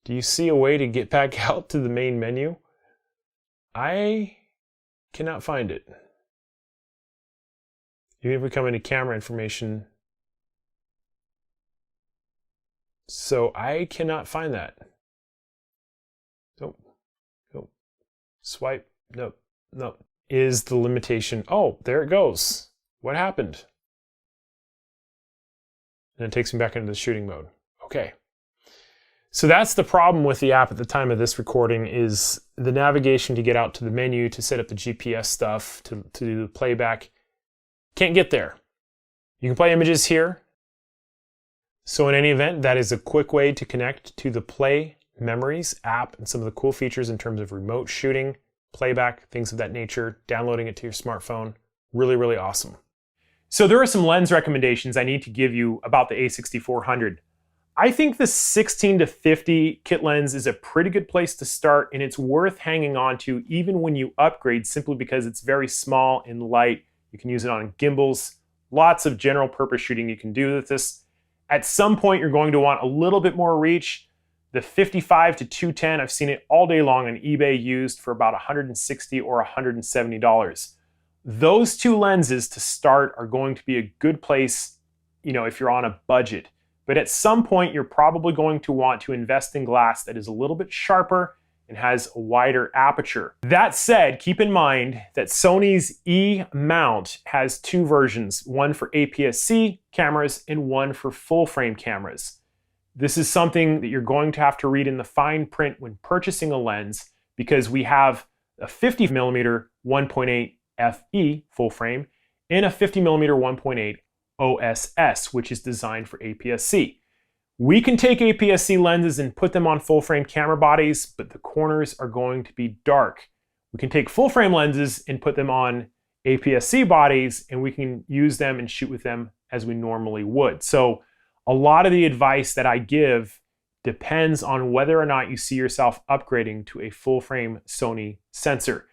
Do you see a way to get back out to the main menu? I cannot find it. Even if we come into camera information. So I cannot find that. Nope. Nope. Swipe. Nope. Nope. Is the limitation. Oh, there it goes. What happened? And it takes me back into the shooting mode. Okay. So that's the problem with the app at the time of this recording, is the navigation to get out to the menu, to set up the GPS stuff, to do the playback. can't get there. You can play images here. So in any event, that is a quick way to connect to the Play Memories app and some of the cool features in terms of remote shooting, playback, things of that nature, downloading it to your smartphone. Really, really awesome. So there are some lens recommendations I need to give you about the A6400. I think the 16 to 50 kit lens is a pretty good place to start, and it's worth hanging on to even when you upgrade, simply because it's very small and light. You can use it on gimbals. Lots of general purpose shooting you can do with this. At some point, you're going to want a little bit more reach. The 55 to 210, I've seen it all day long on eBay used for about $160 or $170. Those two lenses to start are going to be a good place, if you're on a budget. But at some point, you're probably going to want to invest in glass that is a little bit sharper and has a wider aperture. That said, keep in mind that Sony's E-mount has two versions, one for APS-C cameras and one for full-frame cameras. This is something that you're going to have to read in the fine print when purchasing a lens, because we have a 50mm 1.8 FE full-frame and a 50mm 1.8 OSS, which is designed for APS-C. We can take APS-C lenses and put them on full-frame camera bodies, but the corners are going to be dark. We can take full-frame lenses and put them on APS-C bodies, and we can use them and shoot with them as we normally would. So a lot of the advice that I give depends on whether or not you see yourself upgrading to a full-frame Sony sensor.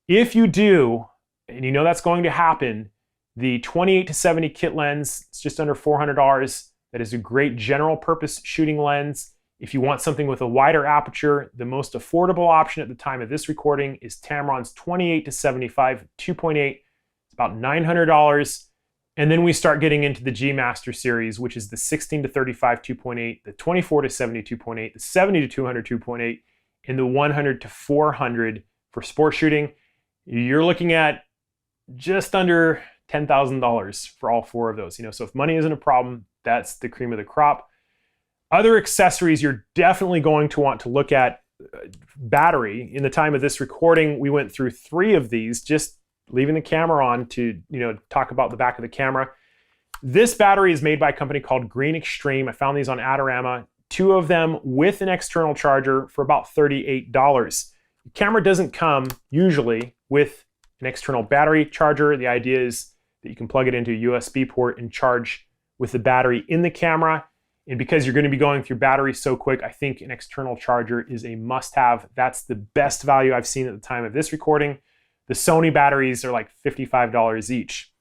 If you do, and you know that's going to happen, the 28 to 70 kit lens, it's just under $400. That is a great general purpose shooting lens. If you want something with a wider aperture, the most affordable option at the time of this recording is Tamron's 28 to 75 2.8. It's about $900. And then we start getting into the G Master series, which is the 16 to 35 2.8, the 24 to 70 2.8, the 70 to 200 2.8, and the 100 to 400 for sport shooting. You're looking at just under $10,000 for all four of those. So if money isn't a problem, that's the cream of the crop. Other accessories you're definitely going to want to look at. Battery. In the time of this recording, we went through 3 of these, just leaving the camera on to talk about the back of the camera. This battery is made by a company called Green Extreme. I found these on Adorama. 2 of them with an external charger for about $38. The camera doesn't come usually with an external battery charger. The idea is that you can plug it into a USB port and charge with the battery in the camera. And because you're going to be going through batteries so quick, I think an external charger is a must-have. That's the best value I've seen at the time of this recording. The Sony batteries are like $55 each.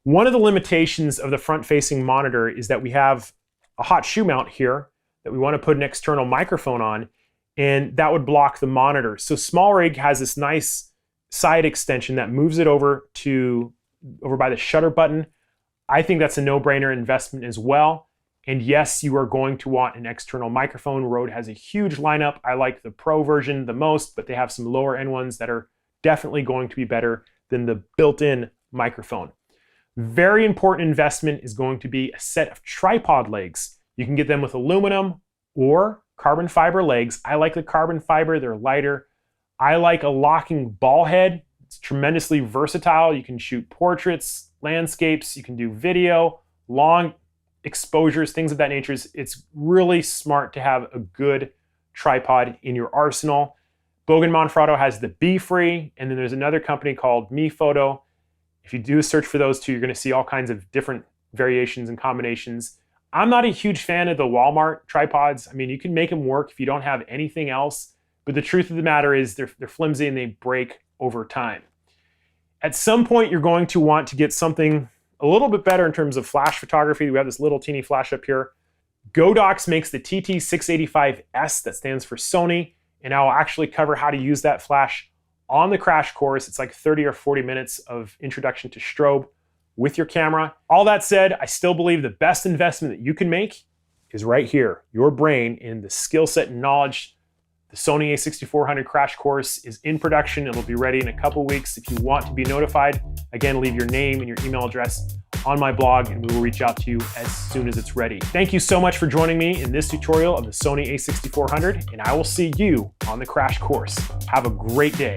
One of the limitations of the front-facing monitor is that we have a hot shoe mount here that we want to put an external microphone on, and that would block the monitor. So SmallRig has this nice side extension that moves it over by the shutter button. I think that's a no-brainer investment as well. And yes, you are going to want an external microphone. Rode has a huge lineup. I like the Pro version the most, but they have some lower end ones that are definitely going to be better than the built-in microphone. Very important investment is going to be a set of tripod legs. You can get them with aluminum or carbon fiber legs. I like the carbon fiber, they're lighter. I like a locking ball head. It's tremendously versatile. You can shoot portraits, landscapes, you can do video, long exposures, things of that nature. It's really smart to have a good tripod in your arsenal. Bogen Manfrotto has the Be Free, and then there's another company called Me Photo. If you do a search for those two, you're going to see all kinds of different variations and combinations. I'm not a huge fan of the Walmart tripods. I mean, you can make them work if you don't have anything else, but the truth of the matter is they're flimsy and they break over time. At some point, you're going to want to get something a little bit better in terms of flash photography. We have this little teeny flash up here. Godox makes the TT685S, that stands for Sony, and I'll actually cover how to use that flash on the crash course. It's like 30 or 40 minutes of introduction to strobe with your camera. All that said, I still believe the best investment that you can make is right here, your brain and the skill set and knowledge. The Sony A6400 crash course is in production. It'll be ready in a couple weeks. If you want to be notified, again, leave your name and your email address on my blog and we will reach out to you as soon as it's ready. Thank you so much for joining me in this tutorial of the Sony A6400, and I will see you on the crash course. Have a great day.